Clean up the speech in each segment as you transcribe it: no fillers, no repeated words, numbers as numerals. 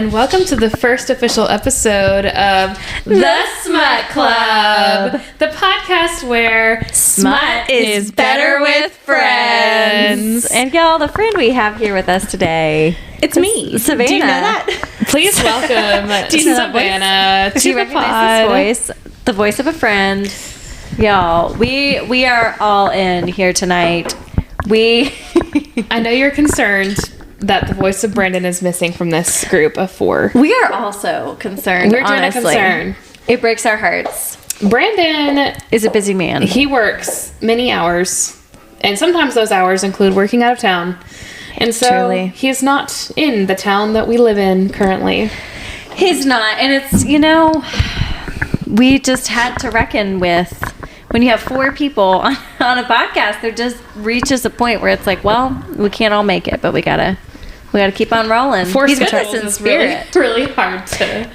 and welcome to the first official episode of The Smut Club, the podcast where smut is better with friends. And y'all, the friend we have here with us today, it's me, Savannah. Do you know that? Please welcome Savannah Do you recognize this voice? The voice of a friend. Y'all, we are all in here tonight. I know you're concerned that the voice of Brandon is missing from this group of four. We are also concerned. We're kind of honestly. concerned. It breaks our hearts. Brandon is a busy man. He works many hours, and sometimes those hours include working out of town. And so Truly. He's not in the town that we live in currently. He's not. And it's, we just had to reckon with when you have four people on a podcast, there just reaches a point where it's like, well, we can't all make it, but we gotta keep on rolling. Four He's schedules in is spirit. really hard to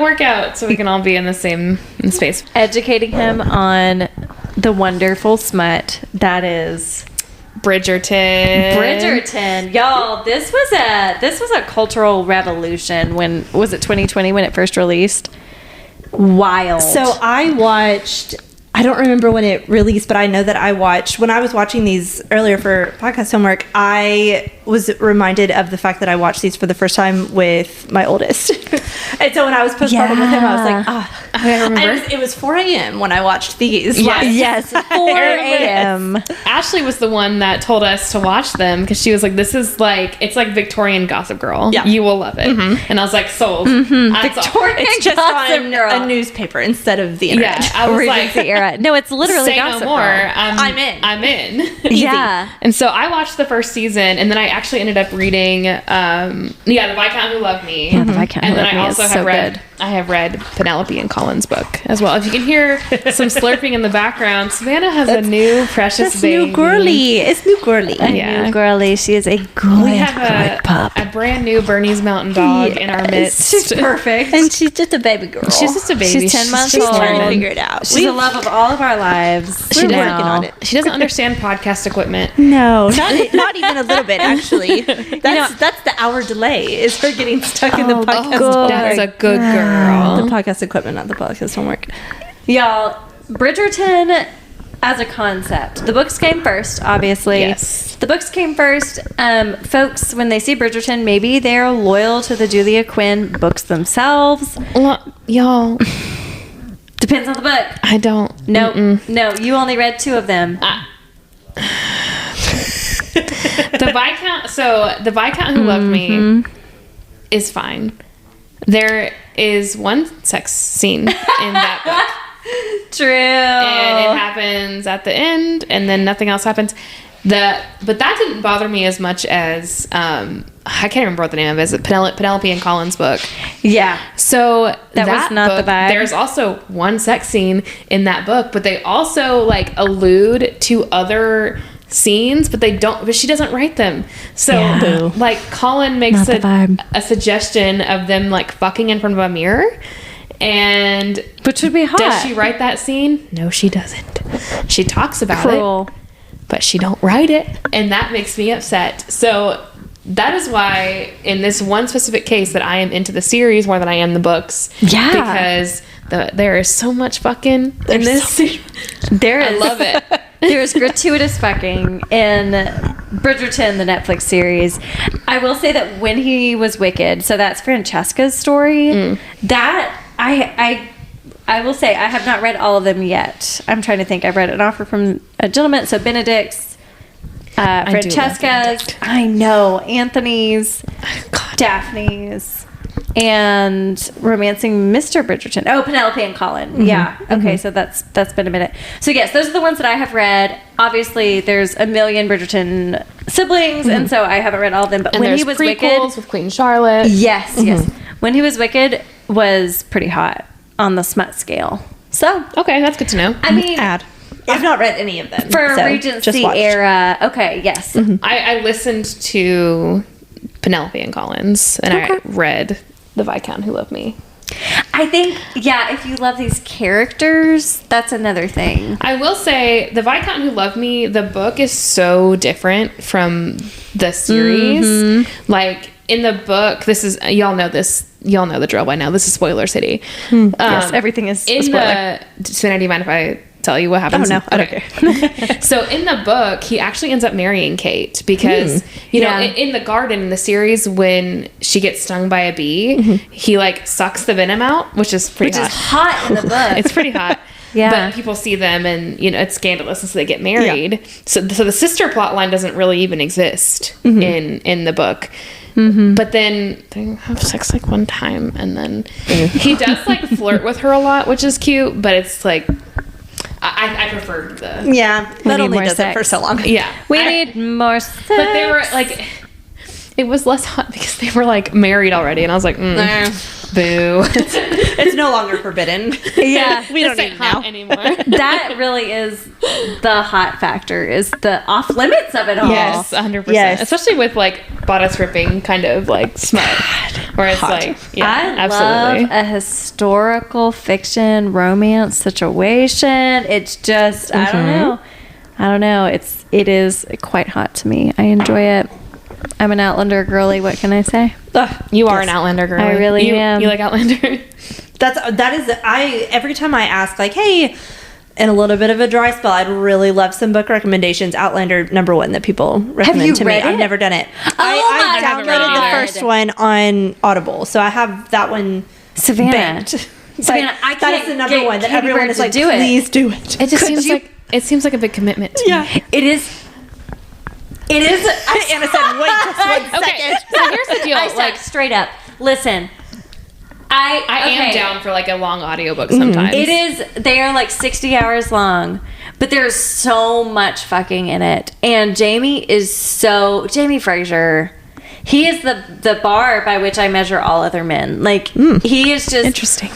work out so we can all be in the same space. Educating him on the wonderful smut that is Bridgerton. Y'all, this was a cultural revolution. When was it 2020 when it first released? Wild. So I don't remember when it released, but I know that when I was watching these earlier for podcast homework, I was reminded of the fact that I watched these for the first time with my oldest. And so when I was postpartum with him, I was like, I remember. It was 4 a.m. when I watched these. Yes, 4 a.m. Ashley was the one that told us to watch them because she was like, this is like, it's like Victorian Gossip Girl. Yeah. You will love it. Mm-hmm. And I was like, sold. Victorian It's just Gossip on Girl. a newspaper instead of the internet. Yeah, I was Regency like, era. No, it's literally say Gossip no more. Girl. I'm in. I'm in. Yeah. And so I watched the first season, and then I actually ended up reading, The Viscount Who Loved Me. Yeah, The Viscount Who And then Loved Me I also is have so read, good. I have read Penelope and Colin's book as well. If you can hear some slurping in the background, Savannah has a new precious That's baby. new girly. It's new girly. Yeah. New girly. She is a good, We have good pup. a brand new Bernese Mountain Dog in our midst. She's perfect. And she's just a baby girl. She's just a baby. She's 10 months She's old. trying to figure it out. She's the love of all of our lives. We're now. working on it. She doesn't understand podcast equipment. No, not even a little bit, actually. That's the hour delay, is her getting stuck in the podcast. That's a good girl. The podcast equipment, not the podcast homework. Y'all, Bridgerton as a concept. The books came first, obviously. Yes. The books came first. Folks, when they see Bridgerton, maybe they're loyal to the Julia Quinn books themselves. Y'all, Depends on the book. I don't. No, you only read 2 of them. The Viscount Who Loved Me is fine. There is one sex scene in that book. True. And it happens at the end, and then nothing else happens. But that didn't bother me as much as I can't remember what the name of it is. Penelope and Colin's book. Yeah. So that was not book, the vibe. There's also one sex scene in that book, but they also like allude to other scenes, but they don't. But she doesn't write them. So like Colin makes a suggestion of them like fucking in front of a mirror. And which would be hot. Does she write that scene? No, she doesn't. She talks about it, but she don't write it, and that makes me upset. So that is why in this one specific case that I am into the series more than I am the books. Yeah, because there is so much fucking in this. I love it. There's gratuitous fucking in Bridgerton, the Netflix series. I will say that when he was wicked, so that's Francesca's story. That I will say I have not read all of them yet. I'm trying to think. I've read An Offer from a Gentleman, so Benedict's, Francesca's, I know, Anthony's, Daphne's, and Romancing Mr. Bridgerton. Oh, Penelope and Colin. Yeah. Okay, so that's been a minute. So yes, those are the ones that I have read. Obviously, there's a million Bridgerton siblings, and so I haven't read all of them. But and when he was wicked, with Queen Charlotte. yes. When he was wicked was pretty hot on the smut scale. So okay, that's good to know. I mean, I've not read any of them for Regency era. Okay, yes. I listened to Penelope and Colin's, and I read The Viscount Who Loved Me. I think, if you love these characters, that's another thing. I will say, The Viscount Who Loved Me, the book is so different from the series. Like, in the book, this is, y'all know the drill by now. This is spoiler city. Yes, everything is a spoiler. Savannah, do you mind if I tell you what happens? Oh, no. I don't care. So in the book, he actually ends up marrying Kate because, you know, in the garden, in the series, when she gets stung by a bee, he like sucks the venom out, which is pretty hot. Which is hot in the book. It's pretty hot. Yeah. But people see them and, you know, it's scandalous, and so they get married. Yeah. So the sister plot line doesn't really even exist in the book. But then they have sex like one time, and then he does like flirt with her a lot, which is cute, but it's like, I prefer the... Yeah, that only does it for so long. Yeah. We need more sex. But they were like... It was less hot because they were like married already, and I was like, boo. It's no longer forbidden. Yeah, we don't need it now anymore. That really is the hot factor, is the off limits of it all. Yes, 100%. Yes. Especially with like bodice ripping kind of like smut, where it's like, yeah, I love a historical fiction romance situation. It's just, I don't know. It is quite hot to me. I enjoy it. I'm an Outlander girly. What can I say? You are an Outlander girl. I really am. You like Outlander? Every time I ask, like, hey, in a little bit of a dry spell, I'd really love some book recommendations. Outlander, number one that people recommend to me. I've never done it. I downloaded the first one on Audible, so I have that one. Savannah, banked. Savannah, that is the number one that everyone is like, please do it. It just seems like a big commitment. Yeah, it is. It is. Anna said, wait just 1 second. Okay, so here's the deal. I said straight up, listen, I am down for like a long audiobook sometimes. It is. They are like 60 hours long, but there's so much fucking in it. And Jamie Fraser, he is the bar by which I measure all other men. Like, he is just interesting.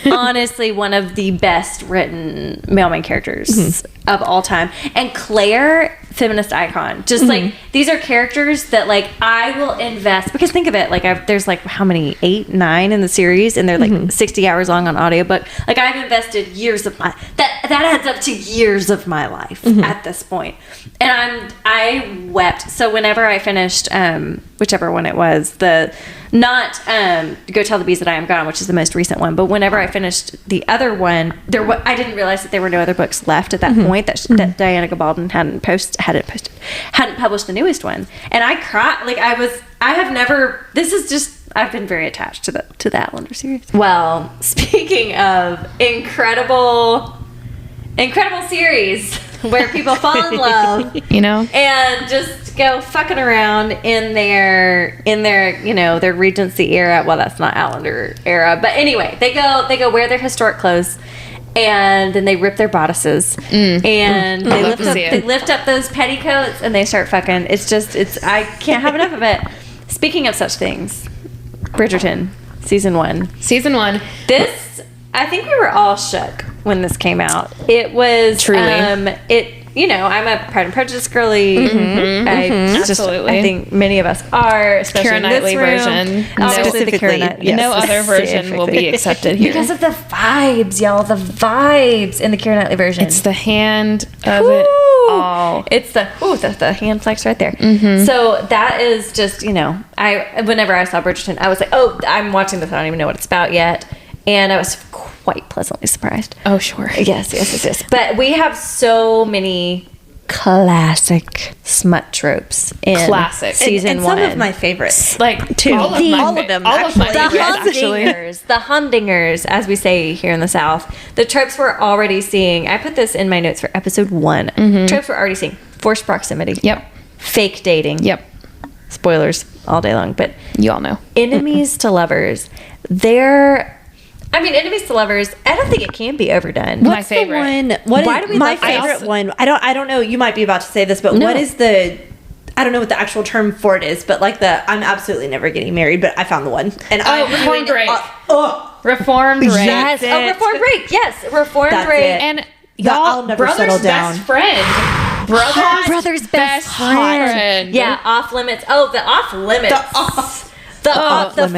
honestly one of the best written male main characters of all time. And Claire, feminist icon. Just like, these are characters that like I will invest, because think of it, like there's like how many, 8, 9 in the series, and they're like 60 hours long on audiobook. Like, I've invested years of my that adds up to years of my life at this point. And I wept. So whenever I finished whichever one it was, Go Tell the Bees That I Am Gone, which is the most recent one, but whenever I finished the other one, I didn't realize that there were no other books left at that point, that Diana Gabaldon hadn't published the newest one. And I cried. Like, I've been very attached to the Outlander series. Well, speaking of incredible series where people fall in love, and just go fucking around in their their Regency era. Well, that's not Outlander era, but anyway, they go wear their historic clothes, and then they rip their bodices, and they lift up those petticoats, and they start fucking. I can't have enough of it. Speaking of such things, Bridgerton season 1. This, I think we were all shook when this came out. It was truly I'm a Pride and Prejudice girly. Absolutely. I think many of us are, especially Keira in this Knightley room. version. Obviously, the Keira Knightley. No other version will be accepted here because of the vibes, y'all. The vibes in the Keira Knightley version. It's the hand of it all. It's the hand flex right there. So that is just, whenever I saw Bridgerton, I was like, oh, I'm watching this. I don't even know what it's about yet. And I was quite pleasantly surprised. Oh, sure. Yes. But we have so many classic smut tropes in season 1. Some of my favorites. Like, two. All of them. The Humdingers, as we say here in the South. The tropes we're already seeing. I put this in my notes for episode 1. Tropes we're already seeing. Forced proximity. Yep. Fake dating. Yep. Spoilers all day long, but you all know. Enemies to lovers. Enemies to lovers, I don't think it can be overdone. What's my favorite? My favorite one? I don't know. You might be about to say this, but what is the... I don't know what the actual term for it is, but like I'm absolutely never getting married, but I found the one. And Reformed Rape. Reformed Rape. Yes. Reformed Rape. Yes. Reformed Rape. And y'all, Brother's best friend. Brother's best friend. Yeah, Off Limits. Oh, the Off Limits. The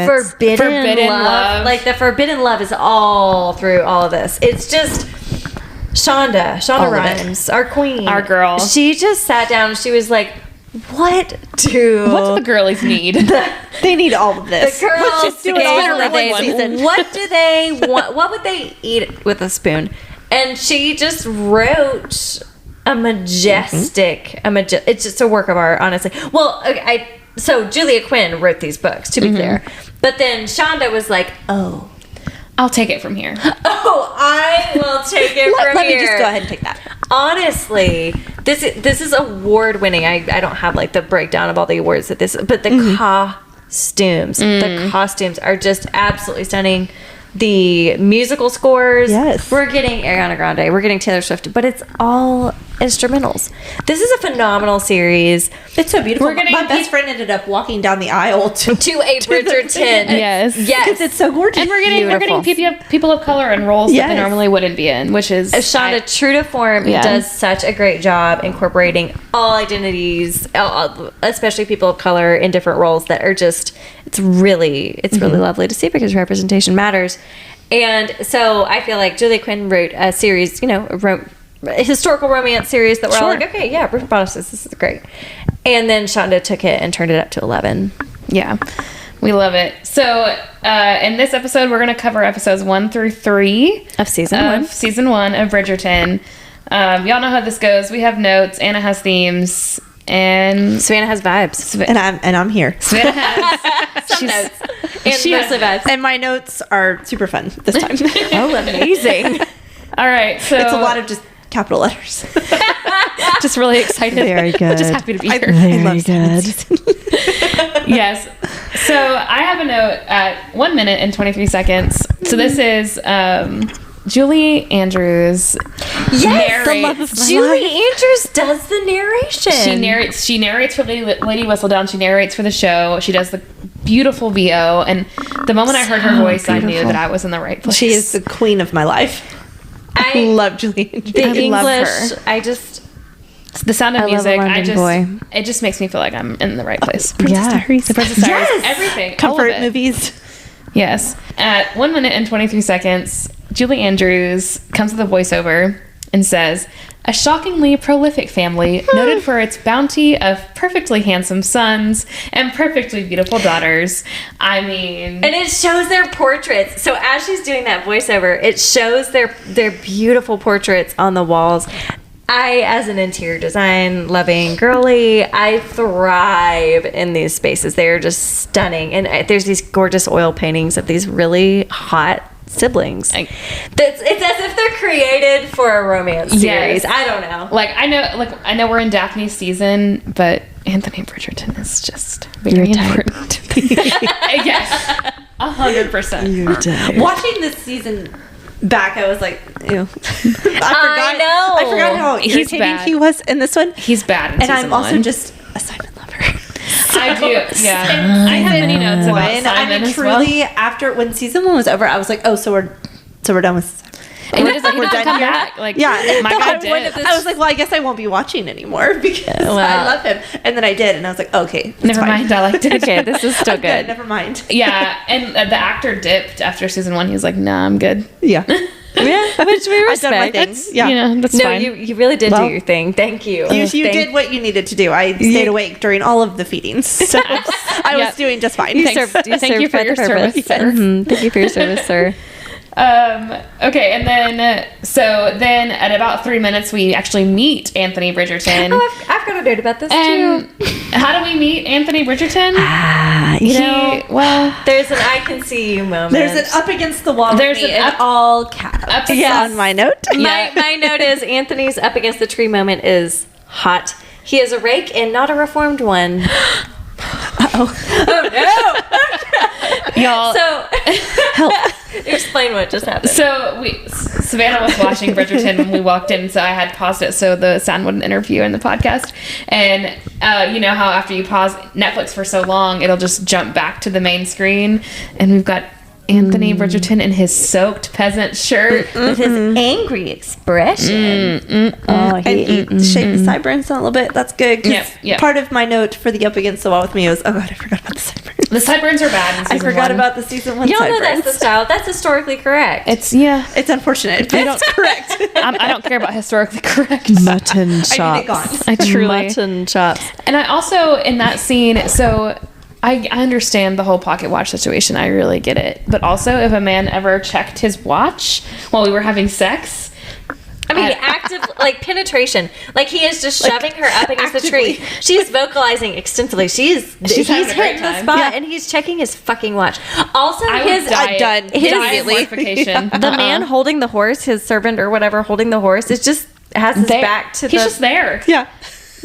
forbidden love. Like, the forbidden love is all through all of this. It's just Shonda Rhimes, our queen, our girl. She just sat down and she was like, what do the girlies need? They need all of this. the girls Let's just do it all in they, one season. what do they want? What would they eat with a spoon? And she just wrote a majestic, it's just a work of art, honestly. Well, so Julia Quinn wrote these books, to be clear. But then Shonda was like, oh, I'll take it from here. oh, I will take it from Let here. me just go ahead and take that. Honestly, this is award winning. I don't have like the breakdown of all the awards that this, but the costumes are just absolutely stunning. The musical scores, yes, we're getting Ariana Grande, we're getting Taylor Swift, but it's all instrumentals. This is a phenomenal series. It's so beautiful. We're getting My best friend ended up walking down the aisle to a Bridgerton. Yes. Yes. It's so gorgeous. And we're getting people of color in roles that they normally wouldn't be in, which is Shonda, true to form, does such a great job incorporating all identities, especially people of color, in different roles that are just, it's really lovely to see because representation matters. And so I feel like Julia Quinn wrote a series, a historical romance series that we're all like, okay, yeah, Bridget Bottas, this is great. And then Shonda took it and turned it up to 11. Yeah, we love it. So in this episode, we're going to cover episodes 1 through 3 of season 1 of Bridgerton. Y'all know how this goes. We have notes. Anna has themes. And Savannah has vibes. And I'm here. Savannah has some notes. And she mostly vibes. And my notes are super fun this time. Oh, amazing. All right. So it's a lot of just capital letters. Just really excited. Very good. Just happy to be here. I love good. Yes. So I have a note at 1 minute and 23 seconds. So this is Julie Andrews. Yes, the love of my Julie Andrews does the narration. She narrates for Lady Whistledown. She narrates for the show. She does the beautiful VO. And the moment I heard her voice, beautiful. I knew that I was in the right place. She is the queen of my life. I love Julie Andrews. The English, love her. The Sound of Music, it just makes me feel like I'm in the right place. Princess Diaries. The Princess Diaries. Everything. Comfort movies. Yes. At 1 minute and 23 seconds, Julie Andrews comes with a voiceover and says, a shockingly prolific family noted for its bounty of perfectly handsome sons and perfectly beautiful daughters. I mean... And it shows their portraits. So as she's doing that voiceover, it shows their beautiful portraits on the walls. I, as an interior design loving girly, I thrive in these spaces. They're just stunning. And there's these gorgeous oil paintings of these really hot siblings. It's as if they're created for a romance series. Yes. I don't know. I know we're in Daphne's season, but Anthony Bridgerton is just very important to me. Yes. 100%. Watching this season back, I was like, ew. I forgot how irritating he was in this one. He's bad in and season I'm also 1. just a Simon lover. I do, yeah. I have many notes about Simon as well. Truly, after when season 1 was over, I was like, oh, so we're done with Simon. And we're done come back. Like, yeah, my God did. I was like, well, I guess I won't be watching anymore because I love him. And then I did, and I was like, okay, never mind. I liked it. Okay, this is still good. Never mind. Yeah, and the actor dipped after season 1. He was like, nah, I'm good. Yeah. Yeah, which we respect. That's fine. You really did do your thing. Thank you. You did what you needed to do. I stayed awake during all of the feedings, so I was doing just fine. Thank you for your service, sir. Mm-hmm. Thank you for your service, sir. Okay, and then at about 3 minutes, we actually meet Anthony Bridgerton. Oh, I've got a note about this too. How do we meet Anthony Bridgerton? There's an I can see you moment. There's an up against the wall. There's an all caps. On my note. My note is Anthony's up against the tree moment is hot. He is a rake and not a reformed one. Oh no! Y'all. So help. Explain what just happened. So Savannah was watching Bridgerton when we walked in, so I had paused it so the sound wouldn't interfere in the podcast. And you know how after you pause Netflix for so long, it'll just jump back to the main screen, and we've got Anthony Bridgerton in his soaked peasant shirt with his angry expression. Oh, he shaved the sideburns a little bit. That's good. Part of my note for the up against the wall with me was, oh god, I forgot about the sideburns. The sideburns are bad in I season forgot 1. about the season 1 Y'all know sideburns. that's the style. That's historically correct. It's unfortunate, but it's correct. I don't care about historically correct. Mutton chops. I need it gone. I truly. Mutton chops. And I also, in that scene, so I understand the whole pocket watch situation. I really get it. But also, if a man ever checked his watch while we were having sex, I mean, active, like, penetration. Like, he is just shoving her up against the tree. She's vocalizing extensively. He's having a great hitting the time. spot, and he's checking his fucking watch. Also, I his would die, done. die of Immediately. mortification. the man holding the horse, his servant or whatever holding the horse, is just has his back to He's the. just there. Yeah.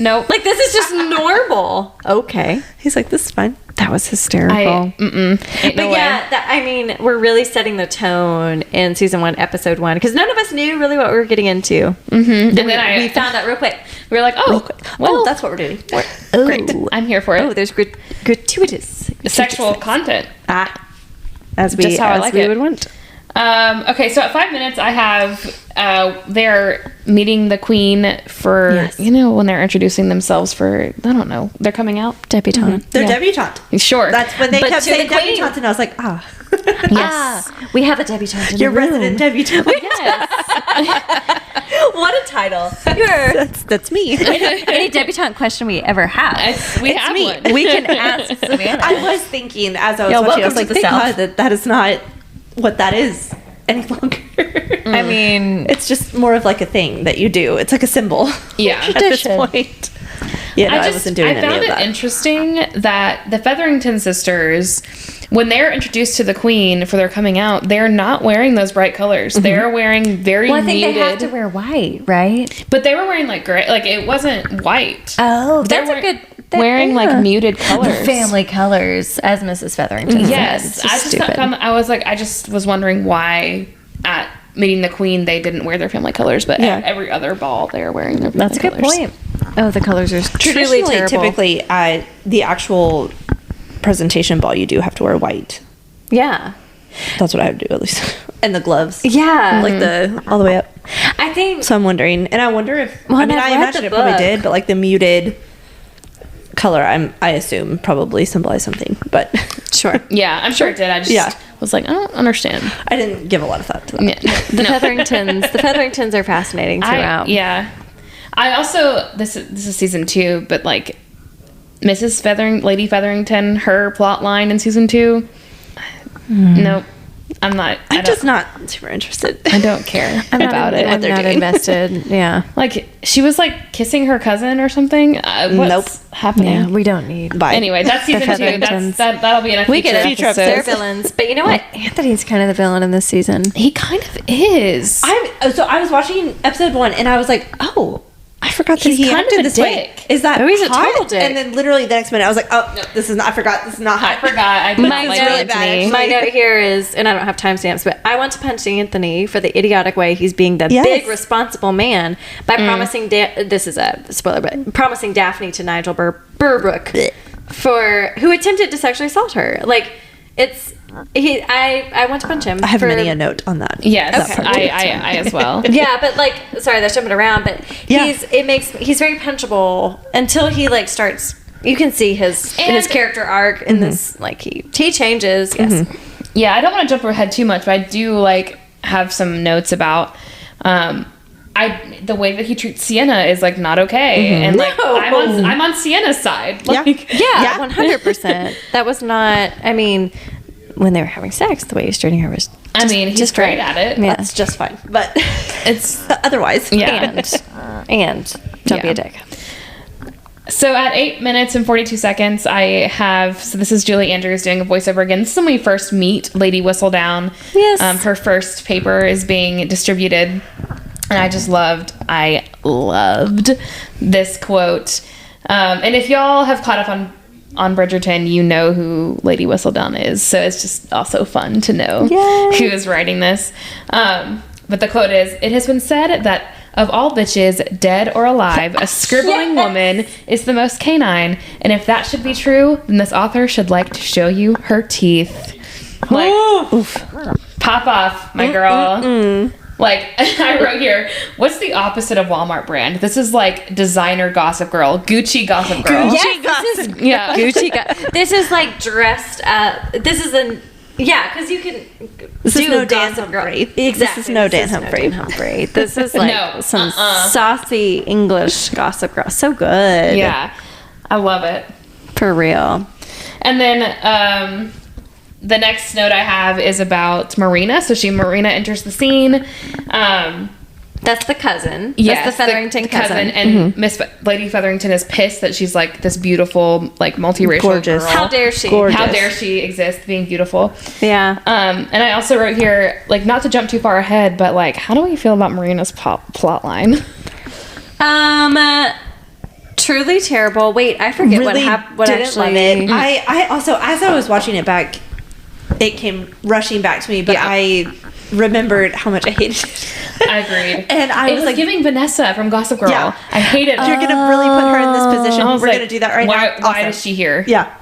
Nope. Like, this is just normal. Okay. He's like, this is fine. That was hysterical. Ain't no But way. yeah, I mean, we're really setting the tone in season 1, episode 1, because none of us knew really what we were getting into. And then We found out real quick. we were like, oh, well, that's what we're doing. great. I'm here for it. Oh, there's gratuitous Sexual content. as we Just how I like it. would want. Okay, so at 5 minutes, I have they're meeting the queen for when they're introducing themselves for I don't know, they're coming out Debutante. They're debutante. Sure, That's when they But kept to the saying queen. debutante, and I was like, yes. We have a debutante in your the room. resident debutante. What a title. You're That's me. any debutante question we ever have. we have one. We can ask Savannah. I was thinking as I was Yeah, watching, I welcome was like, to the thank South. God that is not what that is any longer. I mean, It's just more of like a thing that you do. It's like a symbol. Yeah. At this Tradition. point. Yeah, no, I wasn't doing I any found of it that. interesting that the Featherington sisters, when they're introduced to the queen for their coming out, they're not wearing those bright colors. They're wearing very well, I think muted. they have to wear white, right? But they were wearing like gray, like it wasn't white. Oh, They're that's a good. wearing like muted colors. The family colors, as Mrs. Featherington Yes, said. I just was wondering why at meeting the queen they didn't wear their family colors, but at every other ball they're wearing their family That's a good colors. point. Oh, the colors are truly Traditionally, terrible. typically, at the actual presentation ball, you do have to wear white. Yeah. That's what I would do, at least. And the gloves. Yeah. Like the, all the way up. I think. So I'm wondering, and I wonder if, Well, I and mean, I've I read imagine the it probably book. did, but like the muted color, I assume probably symbolized something, but Sure. Yeah, I'm sure it did. I just was like, I don't understand. I didn't give a lot of thought to that. Yeah. The Featheringtons are fascinating throughout. I also this is season 2, but like Lady Featherington, her plot line in season 2. Nope. I'm just not super interested. I don't care about it. I'm not invested. Yeah. Like she was like kissing her cousin or something. What's happening? Yeah, we don't need. Bye. Anyway, that's season 2. Featheringtons. That'll be in a We future get future episode. They're villains, but you know what? Anthony's kind of the villain in this season. He kind of is. So I was watching episode 1 and I was like, oh, I forgot that He's he kind of acted a this way. dick. Is that he's a hot? total dick. And then literally the next minute I was like, oh, no, this is not, I forgot, this is not hot. I forgot. I did not My like note- really bad, Anthony. actually. My note here is, and I don't have timestamps, but I want to punch Anthony for the idiotic way he's being the Yes. big responsible man by promising. This is a spoiler, but promising Daphne to Nigel Burbrook for who attempted to sexually assault her. Like it's he. I want to punch him. I have for, many a note on that. Yes, That part. I as well. Yeah, but like, sorry, that's jumping around. But Yeah. he's very punchable until he like starts. You can see his character arc in this. Like he changes. Yes. Yeah, I don't want to jump ahead too much, but I do like have some notes about the way that he treats Sienna is like not okay, and like I'm on Sienna's side. Like, Yeah, 100%. That was not. I mean, when they were having sex, the way he was treating her was. He's great at it. Yeah. That's just fine. But It's otherwise, yeah. And don't be Yeah. a dick. So at 8 minutes and 42 seconds, this is Julie Andrews doing a voiceover again. This is when we first meet Lady Whistledown. Yes. Her first paper is being distributed. And I loved this quote. And if y'all have caught up on Bridgerton, you know who Lady Whistledown is. So it's just also fun to know who is writing this. But the quote is, "It has been said that of all bitches, dead or alive, a scribbling woman is the most canine. And if that should be true, then this author should like to show you her teeth." Like, pop off, my girl. Like, I wrote here, what's the opposite of Walmart brand? This is like designer Gossip Girl. Gucci Gossip Girl. Gucci. This is like dressed up. This is because you can. This is no Dan Humphrey. Exactly. This is no Dan Humphrey. This is like some saucy English Gossip Girl. So good. Yeah. I love it. For real. And then the next note I have is about Marina. So Marina enters the scene. That's the cousin. Yes, that's the Featherington cousin. And Miss Lady Featherington is pissed that she's like this beautiful, like multiracial Gorgeous girl. How dare she? Gorgeous. How dare she exist being beautiful? Yeah. And I also wrote here, like, not to jump too far ahead, but like, how do we feel about Marina's plot line? Truly terrible. Wait, I forget Really what didn't actually. love it. I also, as I was watching it back, it came rushing back to me, but I remembered how much I hated it. I agreed. And I was like, giving Vanessa from Gossip Girl. Yeah. I hated it. you're going to really put her in this position. We're going to do that right now. Why Awesome. is she here? Yeah.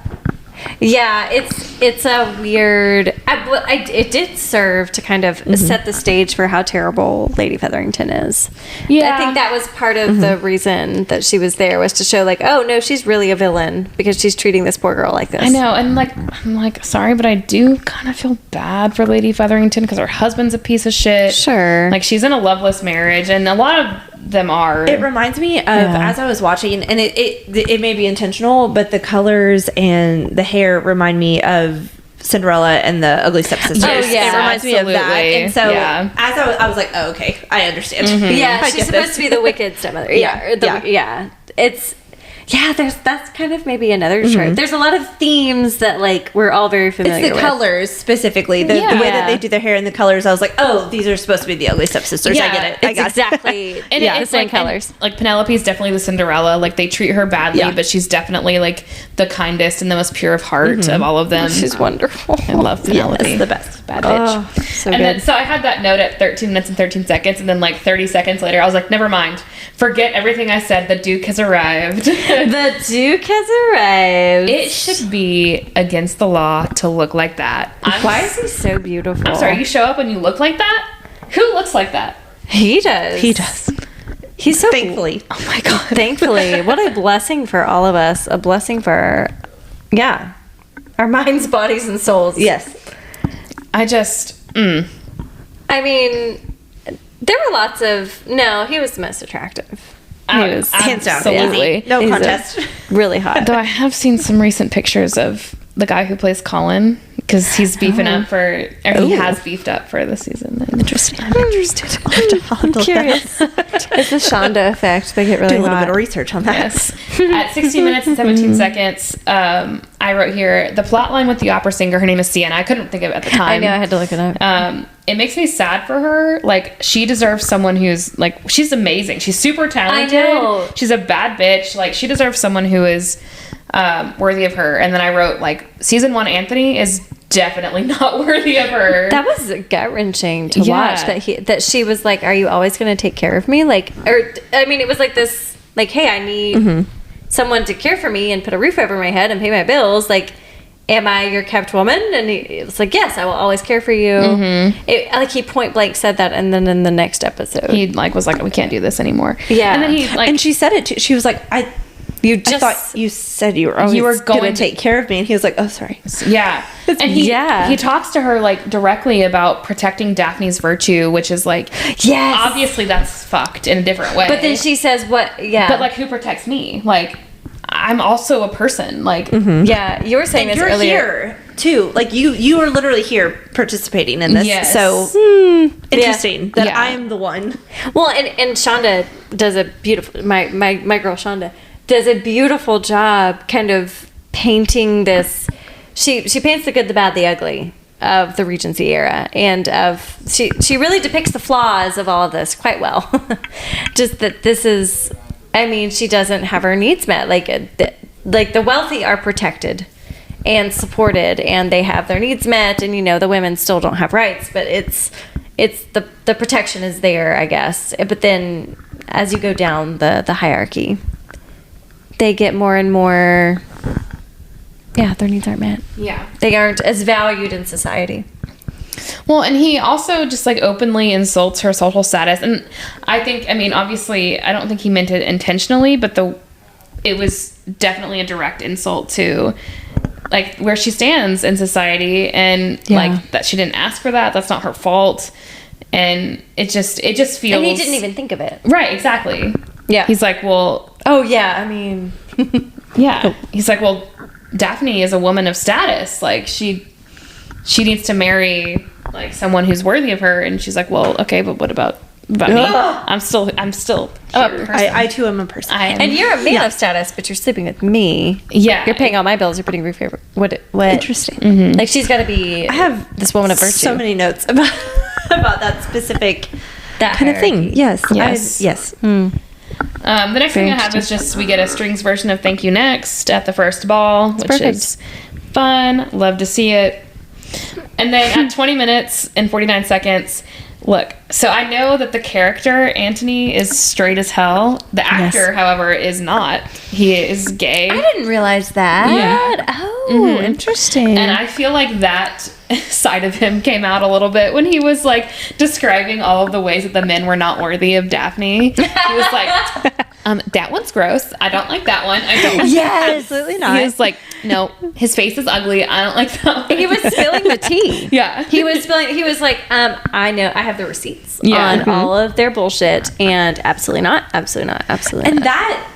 Yeah, it's a weird. It did serve to kind of set the stage for how terrible Lady Featherington is. Yeah. I think that was part of the reason that she was there, was to show like, oh no, she's really a villain because she's treating this poor girl like this. I know, and like, I'm like, sorry, but I do kind of feel bad for Lady Featherington because her husband's a piece of shit. Sure. Like, she's in a loveless marriage, and a lot of them are. It reminds me of, as I was watching, and it may be intentional, but the colors and the hair remind me of Cinderella and the Ugly Stepsisters. Oh, yeah, it reminds me of that. absolutely. And so Yeah. as I was like, oh, okay, I understand. Yeah, I she's get supposed this. to be the wicked stepmother. Yeah. It's that's kind of maybe another trope. There's a lot of themes that like we're all very familiar It's the with. colors specifically, the way that they do their hair and the colors. I was like, oh, these are supposed to be the Ugly Stepsisters. I get it. I It's got exactly And the it's same like, colors. Like, Penelope's definitely the Cinderella. Like, they treat her badly, Yeah. but she's definitely like the kindest and the most pure of heart of all of them. She's wonderful. I love Penelope. Yes, the best. Bad bitch. Oh, so and good. then, so I had that note at 13 minutes and 13 seconds, and then like 30 seconds later, I was like, never mind. Forget everything I said. The Duke has arrived. The Duke has arrived. It should be against the law to look like that. Why is he so beautiful? I'm sorry, you show up and you look like that? Who looks like that? He does. He does. He's so Thankfully. Oh my God. Thankfully, what a blessing for all of us. A blessing for our minds, bodies, and souls. Yes. I just, I mean, there were lots of. No, he was the most attractive. He was hands down. absolutely. No He's contest. really hot. Though I have seen some recent pictures of the guy who plays Colin, because he's beefing up for, or he has beefed up for the season. Interesting. I'm interested. I'm curious. It's the Shonda effect. They get really Do a little hot. bit of research on that. Yes. At 16 minutes and 17 seconds, I wrote here, the plot line with the opera singer, her name is Sienna. I couldn't think of it at the time. I know. I had to look it up. It makes me sad for her. Like, she deserves someone who's, like, she's amazing. She's super talented. I know. She's a bad bitch. Like, she deserves someone who is worthy of her. And then I wrote, like, season 1 Anthony is definitely not worthy of her. That was gut wrenching to Yeah. watch. That she was like, "Are you always going to take care of me?" Like, or I mean, it was like this. Like, hey, I need someone to care for me and put a roof over my head and pay my bills. Like, am I your kept woman? And it was like, yes, I will always care for you. It, like, he point blank said that, and then in the next episode, He, like, was like, we can't do this anymore. Yeah. And then he, like, And she said it too. She was like, I thought you said you were always going to take care of me. And he was like, oh, sorry. yeah. And he talks to her, like, directly about protecting Daphne's virtue, which is, like, yes, obviously that's fucked in a different way. But then she says, "What? Yeah, But, like, who protects me? Like, I'm also a person. Like, yeah." You were saying And this you're earlier. here too. Like you are literally here participating in this. Yes. So interesting that Yeah. I am the one. Well, and Shonda does a beautiful. My girl Shonda does a beautiful job, kind of painting this. She paints the good, the bad, the ugly of the Regency era, and of she really depicts the flaws of all of this quite well. Just that this is, I mean, she doesn't have her needs met. Like the wealthy are protected and supported, and they have their needs met, and the women still don't have rights, but it's the protection is there, I guess. But then as you go down the hierarchy, they get more and more, their needs aren't met. yeah. They aren't as valued in society. Well, and he also just like openly insults her social status. And I think, I mean, obviously, I don't think he meant it intentionally, but it was definitely a direct insult to like where she stands in society, and like that she didn't ask for that. That's not her fault. And it just feels. And he didn't even think of it. Right. Exactly. Yeah. He's like, well. Oh yeah. I mean. Yeah. He's like, well, Daphne is a woman of status. Like she needs to marry like someone who's worthy of her. And she's like, well, okay, but what about me? I'm still I too am a person. And you're a man of status, but you're sleeping with me. Yeah. You're paying all my bills. You're putting roof over. What? Interesting. Mm-hmm. Like she's got to be. I have this woman of virtue. So many notes about that specific that kind of thing. Yes. Yes. The next Very thing I have is just we get a strings version of Thank You Next at the first ball, which is fun. Love to see it. And then at 20 minutes and 49 seconds, look, so I know that the character, Anthony, is straight as hell. The actor, however, is not. He is gay. I didn't realize that. Yeah. Oh, interesting. And I feel like that side of him came out a little bit when he was like describing all of the ways that the men were not worthy of Daphne. He was like, that one's gross. I don't like that one. I don't like that. Absolutely not. He was like, no, his face is ugly. I don't like that one. He was spilling the tea. Yeah. He was like, I know, I have the receipts Yeah. on all of their bullshit, and absolutely not. And that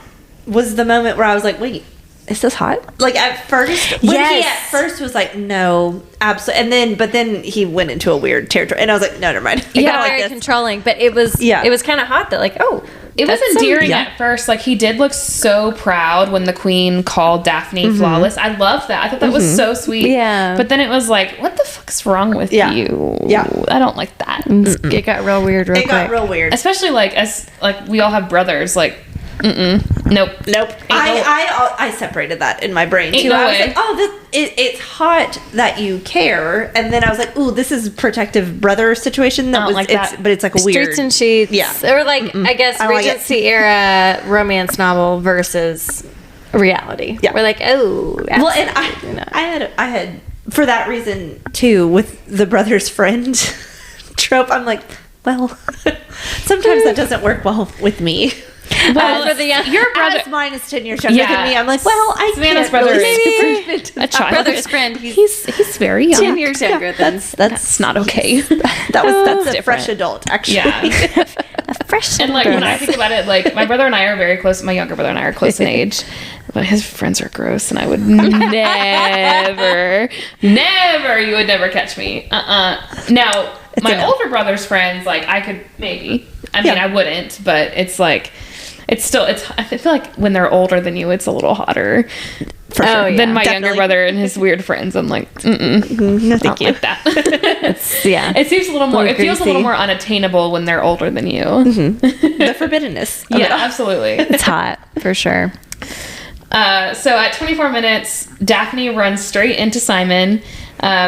was the moment where I was like, wait, is this hot? Like at first, when he at first was like, no, absolutely. But then he went into a weird territory, and I was like, no, never mind. Yeah, very controlling, but it was kind of hot that like, oh, it was endearing at first. Like he did look so proud when the queen called Daphne flawless. I loved that. I thought that was so sweet. Yeah. But then it was like, what the fuck's wrong with you? Yeah. I don't like that. It got real weird real quick. Got real weird. Especially like as like we all have brothers. Like, nope. I separated that in my brain too. I was like, oh, it's hot that you care, and then I was like, ooh, this is a protective brother situation. That was like that. But it's like a weird Streets and Sheets. Yeah. Or like I guess Regency era romance novel versus reality. Yeah. We're like, oh, well, and I had for that reason too with the brother's friend trope. I'm like, well, sometimes that doesn't work well with me. Well, for the your brother, as mine is 10 years younger than me. I'm like, well, I Savannah's can't brother really is a child. Brother's friend. He's very young. 10 years younger. That's not okay. That's a fresh adult, actually. Yeah. A fresh and like when I think about it, like my brother and I are very close. My younger brother and I are close in age, but his friends are gross, and I would you would never catch me. Now my older brother's friends, like I could maybe. I mean, I wouldn't, but it's like. I feel like when they're older than you, it's a little hotter for sure. Than my younger brother and his weird friends. I'm like, no, thank you. Like that. It seems a little more. It feels a little more unattainable when they're older than you. The forbiddenness. Yeah, absolutely. It's hot for sure. So at 24 minutes, Daphne runs straight into Simon.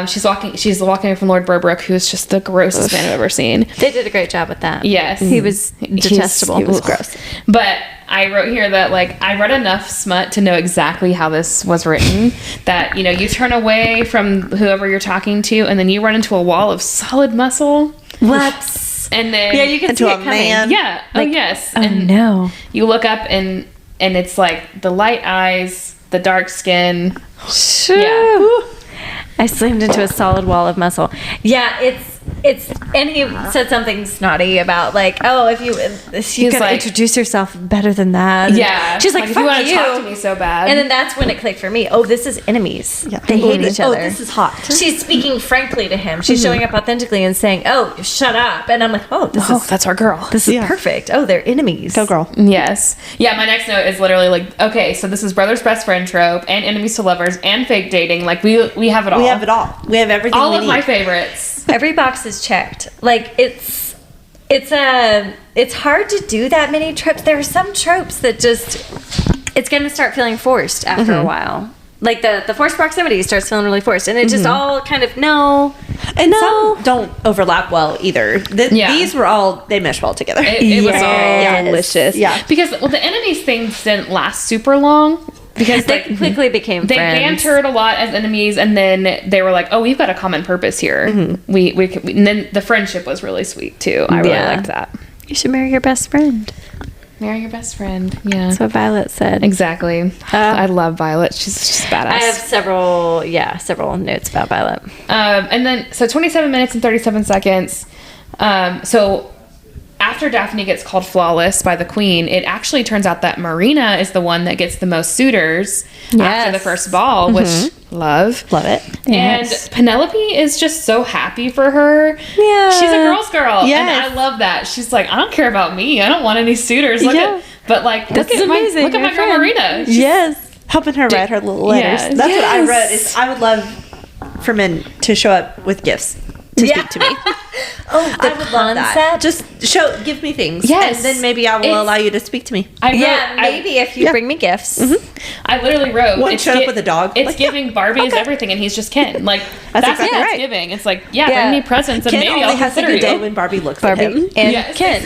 She's walking from Lord Burbrook, who's just the grossest man I've ever seen. They did a great job with that. Yes. He was detestable. He was gross. But I wrote here that, like, I read enough smut to know exactly how this was written. That, you know, you turn away from whoever you're talking to, and then you run into a wall of solid muscle. What? And then... Yeah, you can see it coming. Man. Yeah. Like, yes. Oh, and no. You look up, and it's, like, the light eyes, the dark skin. Yeah. I slammed into a solid wall of muscle. Yeah, it's and he said something snotty about like, oh, if you gotta like, introduce yourself better than that. Yeah, she's like, if you want to talk to me so bad. And then that's when it clicked for me. Oh, this is enemies. Yeah. They hate each other. Oh, this is hot. She's speaking frankly to him. She's showing up authentically and saying, oh, shut up. And I'm like, that's our girl. This is perfect. Oh, they're enemies. Go girl. Yes. Yeah, my next note is literally like, okay, so this is brother's best friend trope and enemies to lovers and fake dating. Like we have it all. We have it all. We have everything. All we of need. my favorites. Every box is checked. Like it's hard to do that many tropes. There are some tropes that just it's going to start feeling forced after a while. Like the forced proximity starts feeling really forced, and it just all kind of some don't overlap well either. These were all they mesh well together. It was all delicious. Yeah, because the enemies things didn't last super long. because they quickly became they friends. bantered a lot as enemies, and then they were like, oh, we've got a common purpose here. And then the friendship was really sweet too. I really liked that. You should marry your best friend. Marry your best friend. Yeah, that's what Violet said. Exactly. I love Violet. She's just badass. I have several notes about Violet. And then 27 minutes and 37 seconds. So after Daphne gets called flawless by the queen, it actually turns out that Marina is the one that gets the most suitors after the first ball, which love it. And Penelope is just so happy for her. Yeah, she's a girl's girl, and yes. I love that. She's like, I don't care about me. I don't want any suitors. Look at my girl Marina. Helping her write her little letters. Yes. That's what I wrote. Is I would love for men to show up with gifts to speak to me. I would love that. Just give me things. Yes. And then maybe I will allow you to speak to me. Maybe if you bring me gifts. I literally wrote, one showed up with a dog. It's giving Barbie is everything, and he's just Ken. Like that's exactly what right. it's giving. It's like, bring me presents, and Ken maybe only I'll has a consider good day you. when Barbie looks at him. And Ken.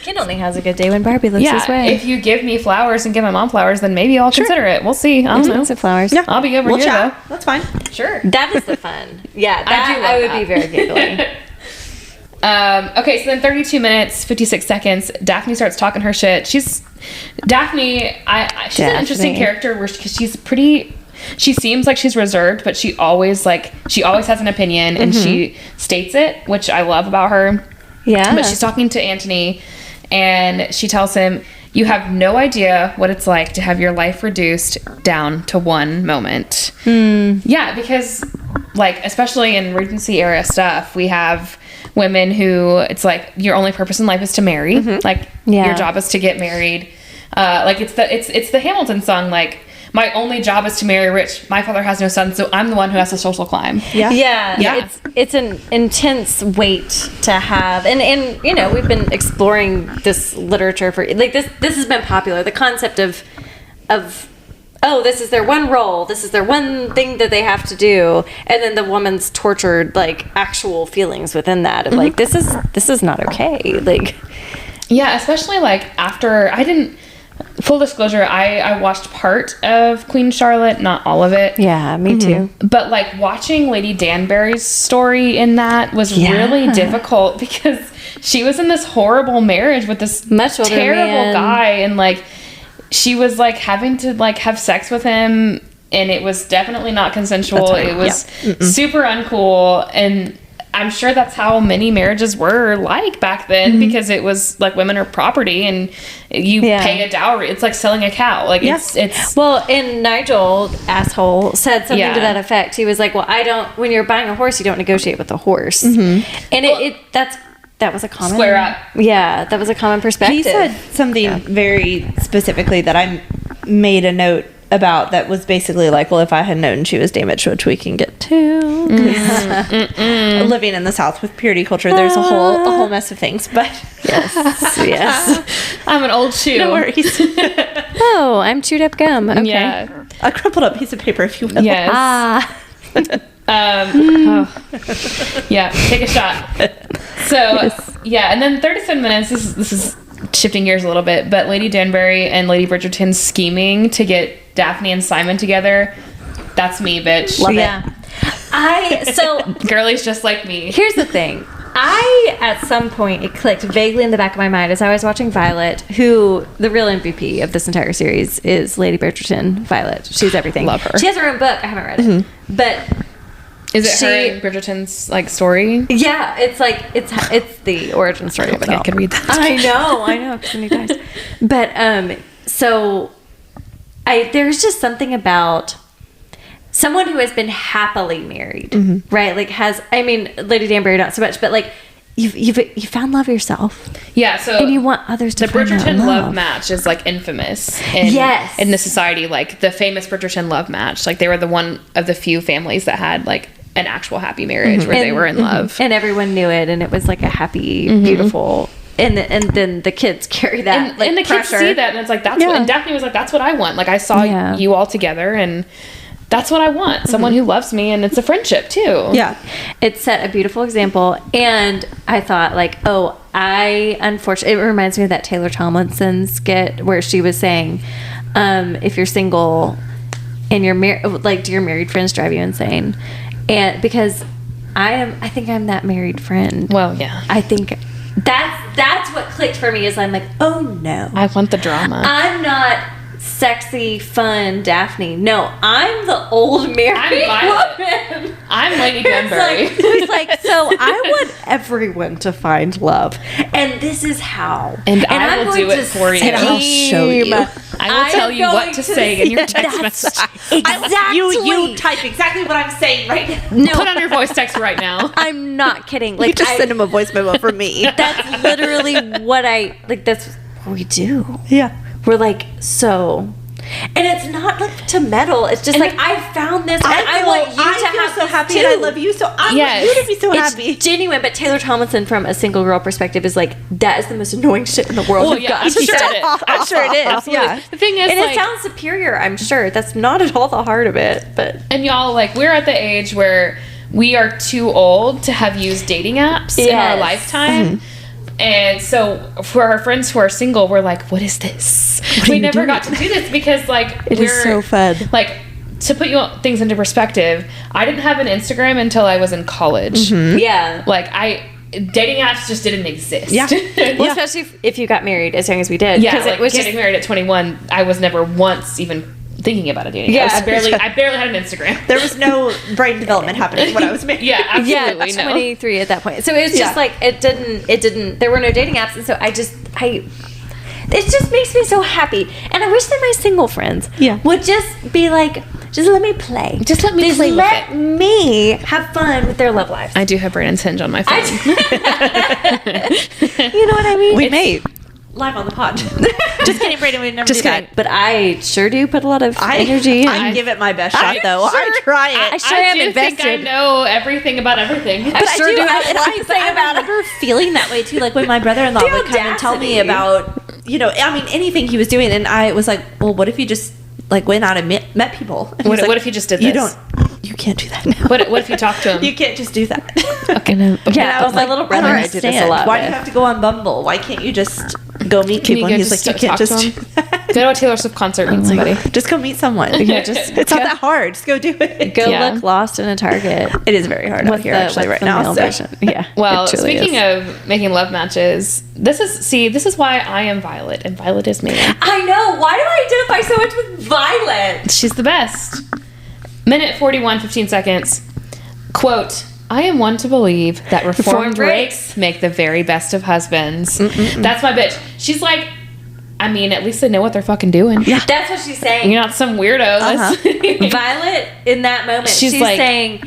Ken only has a good day when Barbie looks his way. If you give me flowers and give my mom flowers, then maybe I'll consider it. We'll see. I don't know. Expensive flowers. Yeah. I'll be over here chat. though. That's fine. Sure. That is the fun. Yeah, I would be very giggly. Okay, so then 32 minutes, 56 seconds, Daphne starts talking her shit. She's an interesting character because she seems like she's reserved, but she always has an opinion and she states it, which I love about her. Yeah. But she's talking to Antony and she tells him, you have no idea what it's like to have your life reduced down to one moment. Yeah, because especially in Regency era stuff, we have women who it's like your only purpose in life is to marry. Your job is to get married. It's the Hamilton song, my only job is to marry rich. My father has no sons, so I'm the one who has to social climb. Yeah. It's an intense weight to have, and we've been exploring this literature for this has been popular. The concept of this is their one role, this is their one thing that they have to do, and then the woman's tortured actual feelings within that of this is not okay. Especially after I didn't. Full disclosure, I watched part of Queen Charlotte, not all of it. Yeah, me too. But watching Lady Danbury's story in that was really difficult because she was in this horrible marriage with this much older terrible guy, and she was having to have sex with him, and it was definitely not consensual. It was super uncool, and I'm sure that's how many marriages were back then because it was women are property and you pay a dowry. It's like selling a cow. It's well, and Nigel asshole said something to that effect. He was like, well, when you're buying a horse, you don't negotiate with the horse. And that was a common square up. Yeah, that was a common perspective. He said something very specifically that I made a note about that was basically well, if I had known she was damaged, which we can get to. Living in the South with purity culture, there's a whole mess of things. But yes, I'm an old shoe. No worries. Oh, I'm chewed up gum. Okay. Yeah, a crumpled up piece of paper, if you will. Yes. Yeah, take a shot. So and then 37 minutes. This is shifting gears a little bit, but Lady Danbury and Lady Bridgerton scheming to get Daphne and Simon together. That's me, bitch. Love it. Girlie's just like me. Here's the thing. At some point, it clicked vaguely in the back of my mind as I was watching Violet, who the real MVP of this entire series is Lady Bridgerton. Violet. She's everything. Love her. She has her own book. I haven't read it. But is it her and Bridgerton's story? Yeah, it's the origin story of it all. I could read that. I know, so many times. But there's just something about someone who has been happily married, right? Lady Danbury not so much, but you found love yourself. Yeah, so and you want others to the find Bridgerton that love match is infamous in the society, the famous Bridgerton love match. They were the one of the few families that had an actual happy marriage where they were in love, and everyone knew it, and it was a happy, beautiful. And then the kids carry that, and the kids see that, and it's that's what. And Daphne was that's what I want. I saw you all together, and that's what I want. Someone who loves me, and it's a friendship too. Yeah, it set a beautiful example, and I thought unfortunately, it reminds me of that Taylor Tomlinson skit where she was saying, if you're single and you're married, like, do your married friends drive you insane? And because I think I'm that married friend. Well, yeah. I think that's what clicked for me, is I'm like, oh no. I want the drama. I'm not sexy, fun Daphne. No, I'm the old married woman. I'm Lady Gunberry. Who's like, so I want everyone to find love, and this is how. And I will do it for you. And I'll show you. I will tell you what to say in your text message. Exactly. You type exactly what I'm saying right now. No, Put on your voice text right now. I'm not kidding. Like, just send him a voice memo from me. That's literally what that's what we do. Yeah. We're like, so, and it's not like to meddle. It's just like, I found this, and I want you to have so this happy, too. and I love you, so I want you to be so It's happy. genuine. But Taylor Tomlinson, from a single girl perspective, is like, that is the most annoying shit in the world. Well, yeah, I'm sure it is. I'm sure it is. Absolutely. Yeah. The thing is, and like, it sounds superior. I'm sure that's not at all the heart of it. But and y'all, like, we're at the age where we are too old to have used dating apps in our lifetime. And so for our friends who are single, we're like, what is this? We never got to do this because, like, it is so fun. Like, to put things into perspective, I didn't have an Instagram until I was in college. yeah, Like, dating apps just didn't exist. Yeah. well, especially if you got married as young as we did. Yeah, because like, it was getting married at 21, I was never once even thinking about a dating app. I barely had an Instagram. There was no brain development happening when I was married. Yeah, absolutely. Yeah, 23 at that point. So it was just like, it didn't, there were no dating apps. And so it just makes me so happy. And I wish that my single friends would just be like, just let me play. Just let me play with it. Let me have fun with their love lives. I do have Brandon's Hinge on my phone. You know what I mean? We may. Live on the pod. Just kidding, Brandon. We never Just do kidding. that. But I sure do put a lot of energy. I give it my best shot, though. I try it. I do think I know everything about everything. I sure do have a lot to say about it. I remember feeling that way too, like when my brother-in-law would come and tell me about, anything he was doing, and I was like, well, what if you just like went out and met people? And What if you just did this? You can't do that now. What if you talk to him? You can't just do that. Okay. Yeah, I was like, little brother, I did this a lot. Why do you have to go on Bumble? Why can't you just go meet people? And he's like, you can't just do that. Go to a Taylor Swift concert, meet somebody. Just go meet someone. Yeah, just it's not that hard. Just go do it. Go look lost in a Target. It is very hard out here actually right now. So. Yeah. Well, speaking of making love matches, this is why I am Violet, and Violet is me. I know. Why do I identify so much with Violet? She's the best. Minute 41, 15 seconds. Quote, I am one to believe that reformed rakes make the very best of husbands. That's my bitch. She's like, I mean, at least they know what they're fucking doing. Yeah. That's what she's saying. You're not some weirdo. Violet, in that moment, she's like, saying,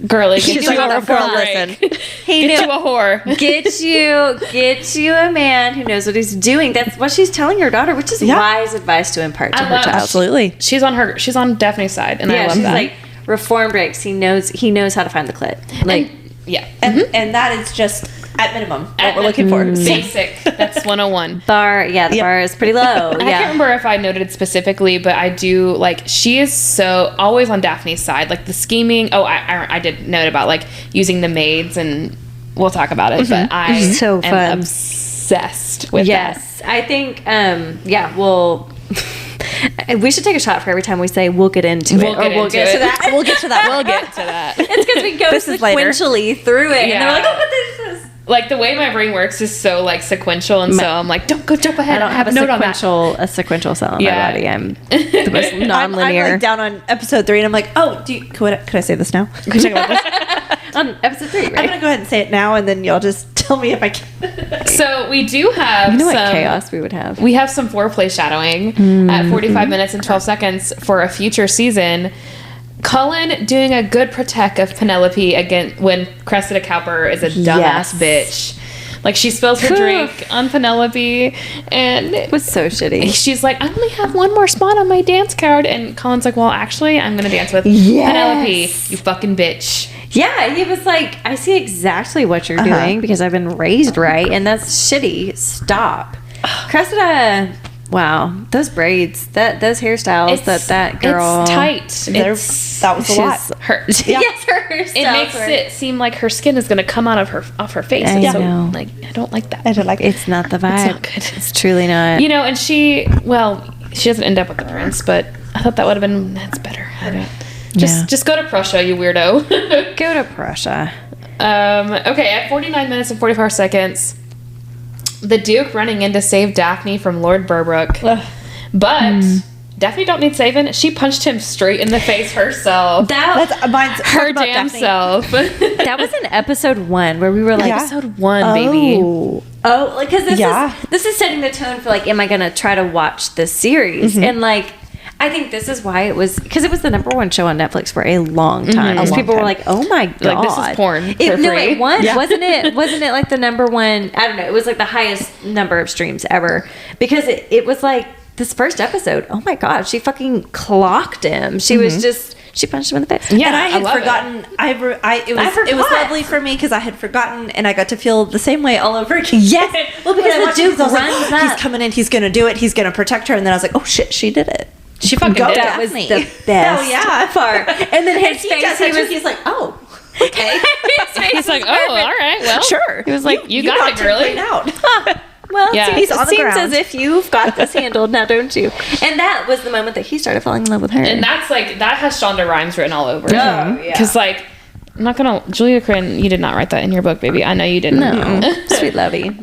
girly, get you like, a reformed rake. Get you a whore. Get you a man who knows what he's doing. That's what she's telling her daughter, which is wise advice to impart to her child. Absolutely. She's on Daphne's side, and I love she's that. Like, reform breaks. He knows how to find the clit. Like, and that is just at minimum what we're looking for. Basic. That's 101. Bar. Yeah, the bar is pretty low. I can't remember if I noted it specifically, but I do, like, she is so always on Daphne's side. Like, the scheming. Oh, I did note about, like, using the maids, and we'll talk about it. But I am obsessed with that. Yes, I think. Well. We should take a shot for every time we say we'll get into it. We'll get to that. We'll get to that. We'll get to that. It's because we go sequentially through it. And they're like, oh, but this is... Like, the way my brain works is so, like, sequential, and so I'm like, don't go jump ahead. I don't have a sequential cell in my body. I'm the most non-linear. I'm like down on episode 3, and I'm like, oh, could I say this now? Can we talk about this? On episode 3, right? I'm gonna go ahead and say it now, and then y'all just tell me if I can. So we do have what chaos we would have. We have some foreplay shadowing at 45 minutes and 12 seconds for a future season. Cullen doing a good protect of Penelope again when Cressida Cowper is a dumbass bitch. Like, she spills her drink on Penelope, and it was so shitty. She's like, I only have one more spot on my dance card, and Cullen's like, well, actually, I'm gonna dance with Penelope, you fucking bitch. Yeah, he was like, I see exactly what you're doing because I've been raised right, and that's shitty. Stop. Cressida, Wow, those braids, those hairstyles, that girl, it's tight. That was a lot. Her, yes, her hairstyles. It makes it seem like her skin is going to come out of her face. I so, know. like, I don't like that. I don't like it. It's not the vibe. It's not good. It's truly not. You know, and she doesn't end up with the prince, but I thought that would have been that's better. I don't. Just go to Prussia, you weirdo. Go to Prussia. Okay, at 49 minutes and 44 seconds, the Duke running in to save Daphne from Lord Burbrook. But Daphne don't need saving. She punched him straight in the face herself. That's her damn self. That was in episode 1 where we were like, episode 1, baby. Oh, because this is setting the tone for like, am I going to try to watch this series? And like, I think this is why it was, because it was the number 1 show on Netflix for a long time. Because people were like, "Oh my god, like this is porn." It was, wasn't it? Wasn't it like the number 1? I don't know. It was like the highest number of streams ever because it was like this first episode. Oh my god, she fucking clocked him. She was just. She punched him in the face. Yeah, and I had forgotten. It was lovely for me because I had forgotten, and I got to feel the same way all over again. Yes, well, because the Duke runs up. He's coming in. He's going to do it. He's going to protect her. And then I was like, oh shit, she did it. She fucking did. That was the best. Oh yeah, part. And then his face, he's like, oh, okay. He's like, oh, all right, well, sure. He was like, you got it, girly. Out. Well, he's on the seems ground. as if you've got this handled now, don't you? And that was the moment that he started falling in love with her. And that's like that has Shonda Rhimes written all over. Yeah. Because like, I'm not gonna, Julia Quinn, you did not write that in your book, baby. I know you didn't. No, sweet lovey.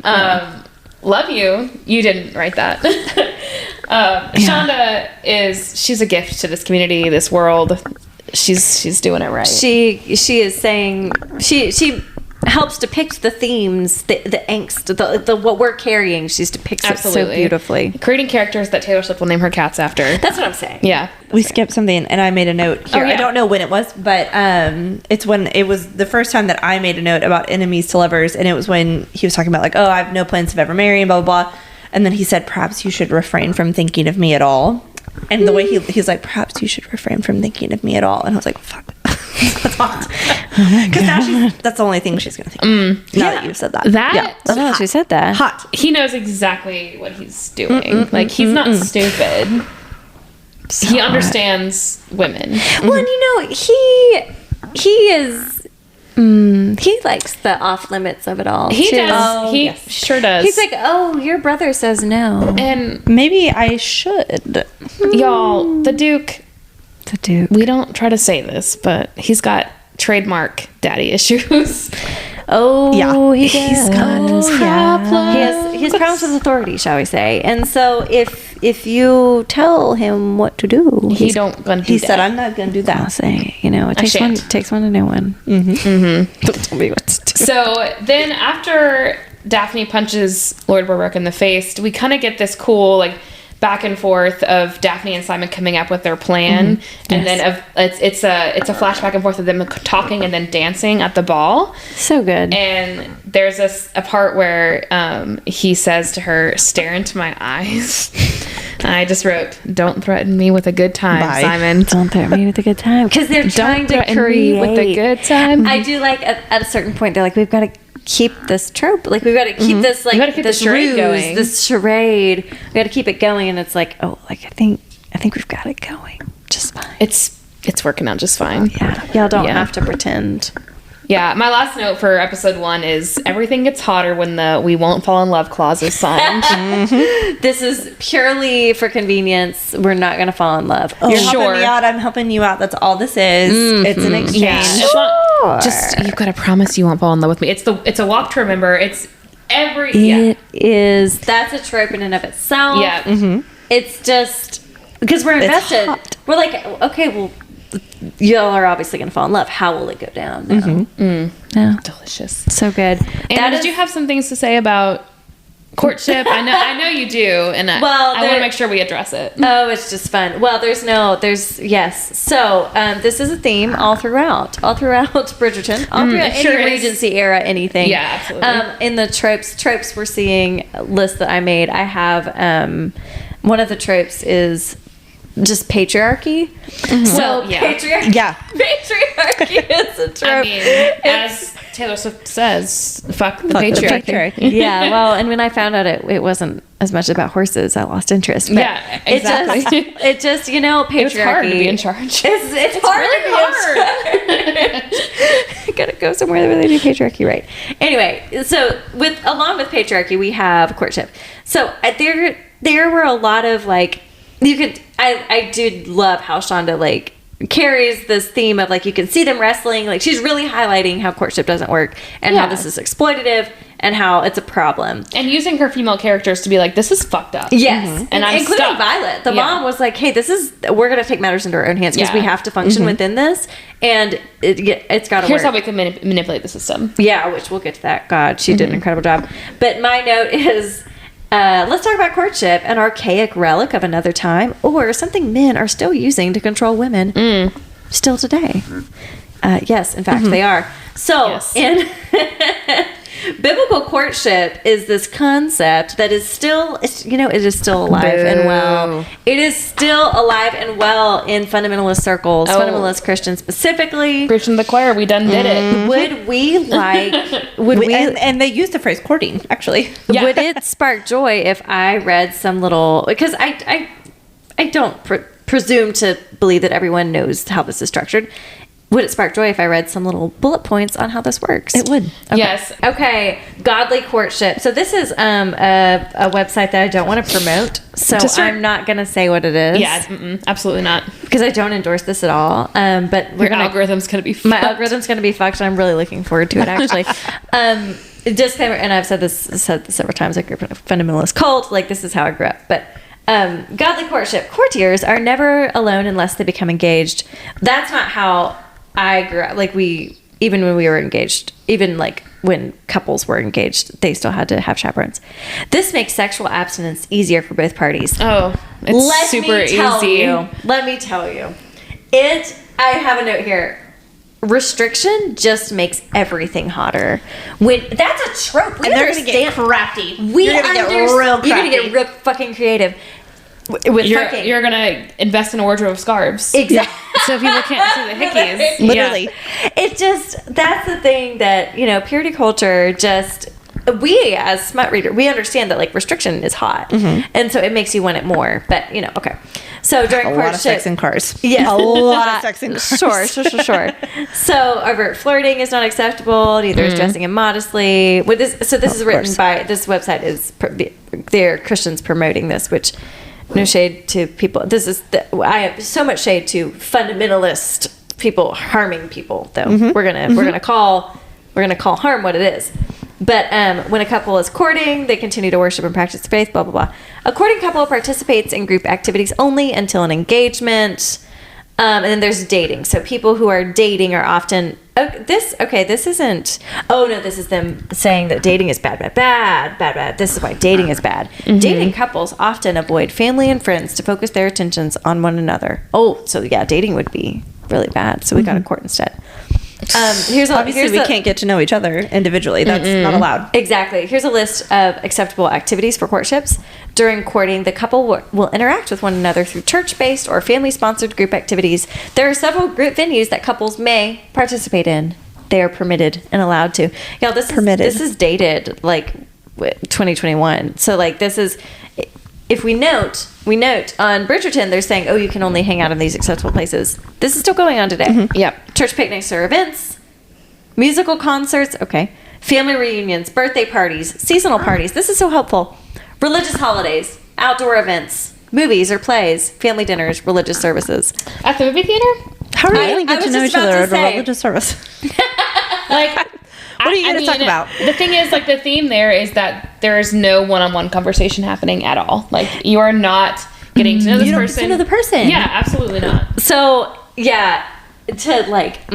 Love you. You didn't write that. Shonda she's a gift to this community, this world. She's doing it right. She is saying she helps depict the themes, the angst, the what we're carrying. She's depicts it so beautifully. Creating characters that Taylor Swift will name her cats after. That's what I'm saying. Yeah. We skipped something, and I made a note here. I don't know when it was, but it's when it was the first time that I made a note about enemies to lovers, and it was when he was talking about like, oh, I have no plans of ever marrying, blah blah blah, and then he said, perhaps you should refrain from thinking of me at all. And the way he's like, perhaps you should refrain from thinking of me at all, and I was like, fuck. That's hot. Because now that's the only thing she's gonna think. Now that you've said that, she said that. Hot. He knows exactly what he's doing. Like he's not stupid. So he understands women. Well, and you know, he is. He likes the off limits of it all. He does. He sure does. He's like, oh, your brother says no, and maybe I should. Y'all, the Duke. The Duke. We don't try to say this, but he's got trademark daddy issues. Oh, yeah. He does. He's got his problems. He has problems with authority, shall we say? And so, if you tell him what to do, he don't gonna do he that. said, "I'm not gonna do that." I'll say, you know, it takes one to know one. Don't tell me what to do. So then, after Daphne punches Lord Burbrook in the face, we kind of get this cool like back and forth of Daphne and Simon coming up with their plan, and then it's a flash back and forth of them talking and then dancing at the ball. So good. And there's a part where he says to her, "Stare into my eyes." And I just wrote, "Don't threaten me with a good time, Simon. Don't threaten me with a good time," because they're trying to create with a good time. I do like at a certain point they're like, we've got to keep this trope, like we've got to keep this like this charade going. This charade, we got to keep it going, and it's like, oh, like I think we've got it going just fine. It's working out just fine. Yeah, y'all don't have to pretend. Yeah, my last note for episode 1 is everything gets hotter when the "we won't fall in love" clause is signed. This is purely for convenience. We're not going to fall in love. You're helping me out. I'm helping you out. That's all this is. It's an exchange. Yeah. Just you've got to promise you won't fall in love with me. It's a walk to remember. It's It is. That's a trope in and of itself. Yeah. It's just because we're invested. We're like, okay, well, y'all are obviously going to fall in love. How will it go down? No. Delicious. So good. And did you have some things to say about courtship? I know you do, and I want to make sure we address it. Oh, it's just fun. Well, yes. So this is a theme all throughout Bridgerton, all throughout any Regency era, anything. Yeah, absolutely. In the tropes we're seeing a list that I made. I have one of the tropes is just patriarchy. So patriarchy. Yeah, patriarchy is a trope. I mean, as Taylor Swift says, fuck the patriarchy. Yeah, well, and when I found out it wasn't as much about horses, I lost interest. But yeah, exactly. It just, patriarchy. It's hard to be in charge. It's hard really to be in charge. Gotta go somewhere where they do patriarchy right. Anyway, so along with patriarchy, we have courtship. So there were a lot of like, I do love how Shonda like carries this theme of like, you can see them wrestling, like she's really highlighting how courtship doesn't work and how this is exploitative and how it's a problem, and using her female characters to be like, this is fucked up. Yes. And I'm including stuck. Violet, the mom was like, hey, we're gonna take matters into our own hands because we have to function within this, and it's gotta work. Here's how we can manipulate the system. Yeah, which we'll get to that. God, she did an incredible job. But my note is, let's talk about courtship, an archaic relic of another time, or something men are still using to control women still today. Yes, in fact, they are. So, in biblical courtship is this concept that is still, it is still alive and well. It is still alive and well in fundamentalist circles, fundamentalist Christians specifically. Preaching to the choir, we done did it. Would we like, and they use the phrase courting, actually. Yeah. Would it spark joy if I read some little, because I don't presume to believe that everyone knows how this is structured. Would it spark joy if I read some little bullet points on how this works? It would. Okay. Yes. Okay. Godly courtship. So this is a website that I don't want to promote. So I'm not going to say what it is. Yeah, absolutely not. Because I don't endorse this at all. But your algorithm's going to be fucked. My algorithm's going to be fucked, and I'm really looking forward to it, actually. Disclaimer, and I've said this several times, I grew up in a fundamentalist cult. Like, this is how I grew up. But godly courtship. Courtiers are never alone unless they become engaged. That's not how I grew up. Like, even when we were engaged, even like when couples were engaged, they still had to have chaperones. This makes sexual abstinence easier for both parties. Oh, it's super easy. Let me tell you. I have a note here. Restriction just makes everything hotter. That's a trope. And they're going to get crafty. You're going to get real crafty. You're going to get real fucking creative. You're gonna invest in a wardrobe of scarves. Exactly. So people can't see the hickeys. Literally. It just, that's the thing that, purity culture just, we as smut reader, we understand that like restriction is hot. And so it makes you want it more. But, okay. So during courtship. A lot of sex in cars. Yeah. A lot of sex in cars. Sure. So overt flirting is not acceptable. Neither is dressing immodestly. This is written by, this website is, they're Christians promoting this, which, no shade to people. I have so much shade to fundamentalist people harming people, though. We're gonna call harm what it is. But when a couple is courting, they continue to worship and practice faith. Blah blah blah. A courting couple participates in group activities only until an engagement. And then there's dating. So people who are dating are often this isn't. Oh no, this is them saying that dating is bad. This is why dating is bad. Dating couples often avoid family and friends to focus their attentions on one another. Oh, so yeah, dating would be really bad. So we got to court instead. Obviously, we can't get to know each other individually. That's not allowed. Exactly. Here's a list of acceptable activities for courtships. During courting, the couple will interact with one another through church-based or family-sponsored group activities. There are several group venues that couples may participate in. They are permitted and allowed to. This is dated like 2021. So like this is. If we note on Bridgerton, they're saying, you can only hang out in these acceptable places. This is still going on today. Yep. Church picnics or events, musical concerts, family reunions, birthday parties, seasonal parties. This is so helpful. Religious holidays, outdoor events, movies or plays, family dinners, religious services. At the movie theater? How are we going to get to know each other at a religious service? What are you going to talk about? The thing is, like, the theme there is that there is no one-on-one conversation happening at all. Like, you are not getting to know this person. You don't get to know the person. Yeah, absolutely not. So, yeah, to like,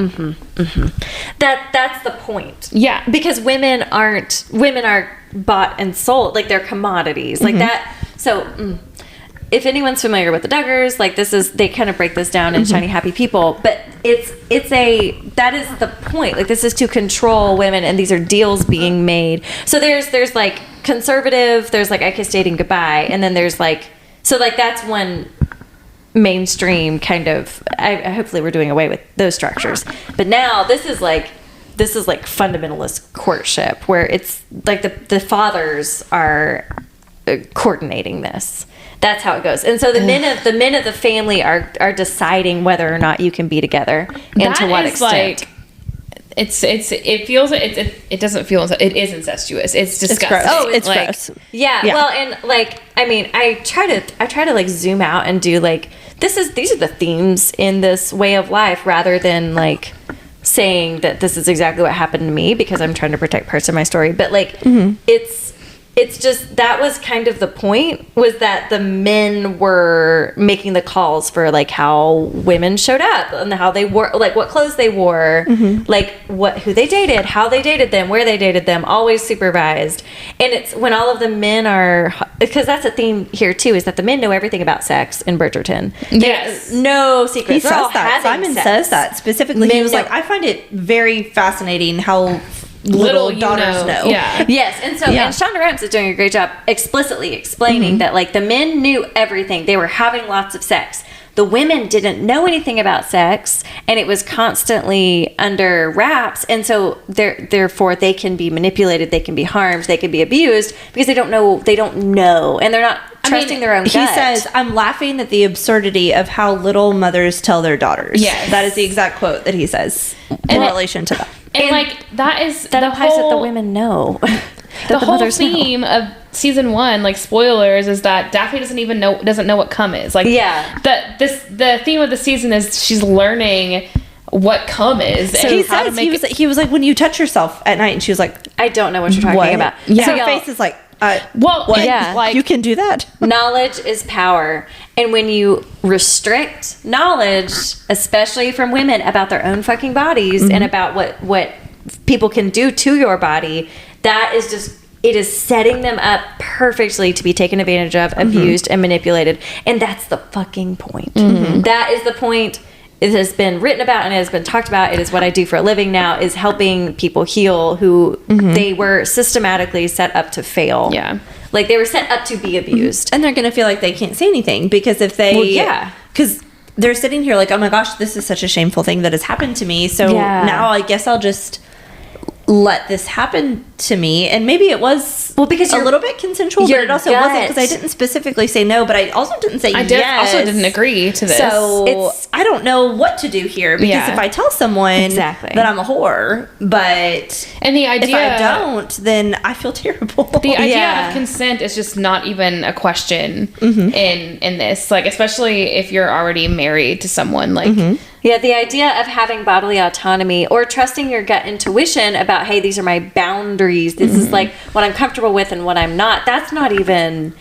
that's the point. Yeah. Because women are bought and sold. Like, they're commodities. Like that. So, if anyone's familiar with the Duggars, like they kind of break this down in Shiny Happy People, but that is the point. Like this is to control women, and these are deals being made. So there's like conservative, there's like I Kiss Dating Goodbye, and then there's like, so like that's one mainstream kind of, hopefully we're doing away with those structures. But now this is like fundamentalist courtship where it's like the fathers are coordinating this. That's how it goes. And so the men of the family are deciding whether or not you can be together and to what extent. It doesn't feel, it is incestuous. It's disgusting. It's gross. It's like, gross. Yeah. Well, and like, I mean, I try to like zoom out and do like, these are the themes in this way of life, rather than like saying that this is exactly what happened to me, because I'm trying to protect parts of my story. But like, it's just, that was kind of the point, was that the men were making the calls for like how women showed up and how they wore, like what clothes they wore, like who they dated, how they dated them, where they dated them, always supervised. And it's when all of the men are, because that's a theme here too, is that the men know everything about sex in Bridgerton. Yes. No secrets. He says that. Simon says that specifically. Men he was like, I find it very fascinating how little daughters know. Yeah. Yes, and so and Shonda Rhimes is doing a great job explicitly explaining that like the men knew everything. They were having lots of sex. The women didn't know anything about sex, and it was constantly under wraps. And so therefore they can be manipulated, they can be harmed, they can be abused because they don't know, and they're not trusting their own gut. He says, I'm laughing at the absurdity of how little mothers tell their daughters. Yes. That is the exact quote that he says in relation to that. And like, that implies that the women know. The whole theme of season 1, like spoilers, is that Daphne doesn't know what cum is. Like, the theme of the season is she's learning what cum is. So he says he was like, when you touch yourself at night, and she was like, I don't know what you're talking about. Yeah. So her face is like, what? Yeah, like, you can do that. Knowledge is power, and when you restrict knowledge, especially from women about their own fucking bodies and about what people can do to your body, that is just, it is setting them up perfectly to be taken advantage of, abused, and manipulated. And that's the fucking point. That is the point. It has been written about and it has been talked about. It is what I do for a living now, is helping people heal who they were systematically set up to fail. Yeah. Like, they were set up to be abused. And they're going to feel like they can't say anything, because if they... Because they're sitting here like, oh my gosh, this is such a shameful thing that has happened to me. So now I guess I'll just let this happen to me. And maybe it was because a little bit consensual, but it also wasn't, because I didn't specifically say no, but I also didn't say yes. I also didn't agree to this. So I don't know what to do here, because if I tell someone that I'm a whore, and the idea, if I don't, then I feel terrible. The idea of consent is just not even a question in this, like, especially if you're already married to someone, like. Yeah, the idea of having bodily autonomy or trusting your gut intuition about, hey, these are my boundaries. This is like what I'm comfortable with and what I'm not. That's not even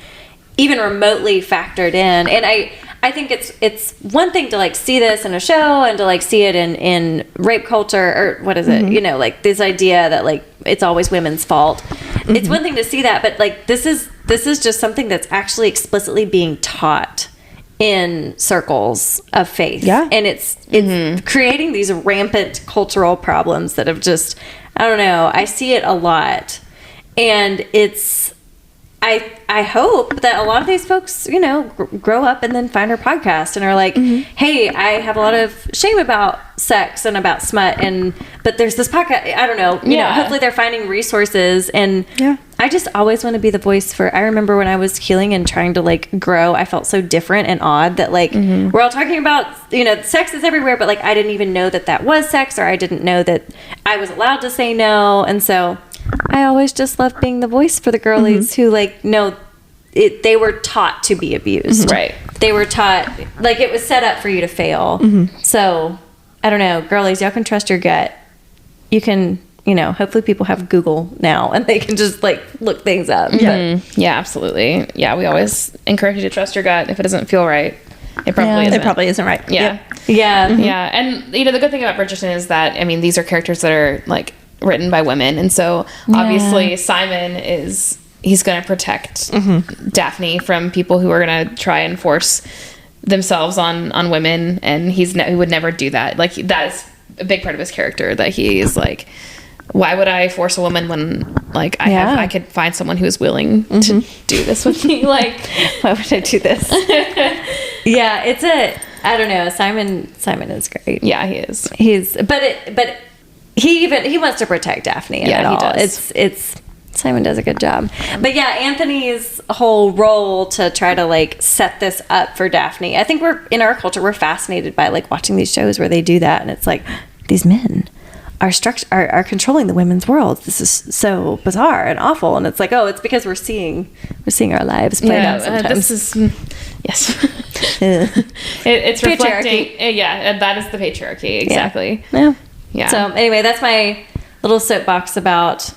remotely factored in. And I think it's one thing to like see this in a show and to like see it in rape culture, or what is it? You know, like this idea that like it's always women's fault. It's one thing to see that, but like this is just something that's actually explicitly being taught in circles of faith. Yeah. And it's creating these rampant cultural problems that have just, I don't know, I see it a lot. And it's, I hope that a lot of these folks, you know, grow up and then find our podcast and are like, hey, I have a lot of shame about sex and about smut, but there's this podcast, I don't know, you know, hopefully they're finding resources. And I just always want to be the voice for, I remember when I was healing and trying to like grow, I felt so different and odd that like, we're all talking about, you know, sex is everywhere, but like, I didn't even know that was sex, or I didn't know that I was allowed to say no. And so I always just loved being the voice for the girlies who like, no, they were taught to be abused. Right. They were taught, like, it was set up for you to fail. So I don't know, girlies, y'all can trust your gut. You can, you know, hopefully people have Google now and they can just like look things up. Yeah, absolutely. Yeah, we always encourage you to trust your gut. If it doesn't feel right, it probably isn't. It probably isn't right. Yeah. Yeah. And you know, the good thing about Bridgerton is that, I mean, these are characters that are like written by women, and so obviously Simon he's going to protect Daphne from people who are going to try and force themselves on women, and he would never do that. Like, that is a big part of his character, that he is like, why would I force a woman when like I could find someone who is willing to do this with me? Like, why would I do this? Yeah, it's I don't know. Simon is great. Yeah, he is. But he wants to protect Daphne. Yeah, he does. Simon does a good job. But yeah, Anthony's whole role to try to like set this up for Daphne. I think we're in our culture, we're fascinated by like watching these shows where they do that, and it's like these men are controlling the women's world. This is so bizarre and awful, and it's like, oh, it's because we're seeing our lives played out sometimes. This is yes. It's reflecting. Yeah, that is the patriarchy, exactly. Yeah. So anyway, that's my little soapbox about,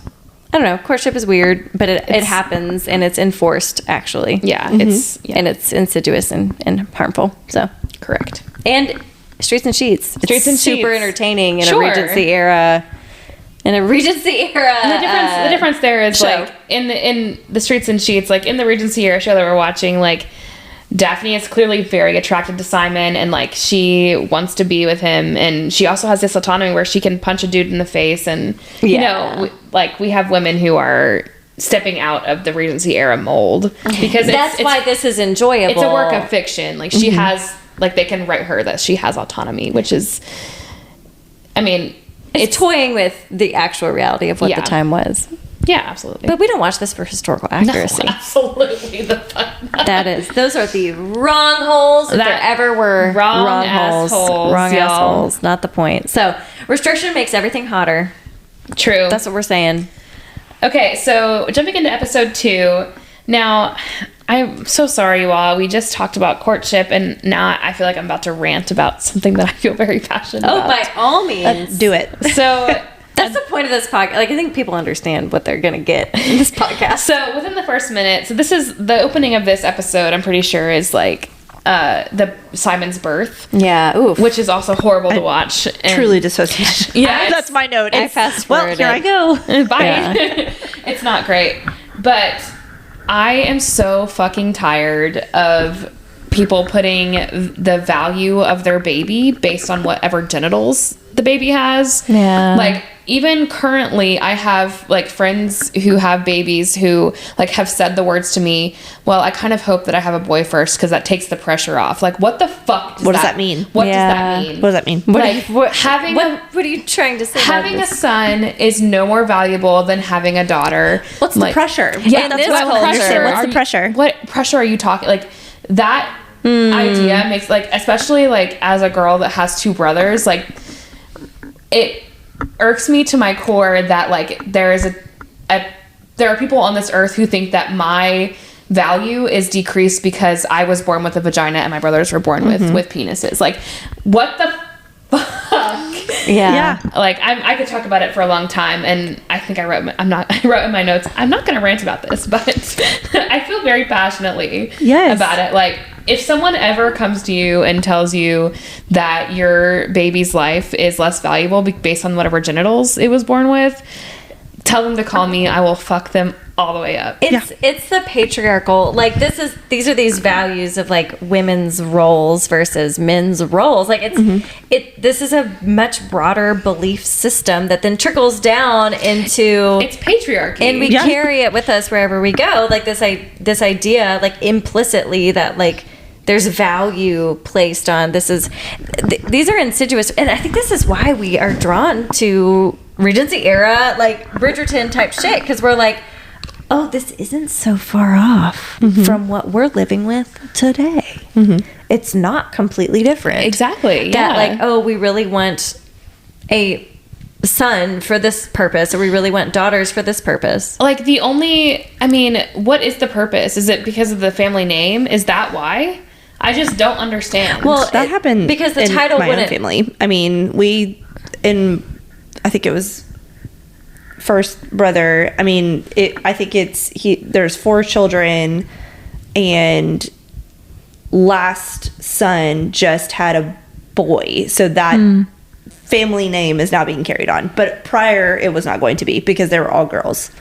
I don't know, courtship is weird, but it happens and it's enforced, actually. Yeah, and it's insidious and harmful. So correct. And Streets and Sheets. It's super entertaining in a Sure. Regency era. In a Regency era. The difference there is show. like in the Streets and Sheets, like in the Regency era show that we're watching, like Daphne is clearly very attracted to Simon, and like she wants to be with him, and she also has this autonomy where she can punch a dude in the face, and you know, we have women who are stepping out of the Regency era mold because that's why this is enjoyable. It's a work of fiction. Like she has, like they can write her that she has autonomy, which is, I mean, it's toying with the actual reality of what the time was. Yeah, absolutely. But we don't watch this for historical accuracy. No, absolutely. Those are the wrong holes if there ever were wrong assholes. Wrong assholes. Not the point. So restriction makes everything hotter. True. That's what we're saying. Okay, so jumping into episode 2. Now, I'm so sorry, you all. We just talked about courtship, and now I feel like I'm about to rant about something that I feel very passionate about. Oh, by all means. Do it. So that's the point of this podcast. Like, I think people understand what they're going to get in this podcast. So within the first minute, so this is the opening of this episode, I'm pretty sure is like the Simon's birth. Yeah. Oof. Which is also horrible to watch. And truly dissociation. Yeah. That's my note. I fast forwarded. Well, here I go. Bye. Yeah. It's not great. But I am so fucking tired of people putting the value of their baby based on whatever genitals the baby has. Yeah. Like, even currently, I have, like, friends who have babies who, like, have said the words to me, well, I kind of hope that I have a boy first because that takes the pressure off. Like, what the fuck does that mean? What does that mean? What does that mean? What What are you trying to say? Having a son is no more valuable than having a daughter. What's the pressure? Yeah, that's what I want to understand. What's the pressure? What pressure are you talking? Like, that idea makes, like, especially, like, as a girl that has 2 brothers, like, it irks me to my core that, like, there are people on this earth who think that my value is decreased because I was born with a vagina and my brothers were born with penises. Like, what the fuck? Yeah. Like, I could talk about it for a long time, and I think I wrote in my notes, I'm not going to rant about this, but I feel very passionately about it. Like, if someone ever comes to you and tells you that your baby's life is less valuable based on whatever genitals it was born with, tell them to call me. I will fuck them all the way up. It's the patriarchal, like, these are these values of, like, women's roles versus men's roles. Like, this is a much broader belief system that then trickles down into it's patriarchy, and we carry it with us wherever we go. Like, this idea, like, implicitly that, like, there's value placed on these are insidious, and I think this is why we are drawn to Regency era, like, Bridgerton type shit, because we're like, oh, this isn't so far off from what we're living with today. It's not completely different. Exactly. That, like, oh, we really want a son for this purpose, or we really want daughters for this purpose. Like, what is the purpose? Is it because of the family name? Is that why? I just don't understand. Well, that happened because the title my own family. I mean, I think it was first brother. I mean, I think there's 4 children, and last son just had a boy. So that family name is now being carried on. But prior, it was not going to be because they were all girls.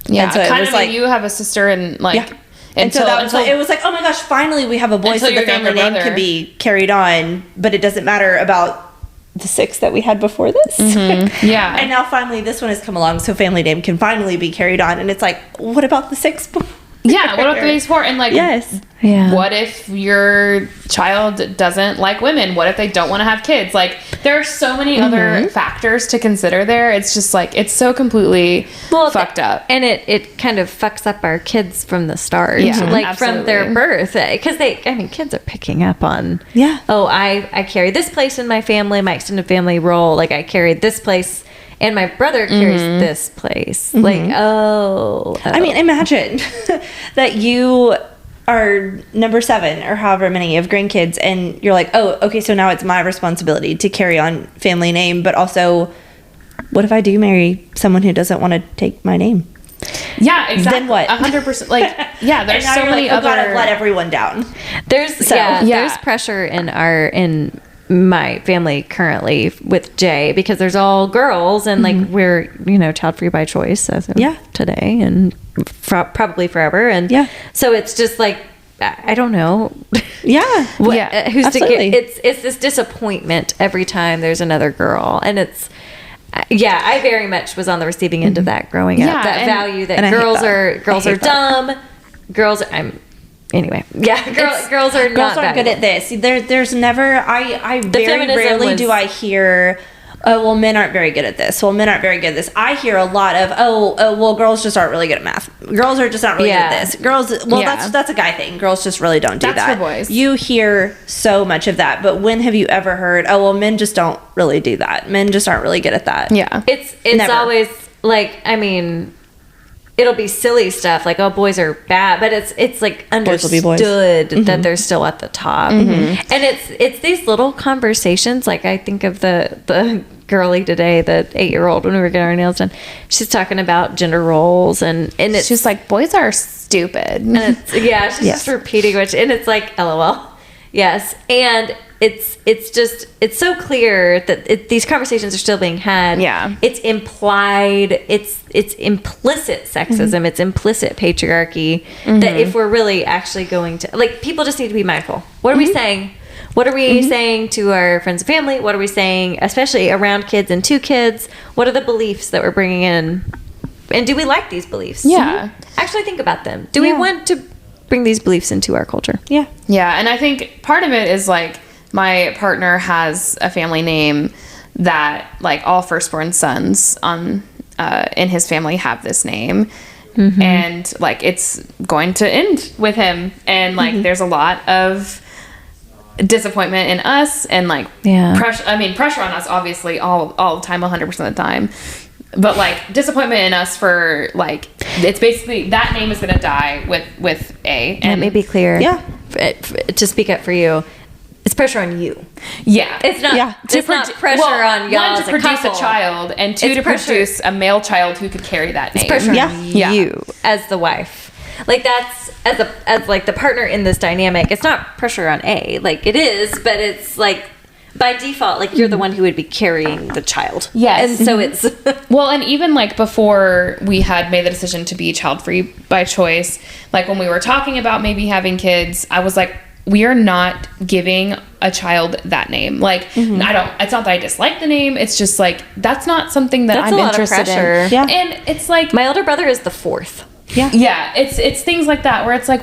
Yeah, and so kind it was of like, you have a sister, and like... Yeah. And so that was like, it was like, oh my gosh, finally we have a boy, so the family name can be carried on, but it doesn't matter about the 6 that we had before this. Yeah. And now finally this one has come along, so family name can finally be carried on. And it's like, what about the 6 Yeah, what if the baby's 4? And like, yes. Yeah. What if your child doesn't like women? What if they don't want to have kids? Like, there are so many other factors to consider there. It's just like, it's so completely fucked up. And it kind of fucks up our kids from the start. Yeah, like absolutely. from their birth. Because kids are picking up on, I carry this place in my family, my extended family role. Like, I carried this place. And my brother carries this place. Like, I mean, imagine that you are number 7 or however many of grandkids, and you're like, oh, okay, so now it's my responsibility to carry on family name, but also, what if I do marry someone who doesn't want to take my name? Yeah, exactly. Then what? 100%. Like, yeah, there's so many other... other... let everyone down. There's pressure in my family currently with Jay, because there's all girls, and like we're child free by choice as of today, and probably forever, and so it's just like, I don't know, who's absolutely. It's this disappointment every time there's another girl, and it's I very much was on the receiving end of that growing up, that value that girls are dumb, Anyway, girls are girls aren't good at this. There's never. I very rarely do I hear, oh, well, men aren't very good at this. Well, men aren't very good at this. I hear a lot of, well, girls just aren't really good at math. Girls are just not really good at this. Girls, that's a guy thing. Girls just really don't do that. That's for boys. You hear so much of that, but when have you ever heard, oh, well, men just don't really do that. Men just aren't really good at that. Yeah, it's always like, I mean, it'll be silly stuff like, oh, boys are bad, but it's like understood that they're still at the top, and it's these little conversations. Like, I think of the girlie today, the 8-year-old, when we were getting our nails done, she's talking about gender roles, and it's just like, boys are stupid, and it's, she's just repeating which, and it's like, LOL. Yes, and it's so clear that these conversations are still being had. Yeah, it's implied. It's implicit sexism. It's implicit patriarchy. That if we're really actually going to, like, people just need to be mindful. What are we saying? What are we saying to our friends and family? What are we saying, especially around kids and to kids? What are the beliefs that we're bringing in? And do we like these beliefs? Yeah. Actually think about them. Do we want to bring these beliefs into our culture? Yeah. And I think part of it is like, my partner has a family name that like all firstborn sons in his family have this name, and like it's going to end with him, and like there's a lot of disappointment in us, and like pressure on us, obviously, all the time, 100% of the time. But like disappointment in us for like, it's basically that name is going to die with A. And let me be clear. To speak up for you, it's pressure on you. Yeah. It's not, it's not pressure on y'all one, as to produce a child, and 2, to produce a male child who could carry that name. It's pressure on you as the wife. Like, that's, as like the partner in this dynamic, it's not pressure on A. Like, it is, but it's like, by default, like, you're the one who would be carrying the child. Yes. And so it's... Well, and even, like, before we had made the decision to be child-free by choice, like, when we were talking about maybe having kids, I was like, we are not giving a child that name. Like, it's not that I dislike the name. It's just, like, that's not something that I'm interested in. Yeah. And it's, like... My older brother is the 4th. Yeah. It's things like that where it's, like,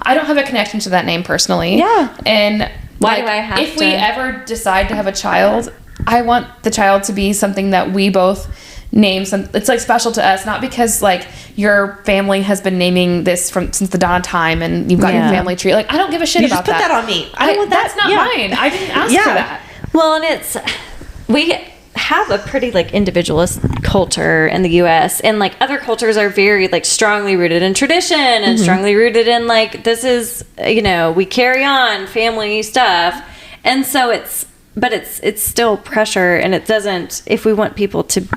I don't have a connection to that name personally. Yeah. And... Why do I have if we ever decide to have a child, I want the child to be something that we both name. It's like special to us, not because like your family has been naming this since the dawn of time and you've got your family tree. Like, I don't give a shit about that. Just put that on me. I don't want that. That's not mine. I didn't ask for that. Well, and we have a pretty like individualist culture in the US, and like other cultures are very like strongly rooted in tradition and strongly rooted in like, this is, we carry on family stuff, and so it's still pressure, and it doesn't, if we want people to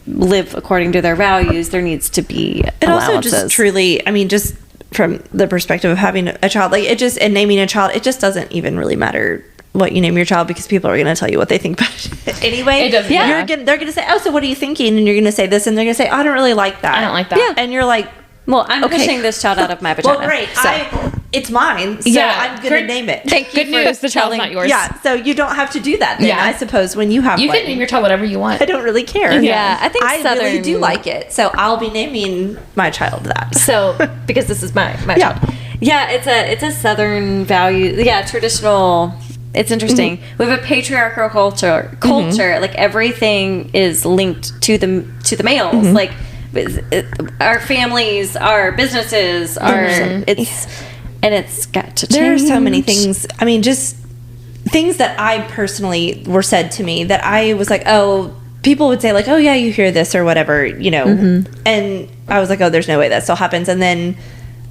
live according to their values, there needs to be allowances. Also just truly, I mean, just from the perspective of having a child, like and naming a child, it just doesn't even really matter what you name your child, because people are going to tell you what they think about it anyway. It doesn't. Yeah. They're going to say, oh, so what are you thinking? And you're going to say this, and they're going to say, oh, I don't really like that. I don't like that. Yeah. And you're like, well, I'm pushing this child out of my vagina. Well, great. So. it's mine, so I'm gonna name it. Thank you. Good news, the child's not yours. Yeah, so you don't have to do that then, I suppose, when you have you can name your child whatever you want. I don't really care. Yeah, I think I really do like it, so I'll be naming my child that. So because this is my child. Yeah, it's a Southern value. Yeah, traditional. It's interesting. We have a patriarchal culture. Like everything is linked to the males. Like our families, our businesses, it's got to change. There are so many things. I mean, just things that I personally were said to me that I was like, oh, people would say like, oh yeah, you hear this or whatever, and I was like, oh, there's no way that still happens. And then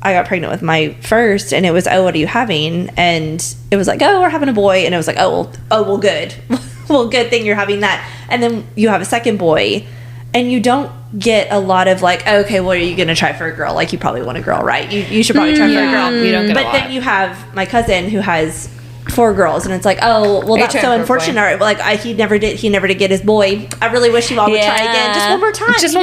I got pregnant with my first, and it was, oh, what are you having? And it was like, oh, we're having a boy. And it was like, oh well, good. Well, good thing you're having that. And then you have a second boy, and you don't get a lot of like, oh, okay, well, are you going to try for a girl? Like, you probably want a girl, right? You should probably try for a girl. You don't get but then you have my cousin who has 4 girls, and it's like, oh, well, that's so unfortunate. Like, he never did get his boy. I really wish you all would try again, just one more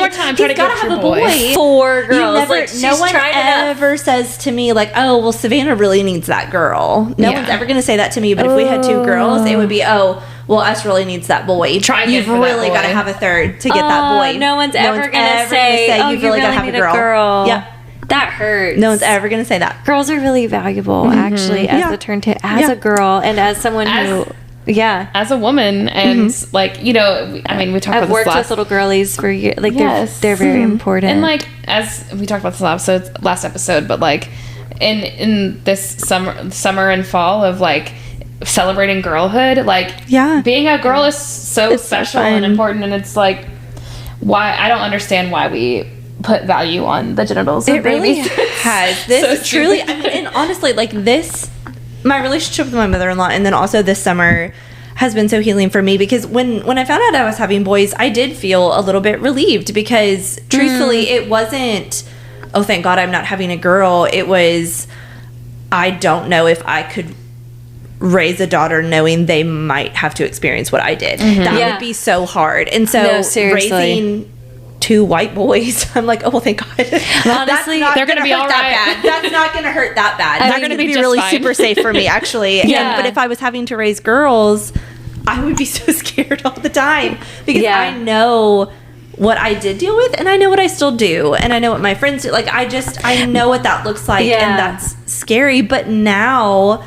time. Try to get your boy. 4 girls. No one ever says to me like, oh, well, Savannah really needs that girl. No one's ever going to say that to me. But if we had 2 girls, it would be, oh, well, us really needs that boy. You've really got to have a third to get that boy. No one's ever going to say, oh, you've really got to have a girl. Yeah. That hurts. No one's ever going to say that. Girls are really valuable, actually, as a girl and as someone who, as a woman, and like, we talked about I've worked with little girlies for years. Like, they're very important. And like, as we talked about this last episode, but like, in this summer and fall of like celebrating girlhood, like, being a girl is so special and important, and it's like, why I don't understand why we put value on the genitals of babies. Really has this so truly. I mean, and honestly, like this, my relationship with my mother-in-law, and then also this summer has been so healing for me, because when I found out I was having boys, I did feel a little bit relieved, because truthfully, it wasn't, oh, thank God I'm not having a girl. It was, I don't know if I could raise a daughter knowing they might have to experience what I did. That would be so hard. And so raising 2 white boys, I'm like, oh, well, thank God. Honestly, they're going to be all right. That's not going to hurt that bad. They're going to be really fine. super safe for me, actually. But if I was having to raise girls, I would be so scared all the time, because I know what I did deal with, and I know what I still do, and I know what my friends do. Like, I know what that looks like, and that's scary. But now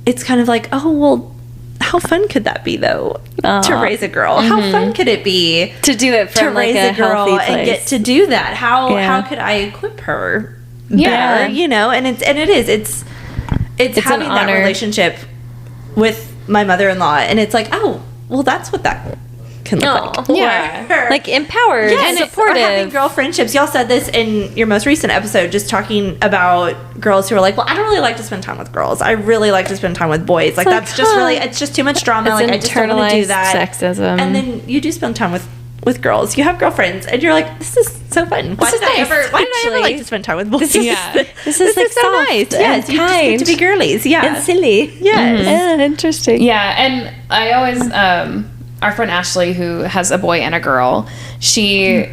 it's kind of like, oh, well, how fun could that be, though, to raise a girl? How fun could it be to do it from to raise a girl and get to do that? How could I equip her better? And it's having that relationship with my mother-in-law, and it's like, oh, well, that's what that can look like. Like empowered and supportive. Or having girl friendships. Y'all said this in your most recent episode, just talking about girls who are like, well, I don't really like to spend time with girls. I really like to spend time with boys. Like, that's just really, it's just too much drama. It's like, I just don't want to do that. Sexism. And then you do spend time with girls. You have girlfriends, and you're like, this is so fun. Why did I ever like to spend time with boys? This is like so nice. Yes, you just get to be girlies. Yeah. And silly. Yes. Interesting. Yeah, and I always, our friend Ashley, who has a boy and a girl, she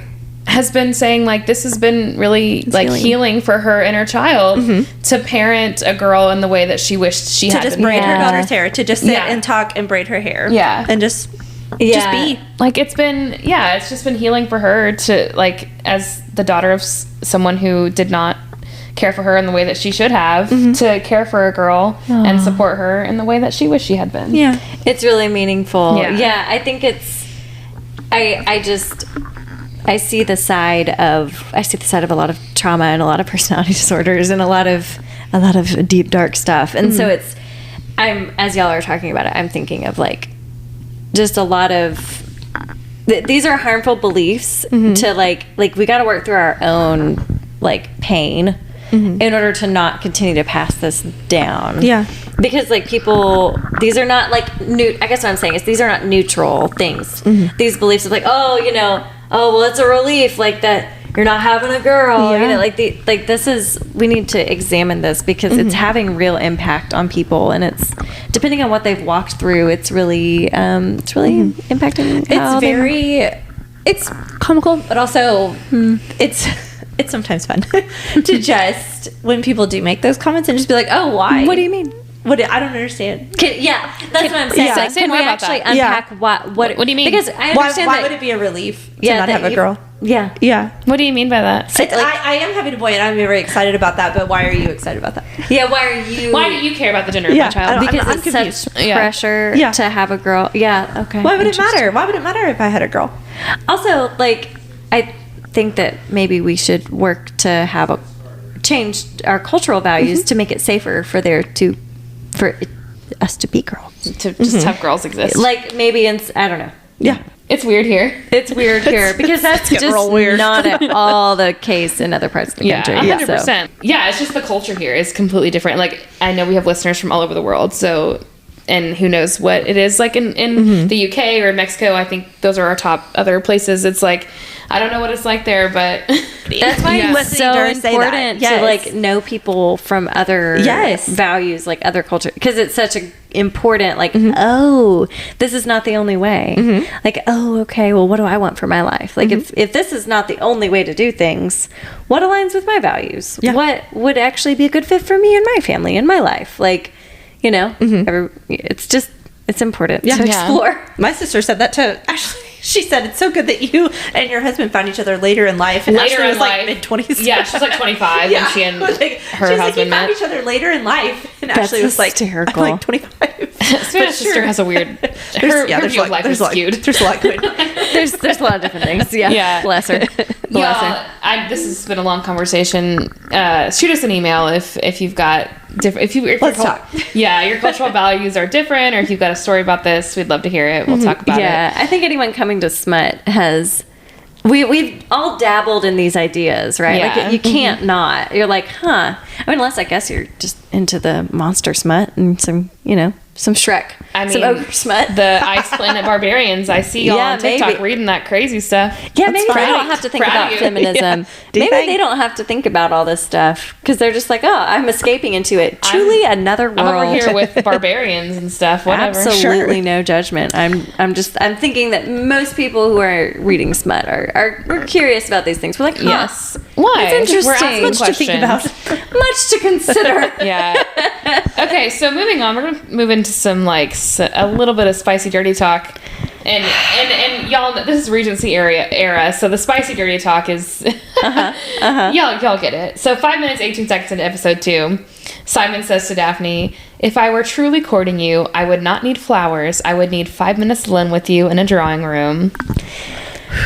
has been saying, like, this has been really healing for her inner child to parent a girl in the way that she wished she had. To just braid her daughter's hair, to just sit and talk and braid her hair. Yeah. And just be. Like, it's just been healing for her to, like, as the daughter of someone who did not care for her in the way that she should have, to care for a girl and support her in the way that she wished she had been. Yeah. It's really meaningful. Yeah, I think it's, I see the side of a lot of trauma and a lot of personality disorders and a lot of deep, dark stuff. And so as y'all are talking about it, I'm thinking of like just a lot of these are harmful beliefs to like we got to work through our own like pain in order to not continue to pass this down. Yeah. Because like people, these are not like I guess what I'm saying is these are not neutral things. These beliefs of like, oh, well, it's a relief like that you're not having a girl. This is, we need to examine this because it's having real impact on people, and it's depending on what they've walked through, it's really impacting. It's comical, but also it's it's sometimes fun to just, when people do make those comments, and just be like, oh, why? What do you mean? I don't understand. That's what I'm saying. Yeah. So can we actually unpack what do you mean? Because I understand why would it be a relief to not have a girl? Yeah. Yeah. What do you mean by that? I am having a boy, and I'm very excited about that, but why are you excited about that? Yeah, why do you care about the gender of my child? Because I'm it's confused. such pressure to have a girl. Yeah, okay. Why would it matter? Why would it matter if I had a girl? Also, like, I think that maybe we should work to change our cultural values to make it safer for us to be girls. To just have girls exist. Like, maybe I don't know. Yeah. It's weird here. It's weird here because that's just not at all the case in other parts of the country. Yeah, 100%. Yeah, it's just the culture here is completely different. Like, I know we have listeners from all over the world, so, and who knows what it is like in the UK or Mexico. I think those are our top other places. It's like, I don't know what it's like there, but that's why it's so important to like know people from other values, like other culture, because it's such a important, like, oh, this is not the only way. Like, oh, okay, well, what do I want for my life? Like, if this is not the only way to do things, what aligns with my values? What would actually be a good fit for me and my family and my life? Like, you know, it's important to explore. My sister said that to Ashley. She said it's so good that you and your husband found each other later in life. And Ashley was like mid-20s. Yeah, she was like 25 when she and her husband met. Found each other later in life. And Ashley was like, I'm like 25. Spanish sister has a weird, her view of life is skewed. There's a lot going on. There's a lot of different things. Yeah. Bless her. Bless her. This has been a long conversation. Shoot us an email if you've got different, let's talk. Yeah, your cultural values are different, or if you've got a story about this, we'd love to hear it. We'll talk about it. Yeah, I think anyone coming to Smut has, we've all dabbled in these ideas, right? Yeah. Like, you can't not. You're like, huh. I mean, unless I guess you're just into the monster smut and some, some Shrek. I mean, some ogre smut. The Ice Planet Barbarians. I see y'all on TikTok reading that crazy stuff. Yeah, maybe they don't have to think about feminism. Maybe they don't have to think about all this stuff because they're just like, oh, I'm escaping into it. Truly another world. I'm over here with barbarians and stuff. Whatever. Absolutely no judgment. I'm thinking that most people who are reading Smut we're curious about these things. We're like, yes. Why? It's interesting. We're asking much questions. To think about. Much to consider. Yeah. Okay, so moving on, we're gonna move into some a little bit of spicy dirty talk, and y'all, this is Regency era, so the spicy dirty talk is y'all get it. So 5 minutes 18 seconds into episode 2, Simon says to Daphne, "If I were truly courting you, I would not need flowers. I would need 5 minutes alone with you in a drawing room."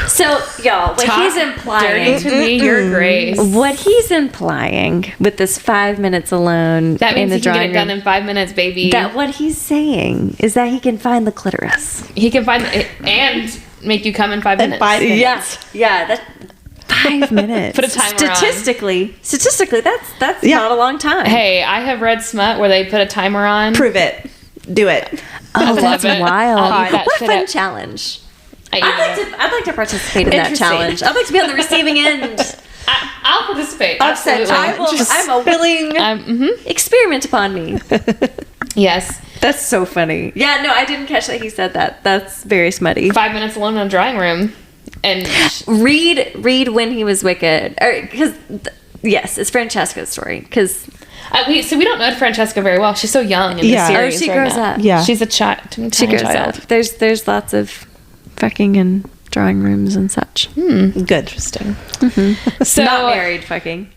So, y'all, what he's implying to me, your grace. What he's implying with this 5 minutes alone that means in the drawing room, get it done in 5 minutes, baby. That what he's saying is that he can find the clitoris. He can find it and make you come in 5 minutes. 5 minutes. Yeah. That 5 minutes. Put a timer Statistically, that's not a long time. Hey, I have read Smut where they put a timer on. Prove it. Do it. Oh, that's wild. What a fun challenge. I'd like to participate in that challenge. I'd like to be on the receiving end. I'll participate. Absolutely. I'm a willing experiment upon me. Yes. That's so funny. Yeah, no, I didn't catch that he said that. That's very smutty. 5 minutes alone in a drawing room. And read When He Was Wicked. Yes, it's Francesca's story. Because we don't know Francesca very well. She's so young in the series. Oh, she grows up. Yeah. She's a child. She grows up. There's lots of fucking in drawing rooms and such. Good. Interesting. So not married fucking.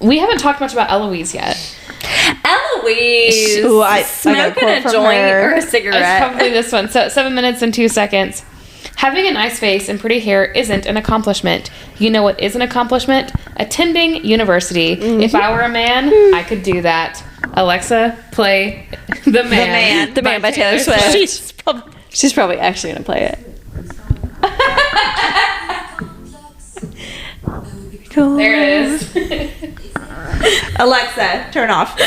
We haven't talked much about Eloise yet. Eloise, smoking a joint or a cigarette. It's probably this one. So 7 minutes and 2 seconds. Having a nice face and pretty hair isn't an accomplishment. You know what is an accomplishment? Attending university. If I were a man, I could do that. Alexa, play The Man. The Man by Taylor Swift. She's probably actually going to play it. There it is. Alexa, turn off.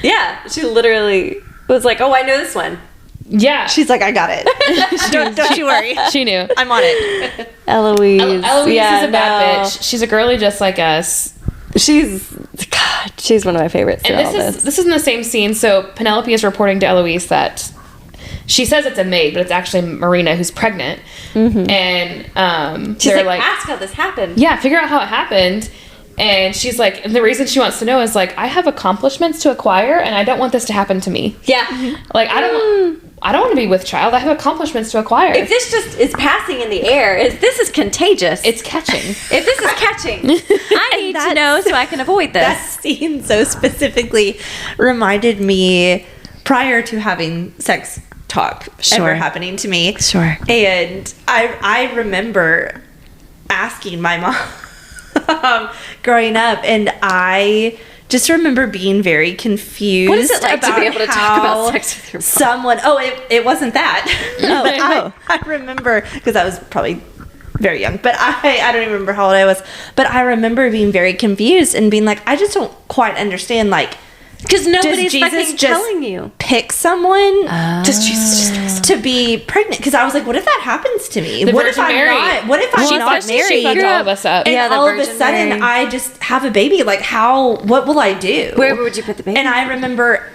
Yeah, she literally was like, oh, I know this one. Yeah. She's like, I got it. don't you worry. She knew. I'm on it. Eloise. Eloise is a bad bitch. She's a girly just like us. She's one of my favorites. And this is in the same scene. So Penelope is reporting to Eloise that she says it's a maid, but it's actually Marina who's pregnant. And she's they're like, ask how this happened. Yeah, figure out how it happened. And she's like, and the reason she wants to know is like, I have accomplishments to acquire, and I don't want this to happen to me. Yeah. Like, I don't want to be with child. I have accomplishments to acquire. If this just is passing in the air, this is contagious. It's catching. If this is catching, I need to know so I can avoid this. That scene so specifically reminded me prior to having sex talk ever happening to me. Sure. And I remember asking my mom growing up, and I just remember being very confused. What is it like about to be able to talk about sex with your mom? Someone, it wasn't that. I remember, because I was probably very young, but I don't even remember how old I was. But I remember being very confused and being like, I just don't quite understand, like, because nobody's Jesus fucking just telling you. Pick someone Does Jesus just to be pregnant? Because I was like, what if that happens to me? The What Virgin if I'm Mary. not? What if I'm not She married? fucked all of us up. And Yeah, the all of a Virgin sudden, Mary. I just have a baby. Like, what will I do? Where would you put the baby? And I remember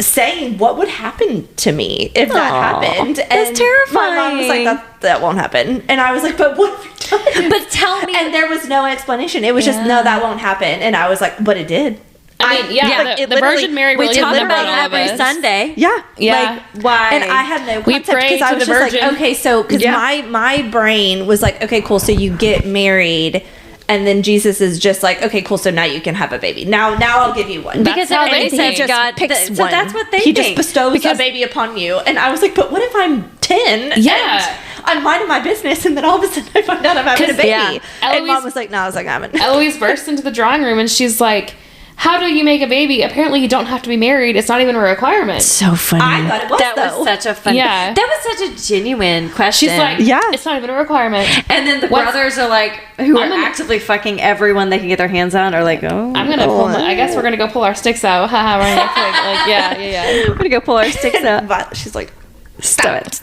saying, what would happen to me if that happened? And That's terrifying. My mom was like, that won't happen. And I was like, but what have you done? But tell me. And there was no explanation. It was just, no, that won't happen. And I was like, but it did. I mean, like, the Virgin Mary really we talk delivered about all it of every us. Sunday. Yeah. Yeah. Like, why? And I had no We concept pray because I to was the just Virgin. like, okay, so because my brain was like, okay, cool, so you get married, and then Jesus is just like, okay, cool, so now you can have a baby. Now I'll give you one. Because how everybody they says think. God picks so one. that's what they he think. just bestows a baby upon you. And I was like, but what if I'm 10? Yeah. And I'm minding my business, and then all of a sudden I find out I'm having a baby. yeah. And Mom was like, no, I was like, I'm in. Eloise burst into the drawing room and she's like, how do you make a baby? Apparently you don't have to be married. It's not even a requirement. So funny. I thought it was, that though. was such a fun. Yeah. That was such a genuine question. She's like, Yeah. it's not even a requirement. and then the What's- brothers are like, who I'm are gonna- actively fucking everyone they can get their hands on, are like, oh, I'm gonna pull. I guess we're gonna go pull our sticks out. Haha, we're gonna yeah. we're gonna go pull our sticks out. But she's like, Stop it.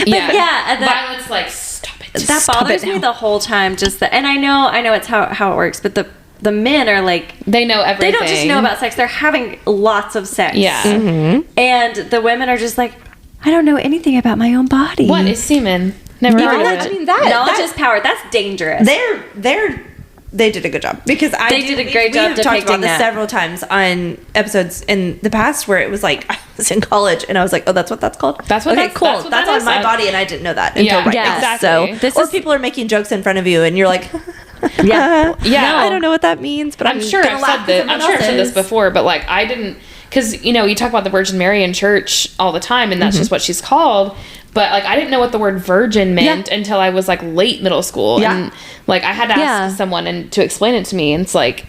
Yeah, yeah, and that- Violet's like, stop it. That bothers me the whole time. Just that, and I know it's how it works, but the men are like, They know everything. they don't just know about sex; they're having lots of sex. Yeah. and the women are just like, I don't know anything about my own body. What is semen? Never heard of it. I mean, knowledge is power. That's dangerous. They did a good job because They did a great job We've talked about depicting this that. several times on episodes in the past where it was like I was in college and I was like, oh, that's what that's called. That's what okay, that's- cool. that's what That's that on is. my body, and I didn't know that until Yeah, right yeah, now. exactly. So, or people are making jokes in front of you, and you're like, Yeah. Yeah. I don't know what that means, but I'm sure gonna I've laugh said this. because I'm sure I've said this everyone else is. before, but like I didn't, because you talk about the Virgin Mary in church all the time, and that's just what she's called. But like I didn't know what the word virgin meant until I was like late middle school, and like I had to ask someone and to explain it to me, and it's like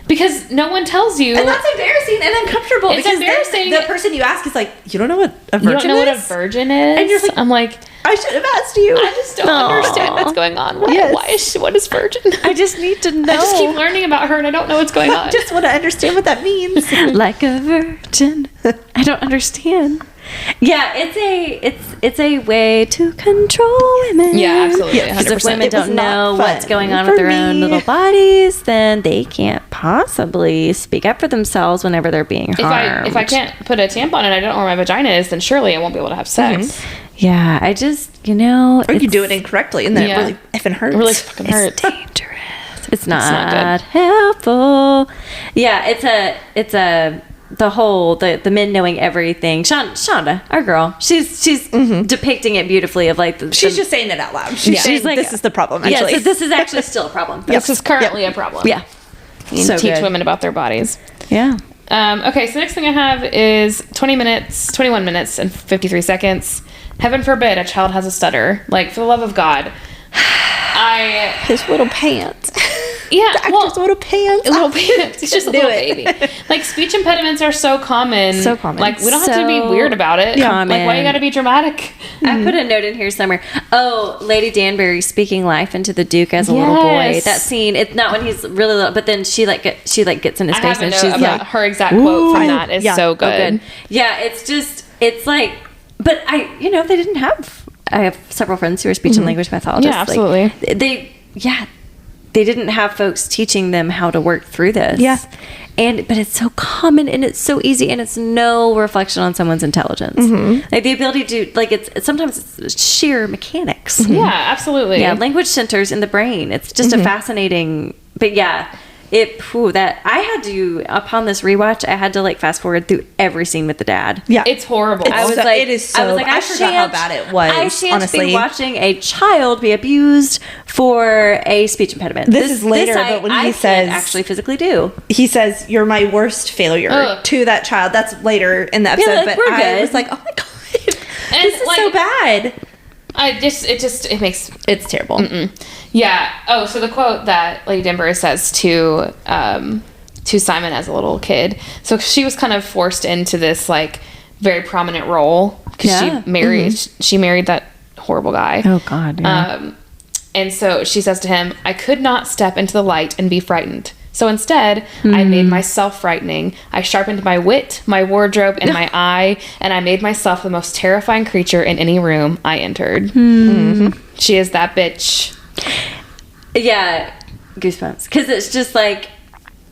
because no one tells you. And that's embarrassing and uncomfortable It's because embarrassing. the person you ask is like, you don't know what a virgin you don't know what a is? virgin is, And you're like, I'm like, I should have asked you. I just don't understand what's going on. What is virgin? I just need to know. I just keep learning about her, and I don't know what's going on. I just want to understand what that means. like a virgin. I don't understand. Yeah, it's a way to control women. Yeah, absolutely, Because if 100%. women It was don't not know fun what's going on for with their own me. little bodies, then they can't possibly speak up for themselves whenever they're being harmed. If I can't put a tampon and I don't know where my vagina is, then surely I won't be able to have sex. Yeah, I just Or you do it incorrectly and then it really effing hurts. It really fucking hurts. dangerous. It's not, not good. helpful. Yeah, it's a the whole the men knowing everything. Shonda, our girl, she's depicting it beautifully. Of like She's just saying it out loud. She's saying, like, this is the problem, actually. Yeah, so this is actually still a problem. This is currently a problem. Yeah. You need So to teach good. women about their bodies. Yeah. Okay, so the next thing I have is 21 minutes and 53 seconds. Heaven forbid a child has a stutter. Like, for the love of God. His little pants. Yeah, The actor's little pants. little pants. He's just a Do little it. baby. Like, speech impediments are so common. So common. Like, we don't have to be So weird about it. common. Like, why you gotta be dramatic? I put a note in here somewhere. Oh, Lady Danbury speaking life into the Duke as a little boy. Yes. That scene. It's not when he's really little, but then she gets in his I face have a and note she's about like, her exact quote from that is so good. Yeah, it's like, but they didn't have. I have several friends who are speech and language pathologists. Yeah, absolutely. Like, they didn't have folks teaching them how to work through this. Yeah. but it's so common and it's so easy, and it's no reflection on someone's intelligence. Like the ability to like it's sometimes it's sheer mechanics. Yeah, absolutely. Yeah, language centers in the brain. It's just a fascinating, but yeah. That I had to, upon this rewatch, I had to like fast forward through every scene with the dad. Yeah, it's horrible. I forgot how bad it was. I shan't honestly be watching a child be abused for a speech impediment. This is later, but when he says, actually physically do, he says, "You're my worst failure" to that child. That's later in the episode, like, but I was like, "Oh my god, this is so bad." It's terrible. Yeah. Oh, so the quote that Lady Denver says to Simon as a little kid. So she was kind of forced into this like very prominent role because she married that horrible guy. Oh God. Yeah. And so she says to him, "I could not step into the light and be frightened. So instead, I made myself frightening. I sharpened my wit, my wardrobe, and my eye, and I made myself the most terrifying creature in any room I entered." She is that bitch. Yeah, goosebumps. Because it's just like,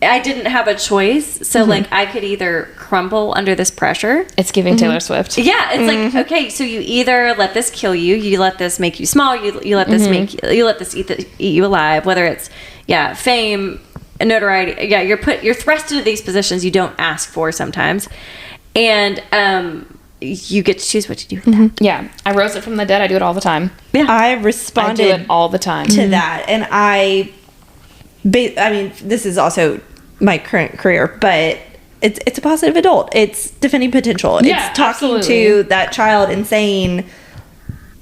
I didn't have a choice. So like, I could either crumble under this pressure. It's giving Taylor Swift. Yeah, it's like, okay, so you either let this kill you, you let this make you small, you let this you let this eat you alive. Whether it's fame, notoriety. Yeah, you're thrust into these positions you don't ask for sometimes, and you get to choose what you do with that. Yeah, I rose it from the dead. I do it all the time. Yeah, I responded I do it all the time to that, and I mean, this is also my current career, but it's a positive adult. It's defending potential. Yeah, it's talking to that child and saying,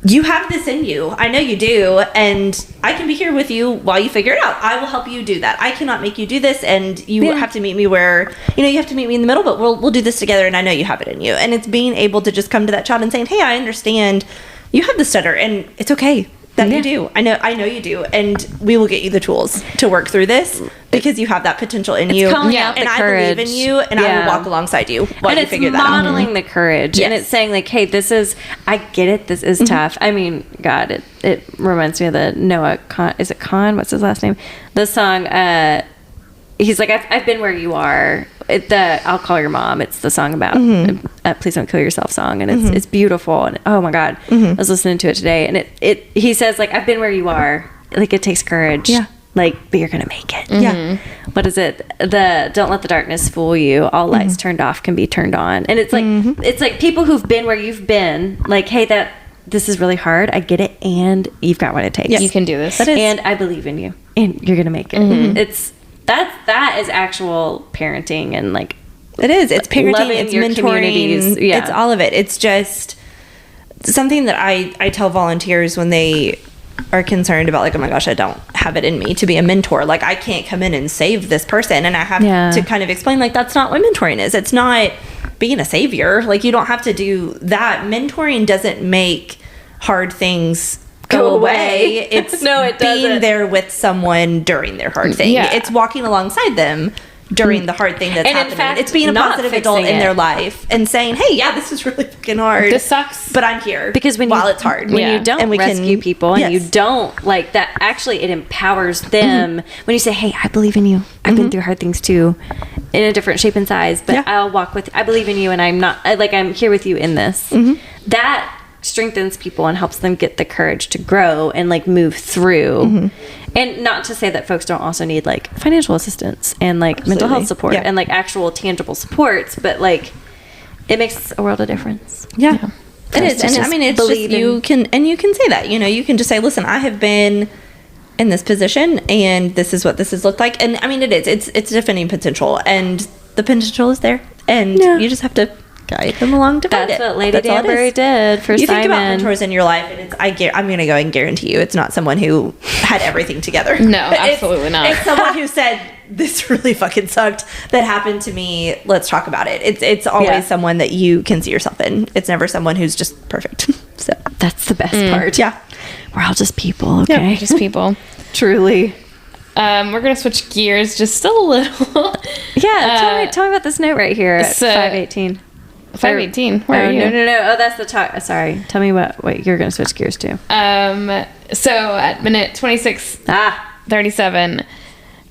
"You have this in you. I know you do, and I can be here with you while you figure it out. I will help you do that. I cannot make you do this, and you have to meet me where, you have to meet me in the middle, but we'll do this together, and I know you have it in you." And it's being able to just come to that child and saying, "Hey, I understand you have the stutter, and it's okay that you do. I know you do, and we will get you the tools to work through this because you have that potential in you, out and the I courage. believe in you, and I will walk alongside you while you figure that out." And it's modeling the courage, and it's saying like, "Hey, I get it. This is tough." I mean, God, it reminds me of the Noah Kahn. Is it Kahn? What's his last name? The song. He's like, I've been where you are. I'll Call Your Mom. It's the song about Please Don't Kill Yourself song, and it's beautiful. And oh my God, I was listening to it today, and he says like, "I've been where you are." Like, it takes courage. Yeah. Like, but you're gonna make it. Yeah. What is it? Don't let the darkness fool you. All lights turned off can be turned on. And it's like it's like people who've been where you've been. Like, hey, this is really hard. I get it, and you've got what it takes. Yes. You can do this. And I believe in you, and you're gonna make it. That is actual parenting, and like it is. It's parenting. It's your mentoring. Yeah. It's all of it. It's just something that I tell volunteers when they are concerned about, like, oh my gosh, I don't have it in me to be a mentor. Like, I can't come in and save this person, and I have to kind of explain, like, that's not what mentoring is. It's not being a savior. Like, you don't have to do that. Mentoring doesn't make hard things go away. It's being there with someone during their hard thing. Yeah. It's walking alongside them during the hard thing that's happening. Fact, it's being a positive adult in their life and saying, "Hey, yeah, this is really fucking hard. This sucks, but I'm here." Because while it's hard, when you don't rescue people and you don't like that, actually, it empowers them. When you say, "Hey, I believe in you. I've been through hard things too, in a different shape and size, but I'll walk with. I believe in you, and I'm here with you in this." That strengthens people and helps them get the courage to grow and like move through. And not to say that folks don't also need like financial assistance and like mental health support and like actual tangible supports, but like it makes a world of difference. It is. And I mean, it's just you can say that, you can just say, "Listen, I have been in this position and this is what this has looked like." And I mean, it's defending potential, and the potential is there, and you just have to guide them along to find it. That's what Lady Danbury did for Simon. You think about mentors in your life, and I'm going to go and guarantee you it's not someone who had everything together. No, absolutely not. It's someone who said, "This really fucking sucked. That happened to me. Let's talk about it." It's always someone that you can see yourself in. It's never someone who's just perfect. So that's the best part. Yeah. We're all just people, okay? Yeah, just people. Truly. We're going to switch gears just a little. Tell me about this note right here at 518. 518. Where are you? No. Oh, that's the talk. Sorry. Tell me what you're going to switch gears to. So at minute 26, 37,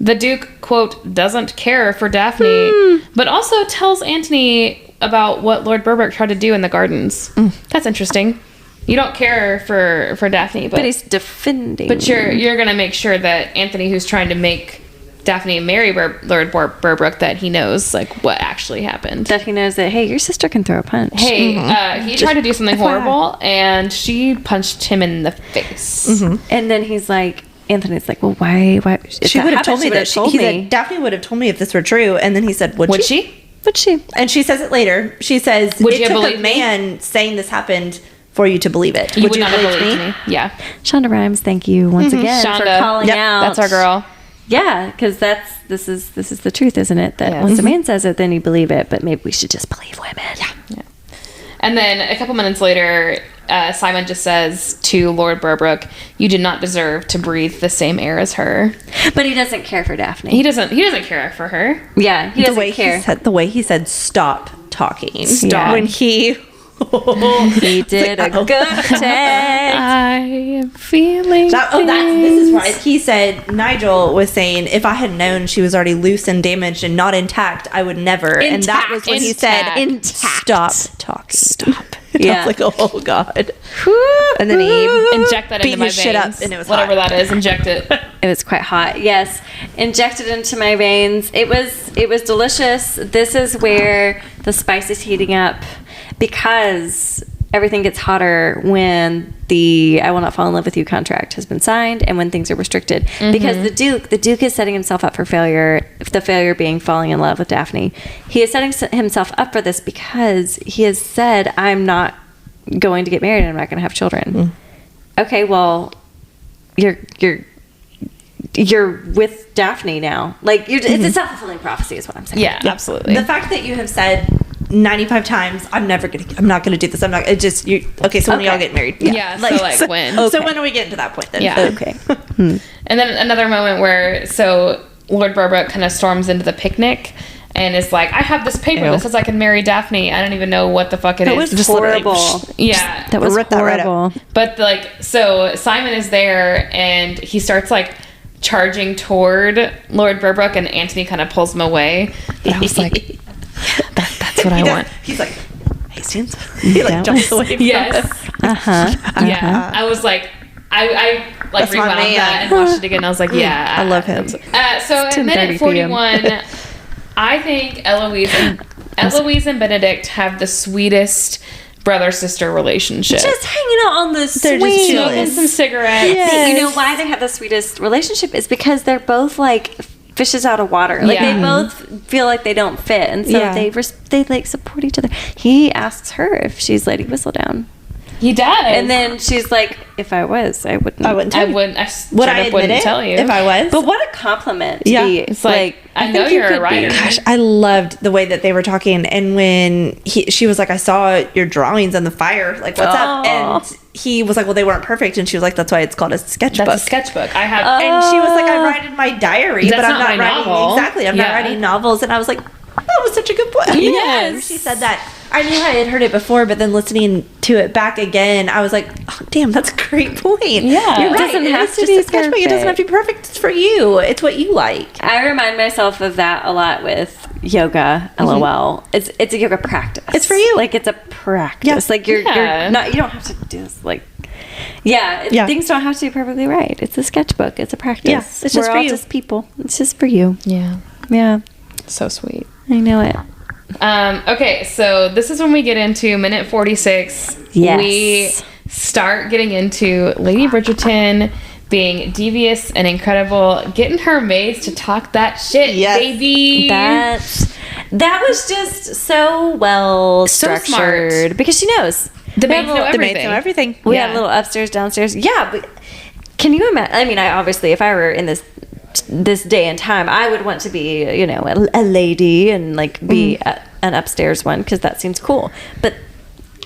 The Duke, quote, doesn't care for Daphne, but also tells Antony about what Lord Berwick tried to do in the gardens. That's interesting. You don't care for Daphne, but he's defending. But you're going to make sure that Anthony, who's trying to make Daphne marry Lord Berwick, that he knows, like, what actually happened. That he knows that, hey, your sister can throw a punch. Hey, he tried to do something horrible, and she punched him in the face. And then he's like, Anthony's like, well, why? She would have told me that. He said, Daphne would have told me if this were true. And then he said, would she? Would she? And she says it later. She says, would it took a man saying this happened for you to believe it. Would you not have believed me? Yeah. Shonda Rhimes, thank you once again for calling out. That's our girl. Yeah, because this is the truth, isn't it? That once a man says it, then you believe it. But maybe we should just believe women. Yeah. And then a couple minutes later, Simon just says to Lord Berwick, "You do not deserve to breathe the same air as her." But he doesn't care for Daphne. He doesn't care for her. Yeah, he doesn't care. The way he said, "Stop talking." Stop. When he did a good text. I am feeling. This is right. He said Nigel was saying, if I had known she was already loose and damaged and not intact, I would never. And that was when he said, "Stop talking." Stop. Yeah. I was like, oh god. And then he inject that into my veins. Shit up, and it was whatever hot. that is. Inject it. It was quite hot. Yes, injected into my veins. It was delicious. This is where the spice is heating up, because everything gets hotter when the "I will not fall in love with you" contract has been signed, and when things are restricted. Because the Duke is setting himself up for failure. The failure being falling in love with Daphne. He is setting himself up for this because he has said, "I'm not going to get married and I'm not going to have children." Okay, well, you're with Daphne now. Like, it's a self-fulfilling prophecy, is what I'm saying. Yeah, absolutely. The fact that you have said 95 times, I'm not gonna do this. I'm not. It just you. Okay, so when y'all get married? Yeah. When? Okay. So when are we getting to that point then? Yeah. Okay. And then another moment where Lord Berwick kind of storms into the picnic and is like, "I have this paper that says I can marry Daphne. I don't even know what the fuck it is." That was just horrible. Yeah, that was horrible. But so Simon is there and he starts like charging toward Lord Berwick, and Antony kind of pulls him away. But I was like, that's what I want. He's like, Hastings. He like jumps away. Yes. Yeah. I was like, I like rewound that and watched it again. I was like, yeah, I love him. So at minute 41, I think Eloise and Benedict have the sweetest brother-sister relationship. Just hanging out on the swing. They're just smoking some cigarettes. Yes. You know why they have the sweetest relationship is because they're both like fishes out of water. Like they both feel like they don't fit, and so they like support each other. He asks her if she's Lady Whistledown. He does, and then she's like, "If I was, I wouldn't. I wouldn't tell you. If I was." But what a compliment! It's like I know you're a writer. Gosh, I loved the way that they were talking, and when she was like, "I saw your drawings on the fire. Like, what's up?" And he was like, "Well, they weren't perfect," and she was like, "That's why it's called a sketchbook." That's a sketchbook. I have, and she was like, "I write in my diary, but I'm not writing novel. Exactly. I'm not writing novels." And I was like, "That was such a good point." Yes, she said that. I knew I had heard it before, but then listening to it back again, I was like, oh, damn, that's a great point. Yeah. You're right. It doesn't have to just be a sketchbook. It doesn't have to be perfect. It's for you. It's what you like. I remind myself of that a lot with yoga, LOL. It's a yoga practice. It's for you. Like, it's a practice. Yeah. Like, you're not, you don't have to do this, like, things don't have to be perfectly right. It's a sketchbook. It's a practice. Yeah. It's just We're for all you. just people. It's just for you. Yeah. Yeah. So sweet. I know it. Okay, so this is when we get into minute 46. Yes. We start getting into Lady Bridgerton being devious and incredible, getting her maids to talk that shit, baby. That was just so well structured. Smart. Because she knows. The maids know everything. We had a little upstairs, downstairs. Yeah, but can you imagine? I mean, obviously, if I were in this day and time, I would want to be, a lady and like be an upstairs one, because that seems cool. But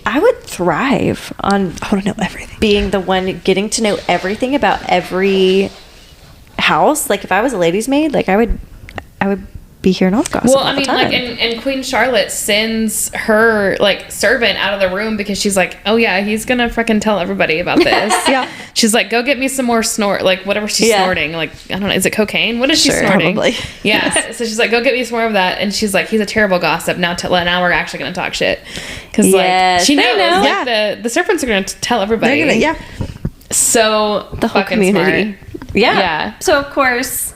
I would thrive on I want to know everything, being the one getting to know everything about every house. Like, if I was a lady's maid, like I would be hearing all the gossip. Well, I mean, like, and Queen Charlotte sends her like servant out of the room because she's like, oh yeah, he's gonna freaking tell everybody about this. Yeah. She's like, go get me some more like whatever she's snorting. Like, I don't know, is it cocaine? What is she snorting? Probably. Yeah. So she's like, go get me some more of that. And she's like, he's a terrible gossip. Now we're actually gonna talk shit because like she knows like the serpents are gonna tell everybody. So the whole fucking community. Smart. Yeah. So of course,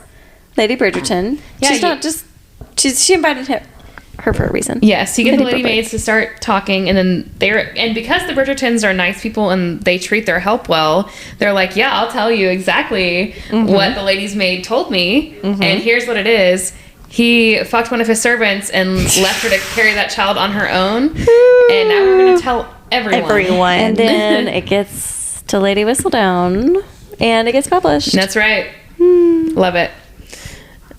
Lady Bridgerton. Yeah, she's not just. She invited her for a reason. Yes, you get the lady maids to start talking, and then because the Bridgertons are nice people and they treat their help well, they're like, yeah, I'll tell you exactly what the lady's maid told me, and here's what it is. He fucked one of his servants and left her to carry that child on her own, and now we're going to tell everyone. And then it gets to Lady Whistledown, and it gets published. That's right. Love it.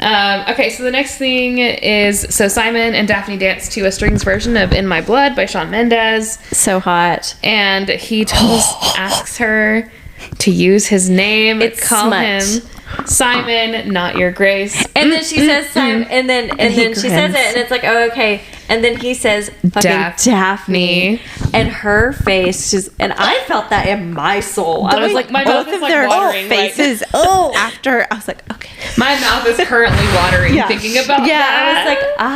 Okay, so the next thing is Simon and Daphne dance to a strings version of In My Blood by Shawn Mendes. So hot. And he asks her to use his name. Call him Simon, not your Grace. And then she says Simon, and then she says it, and it's like, oh, okay. And then he says fucking Daphne. And her face and I felt that in my soul. I was like, my mouth is like watering. Faces. After I was like, okay. My mouth is currently watering thinking about that. I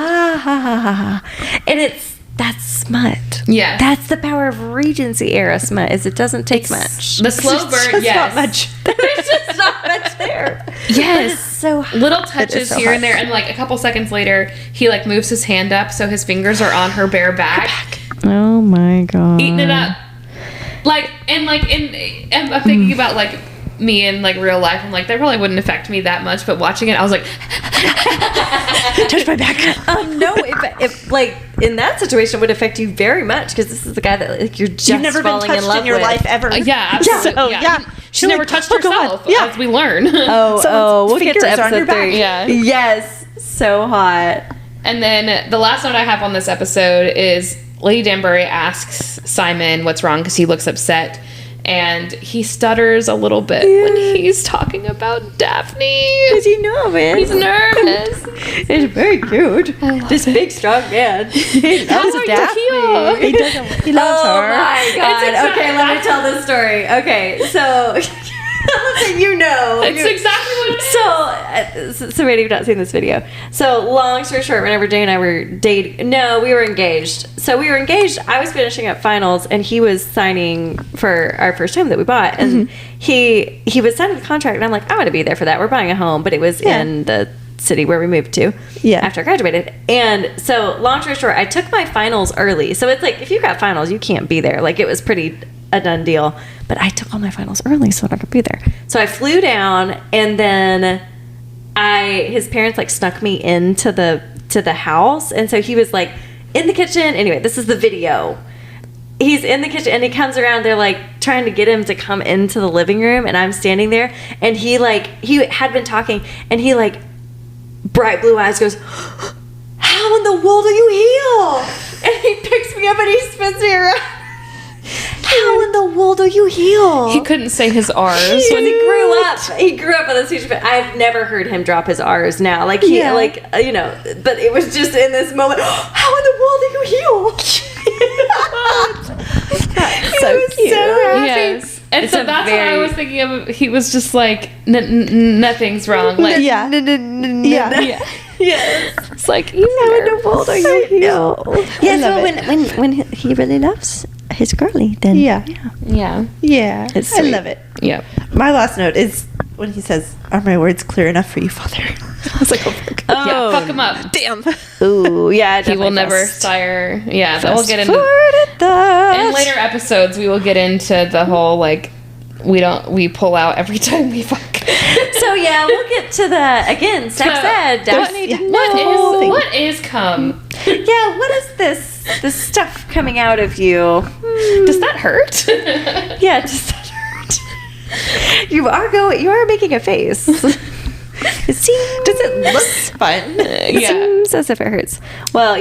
was like, and that's smut. Yeah, that's the power of Regency era smut. Is it doesn't take much. The slow burn. Yes, not much. There's just not much there. Yes, so hot. Little touches here and there, and like a couple seconds later, he like moves his hand up so his fingers are on her bare back. Oh my god, eating it up. I'm thinking about like me in like real life. I'm like, that probably wouldn't affect me that much, but watching it, I was like, touch my back. No, if like in that situation would affect you very much because this is the guy that like you've never been touched in your life ever. Yeah, absolutely. She's never touched herself, as we learn. We'll get to episode 3. Yeah. Yes, so hot. And then the last note I have on this episode is Lady Danbury asks Simon what's wrong because he looks upset. And he stutters a little bit when he's talking about Daphne. Because he nervous. He's nervous. He's very cute. This big, strong man. He loves Daphne. He loves her. Oh my god. Okay, let me tell this story. Okay, so... you know. It's exactly what it is. So Randy, you've not seen this video. So long story short, whenever Jay and I were dating, no, we were engaged. So we were engaged. I was finishing up finals, and he was signing for our first home that we bought. And he was signing the contract, and I'm like, I want to be there for that. We're buying a home, but it was in the city where we moved to after I graduated. And so long story short, I took my finals early. So it's like, if you got finals, you can't be there. Like, it was pretty a done deal. But I took all my finals early so I could be there. So I flew down, and then his parents like snuck me into the house, and so he was like in the kitchen. Anyway, this is the video. He's in the kitchen and he comes around. They're like trying to get him to come into the living room, and I'm standing there, and he had been talking, and he like bright blue eyes goes, "How in the world do you heal?" And he picks me up and he spins me around. How in the world do you heal? He couldn't say his R's when he grew up. He grew up on this huge. I've never heard him drop his R's now. Like he, but it was just in this moment. How in the world do you heal? So cute. So happy. Yes. And so that's what I was thinking of. He was just like, nothing's wrong. Like, Yes. It's like, how in the world are you heal? Yeah, so when he really loves his girly, then it's sweet. I love it. Yeah. My last note is when he says, "Are my words clear enough for you, Father?" I was like, fuck him up. Damn. Ooh, yeah. He will never sire. Yeah, that we'll get into. In later episodes, we will get into the whole like we pull out every time we fuck. So yeah, we'll get to the sex ed. Daphne didn't know. What is cum? Yeah, what is this stuff coming out of you? Does that hurt? Yeah, does that hurt? You are making a face. It seems. Does it look fun? It seems as if it hurts. Well,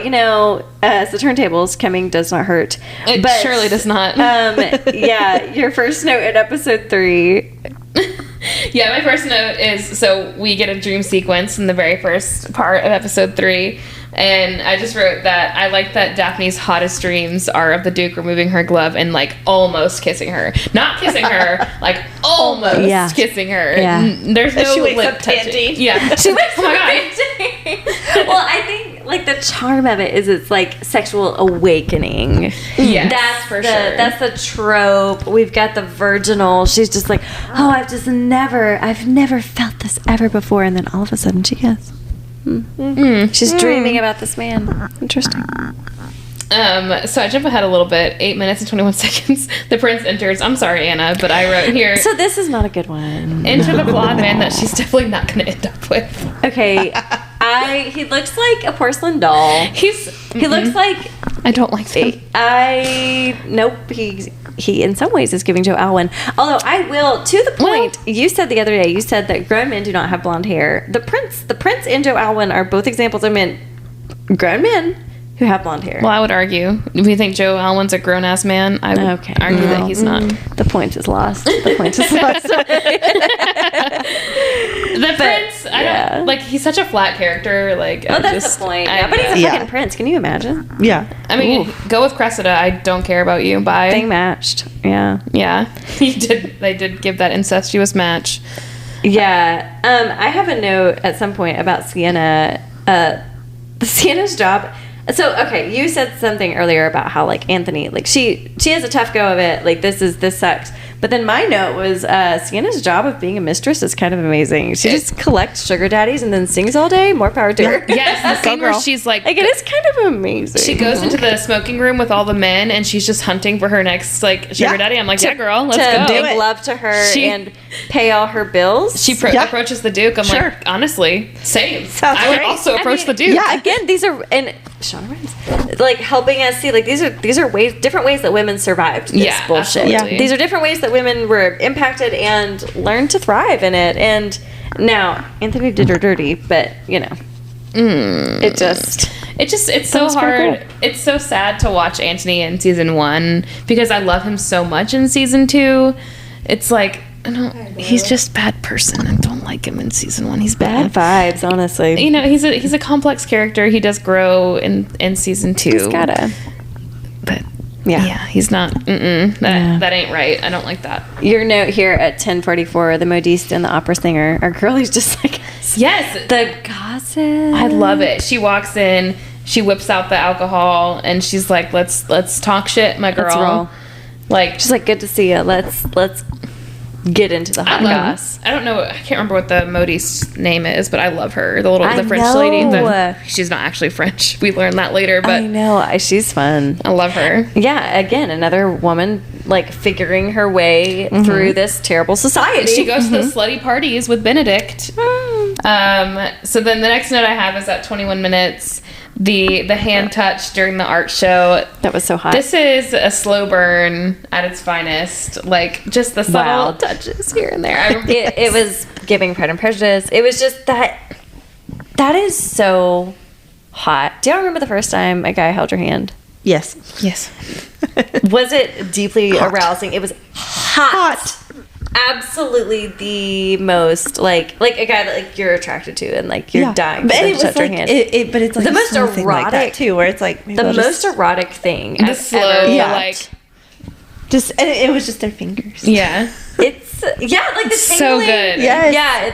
as the turntable's coming does not hurt. It surely does not. Yeah, your first note in episode 3. Yeah, my first note is, so we get a dream sequence in the very first part of episode 3. And I just wrote that I like that Daphne's hottest dreams are of the Duke removing her glove and like almost kissing her. Not kissing her, like almost kissing her. Yeah. There's no she wakes lip up touching. panting. Yeah. She wakes Oh my up God. panting. Well, I think like the charm of it is it's like sexual awakening. Yes, That's for the sure. that's the trope. We've got the virginal. She's just like, oh, I've never felt this ever before, and then all of a sudden she goes. She's dreaming about this man. Interesting. So I jump ahead a little bit. 8 minutes and 21 seconds. The prince enters. I'm sorry, Anna, but I wrote here. So this is not a good one. Enter the blonde man that she's definitely not going to end up with. Okay, he looks like a porcelain doll. He looks like I don't like that. Nope. He in some ways is giving Joe Alwyn. Although I will, to the point, you said the other day, you said that grown men do not have blonde hair. The prince and Joe Alwyn are both examples of grown men who have blonde hair. Well, I would argue. If you think Joe Alwyn's a grown-ass man, I would argue that he's not. The point is lost. The point is lost. The prince, I don't, like, he's such a flat character. Like, that's the point. Yeah, but he's a fucking prince. Can you imagine? Yeah. I mean, go with Cressida. I don't care about you. Bye. They matched. Yeah. Yeah. They did give that incestuous match. Yeah. I have a note at some point about Sienna. Sienna's job. So, okay, you said something earlier about how, like, Anthony, like, she has a tough go of it. Like, this sucks. But then my note was Sienna's job of being a mistress is kind of amazing. She just collects sugar daddies and then sings all day. More power to her. Yes, the scene where she's like it is kind of amazing. She goes into the smoking room with all the men, and she's just hunting for her next, like, sugar daddy. I'm like, yeah, girl, let's go. To make love to her and pay all her bills. She approaches the Duke. I'm like, honestly, same. I would also approach the Duke. Yeah, again, these are, and Shauna Rhimes, like, helping us see, like, these are different ways that women survived this bullshit. Absolutely. These are different ways that women were impacted and learned to thrive in it. And now Anthony did her dirty, but it's so hard. Cool. It's so sad to watch Anthony in season 1 because I love him so much in season 2. It's like, he's just a bad person. I don't like him in season 1. He's bad vibes, honestly. You know, he's a complex character. He does grow in season 2. He's gotta. But yeah, he's not. That ain't right. I don't like that. Your note here at 10:44, the modiste and the opera singer. Our girlie's just like, yes, the gossip. I love it. She walks in, she whips out the alcohol, and she's like, "Let's talk shit, my girl." Let's roll. Like, she's like, "Good to see you. Let's get into the hot goss." I don't know. I can't remember what the modiste's name is, but I love her. The French lady. She's not actually French. We learned that later, but I know she's fun. I love her. Yeah, again, another woman like figuring her way through this terrible society. She goes to the slutty parties with Benedict. So then the next note I have is at 21 minutes. The hand touch during the art show. That was so hot. This is a slow burn at its finest. Like, just the subtle touches here and there. It was giving Pride and Prejudice. It was just that is so hot. Do y'all remember the first time a guy held your hand? Yes. Was it deeply arousing? It was hot. Absolutely the most like a guy that like you're attracted to and like you're dying to touch your hand. But it's like the most erotic like that too, where it's like the most erotic thing. The slow, like, just and it was just their fingers. Yeah, it's like the tangling. So good. Yes. Yeah,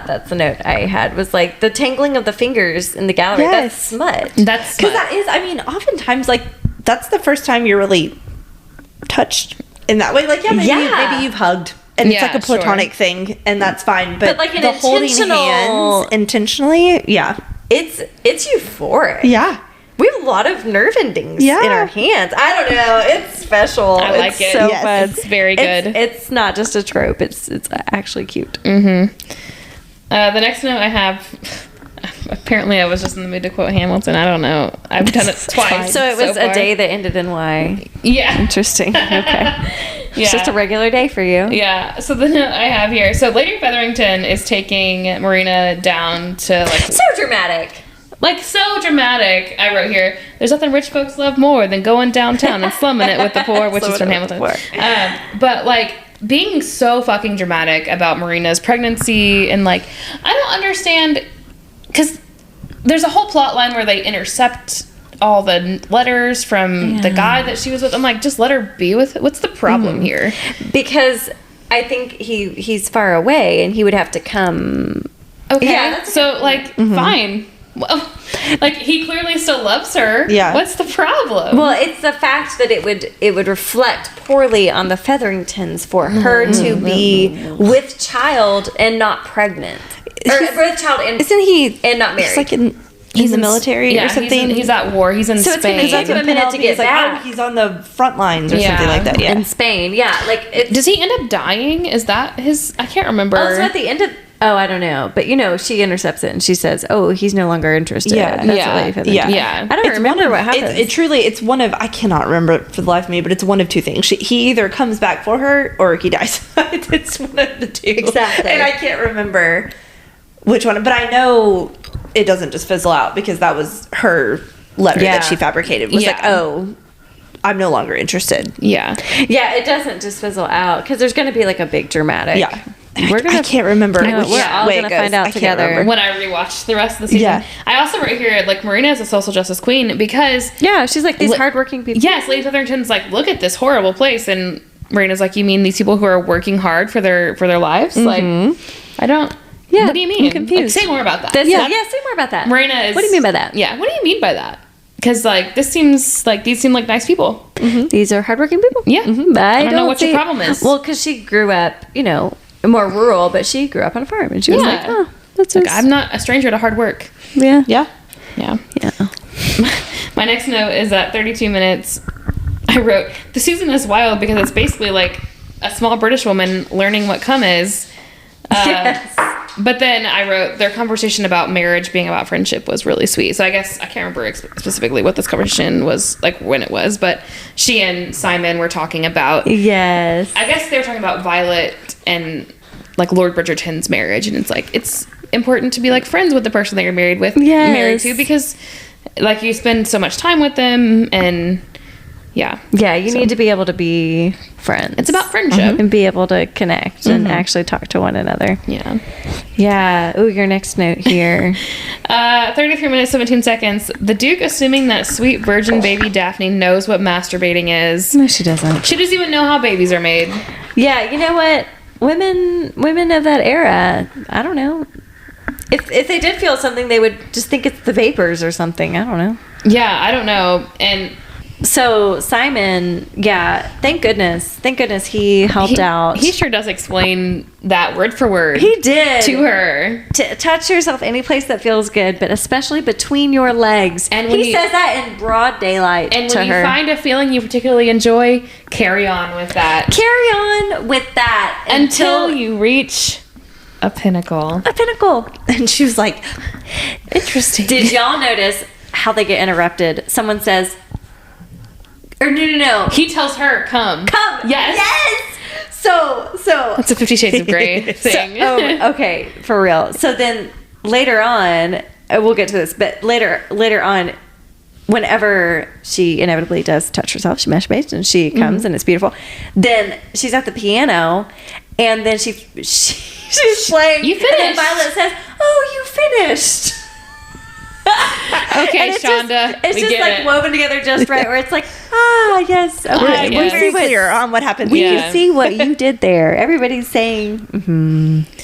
that's the note I had was like the tangling of the fingers in the gallery. Yes. That's smut. That's because that is. I mean, oftentimes like that's the first time you're really touched in that way. Like maybe you've hugged. And it's like a platonic thing, and that's fine. But like the holding hands intentionally, it's euphoric. Yeah, we have a lot of nerve endings in our hands. I don't know, it's special. I like it. So fun. It's very good. It's not just a trope. It's actually cute. The next note I have. Apparently, I was just in the mood to quote Hamilton. I don't know. I've done it twice. So it was a day that ended in Y. Yeah. Interesting. Okay. It's just a regular day for you. Yeah. So the note I have here. So Lady Featherington is taking Marina down to like... So dramatic. Like, so dramatic. I wrote here, there's nothing rich folks love more than going downtown and slumming it with the poor, which is from Hamilton. But like... being so fucking dramatic about Marina's pregnancy, and like, I don't understand, because there's a whole plot line where they intercept all the letters from the guy that she was with. I'm like, just let her be with it. What's the problem here? Because I think he's far away and he would have to come. Okay. Yeah, so like, fine. Well, like, he clearly still loves her. Yeah. What's the problem? Well, it's the fact that it would reflect poorly on the Featheringtons for her to be with child and not pregnant. Or with child and isn't he and not married. He's like he's in the military or something. He's at war. He's in Spain. It's going to take him a minute to get back. He's on the front lines or something like that. Yeah. In Spain. Yeah. Like, does he end up dying? Is that his? I can't remember. Oh, it's at the end of. Oh, I don't know. But, she intercepts it and she says, oh, he's no longer interested. Yeah. Yeah. I don't remember what happens. It's one of, I cannot remember for the life of me, but it's one of two things. He either comes back for her or he dies. It's one of the two. Exactly. And I can't remember which one. But I know it doesn't just fizzle out, because that was her letter that she fabricated. It was like, oh, I'm no longer interested. Yeah. Yeah, it doesn't just fizzle out, because there's going to be like a big dramatic. Yeah. I can't remember. We're all going to find out together when I rewatch the rest of the season. Yeah. I also wrote here, like, Marina is a social justice queen, because she's like, these hardworking people. Yes, Lady Featherington's like, look at this horrible place, and Marina's like, you mean these people who are working hard for their lives? Like, I don't. Yeah. What do you mean? I'm confused. Like, say more about that. Say more about that. Marina is. What do you mean by that? Yeah. What do you mean by that? Because, like, these seem like nice people. Mm-hmm. These are hardworking people. Yeah. Mm-hmm. I don't know what your problem is. Well, because she grew up, more rural, but she grew up on a farm, and she was like, oh, that's like, I'm not a stranger to hard work. Yeah. Yeah. Yeah. Yeah. My next note is at 32 minutes. I wrote, the season is wild because it's basically like a small British woman learning what cum is. Yes. But then I wrote, their conversation about marriage being about friendship was really sweet. So I guess I can't remember specifically what this conversation was, like, when it was, but she and Simon were talking about. Yes. I guess they were talking about Violet and, like, Lord Bridgerton's marriage, and it's like, it's important to be, like, friends with the person that you're married married to, because, like, you spend so much time with them, and you need to be able to be friends. It's about friendship and be able to connect and actually talk to one another. Ooh, your next note here. 33 minutes 17 seconds. The Duke assuming that sweet virgin baby Daphne knows what masturbating is. No, she doesn't. She doesn't even know how babies are made. Yeah, you know what, women of that era, I don't know, if they did feel something, they would just think it's the vapors or something. I don't know. I don't know. And so Simon, thank goodness he helped out. He sure does explain that word for word. He did. To her. To touch yourself any place that feels good, but especially between your legs. And he says that in broad daylight. And when you find a feeling you particularly enjoy, carry on with that. Carry on with that until you reach a pinnacle. And she was like, interesting. Did y'all notice how they get interrupted? Someone says, or no. He tells her, come. Yes. So that's a 50 Shades of Grey thing. Okay, for real. So then later on, we'll get to this, but later on, whenever she inevitably does touch herself, she masturbates and she comes and it's beautiful. Then she's at the piano, and then she's playing. You finished. And then Violet says, "Oh, you finished." Okay, Shonda. It's just like woven together just right, where it's like, yes. Okay, we're very clear on what happened. We can see what you did there. Everybody's saying,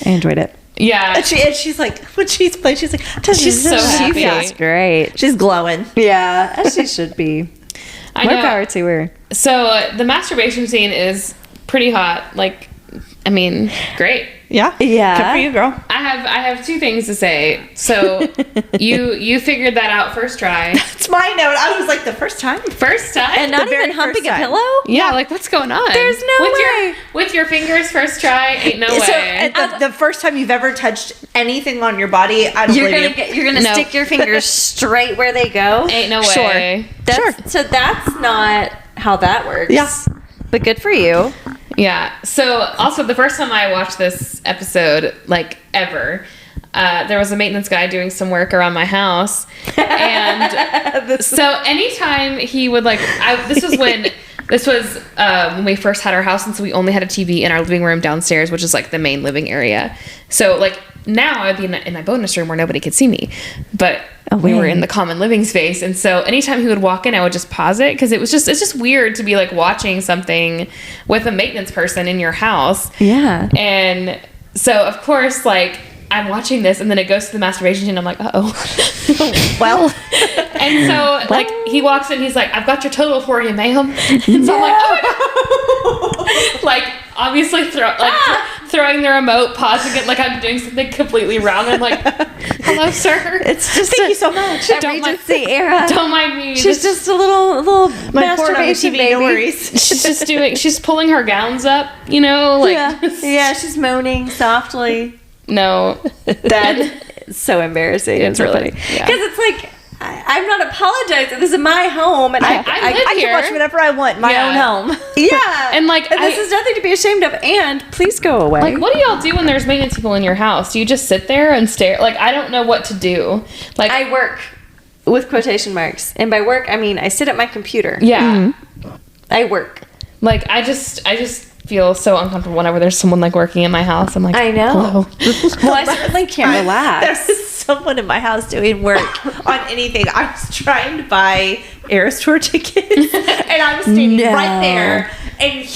I enjoyed it. Yeah. And she's like, when she's playing, she's like, she's so happy. She feels great. She's glowing. Yeah, as she should be. More power to her. So the masturbation scene is pretty hot. Like, I mean, great. Yeah. Good for you, girl. I have two things to say. So you figured that out first try. That's my note. I was like, the first time? First time? And not even humping a pillow? Yeah, like, what's going on? There's no way. With your fingers first try, ain't no way. So the first time you've ever touched anything on your body, I don't believe you. You're going to stick your fingers straight where they go? Ain't no way. Sure. So that's not how that works. Yeah. But good for you. Yeah. So also the first time I watched this episode, like, ever, there was a maintenance guy doing some work around my house. And so anytime he would, like, this was when This was when we first had our house, and so we only had a TV in our living room downstairs, which is like the main living area. So like now I'd be in my bonus room where nobody could see me, but we were in the common living space. And so anytime he would walk in, I would just pause it because it's just weird to be like watching something with a maintenance person in your house. Yeah. And so of course, like, I'm watching this, and then it goes to the masturbation scene. I'm like, uh-oh. Well. And so, like, he walks in, he's like, I've got your total for you, ma'am. And so I'm like, oh my God. Like, obviously throwing the remote, pausing it like I'm doing something completely wrong. I'm like, hello, sir. It's just Thank you so much. Regency era. Don't mind me. She's just a little masturbation baby. No worries. She's pulling her gowns up, you know? Like, yeah, she's moaning softly. No. That's so embarrassing. It's really funny. Because it's like, I'm not apologizing. This is my home, and I can watch whatever I want in my own home. Yeah. And like, this is nothing to be ashamed of, and please go away. Like, what do y'all do when there's maintenance people in your house? Do you just sit there and stare? Like, I don't know what to do. Like, I work with quotation marks, and by work, I mean I sit at my computer. Yeah. Mm-hmm. I work. Like, I just feel so uncomfortable whenever there's someone like working in my house. I'm like, I know. Hello. Well, I certainly can't relax. There's someone in my house doing work on anything. I was trying to buy Eras Tour tickets, and I was standing right there, and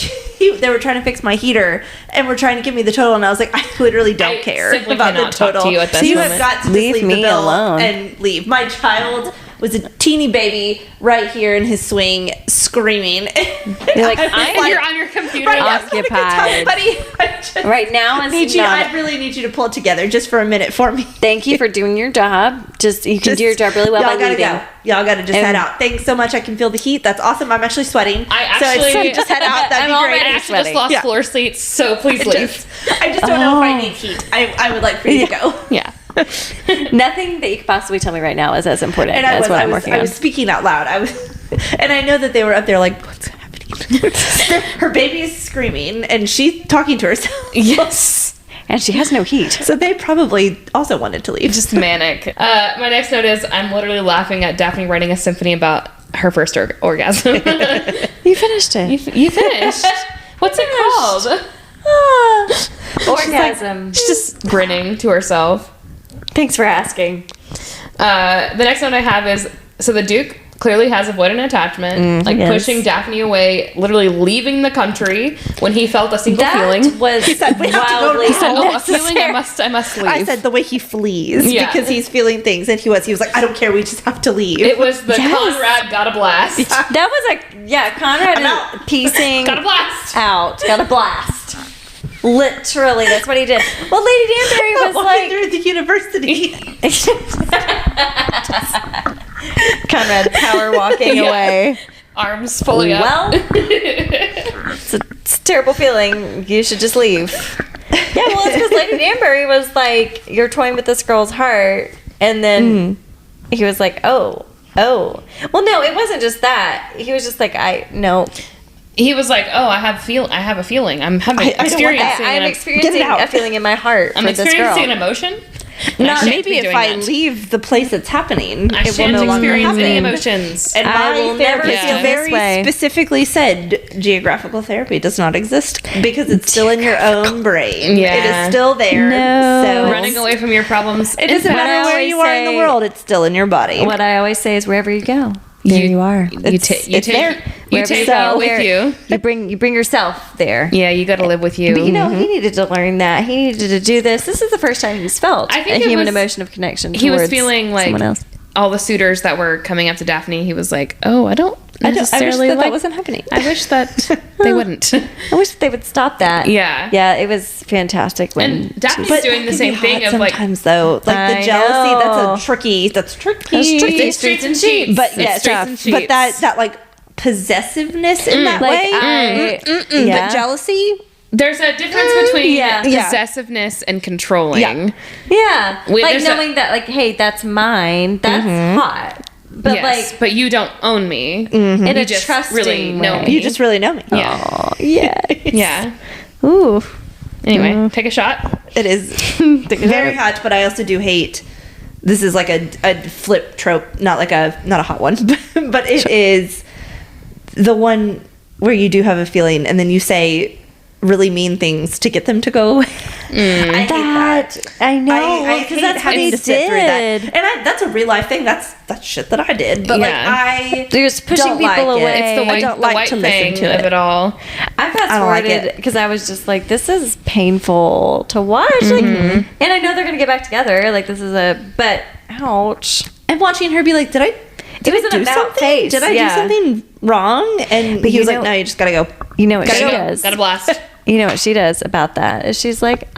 they were trying to fix my heater, and were trying to give me the total, and I was like, I literally don't care about the total. To you at this so you moment. have got to leave just me the bill alone and leave. My child was a teeny baby right here in his swing, screaming. You're like, you're on your computer, right, occupied. buddy. Right now, I really need you to pull it together just for a minute for me. Thank you for doing your job. You can do your job really well y'all by leaving. Y'all gotta just head out. Thanks so much. I can feel the heat. That's awesome. I'm actually sweating. So just head out. That'd be great. I actually just lost floor seats, so please leave. I just don't know if I need heat. I would like for you to go. Yeah. Nothing that you could possibly tell me right now is as important as what I'm working on. I was speaking out loud. And I know that they were up there like, what's happening? Her baby is screaming, and she's talking to herself. Yes. And she has no heat. So they probably also wanted to leave. Just manic. My next note is I'm literally laughing at Daphne writing a symphony about her first orgasm. You finished it. You finished. What's it called? Orgasm. She's just grinning to herself. Thanks for asking. The next one I have is, so the Duke clearly has avoidant attachment, pushing Daphne away, literally leaving the country when he felt a single feeling. Was he said, we have to go. He said, a feeling, I must leave. I said the way he flees because he's feeling things, and he was like, I don't care, we just have to leave. It was the Conrad got a blast. That was Conrad is piecing got a blast out, got a blast. Literally, that's what he did. Well, Lady Danbury was walking through the university. Conrad power walking away. Arms fully up. Well, it's a terrible feeling. You should just leave. Yeah, well, it's because Lady Danbury was like, you're toying with this girl's heart. And then he was like, oh. Well, no, it wasn't just that. He was just like, no. He was like, oh, I have a feeling. I'm experiencing a feeling in my heart I'm experiencing an emotion. Maybe if I leave the place it's happening, it will no longer experience happen. Any emotions. And my therapist very specifically said geographical therapy does not exist because it's still in your own brain. Yeah. It is still there. No. So running away from your problems. It doesn't matter where you are in the world. It's still in your body. What I always say is wherever you go, there you are. You take it with you. You bring yourself there. Yeah, you got to live with you. But he needed to learn that. He needed to do this. This is the first time he's felt a human emotion of connection. He was feeling like someone else. All the suitors that were coming up to Daphne. He was like, "Oh, I don't necessarily that wasn't happening. I wish that they wouldn't. I wish they would stop that." Yeah, it was fantastic. And Daphne's doing the same thing of sometimes though, like the jealousy. That's tricky. Streets and sheets. But but that like possessiveness in that way. But jealousy. There's a difference between possessiveness and controlling. Yeah. Like knowing that, like, hey, that's mine. That's hot. But but you don't own me. In you a just trusting really know way. me. You just really know me. Yeah. Oh, yes. Yeah. Ooh. Anyway, take a shot. It is very hot, but I also do hate. This is like a flip trope, not a hot one, but it is the one where you do have a feeling and then you say really mean things to get them to go away. I hate that. I know. I hate that's having to sit through that. And that's a real life thing. That's shit that I did. But Yeah. They're just pushing people away. It's the white, I don't like to listen to of it all. I fast forwarded because I was just like, this is painful to watch. Like, and I know they're gonna get back together. Like, this is but ouch. And watching her be like, did I do something? Did I do something wrong? And he was like, no, you just gotta go. You know what she does? Gotta blast. You know what she does about that is she's like,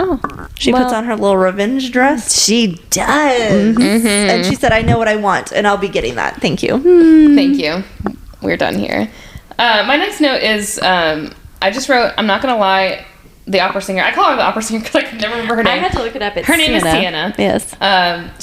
she puts on her little revenge dress. She does. And she said, I know what I want and I'll be getting that. Thank you. Thank you. We're done here. My next note is I just wrote, I'm not gonna lie, the opera singer. I call her the opera singer because I can never remember her name. I had to look it up. Her name is Sienna. Yes.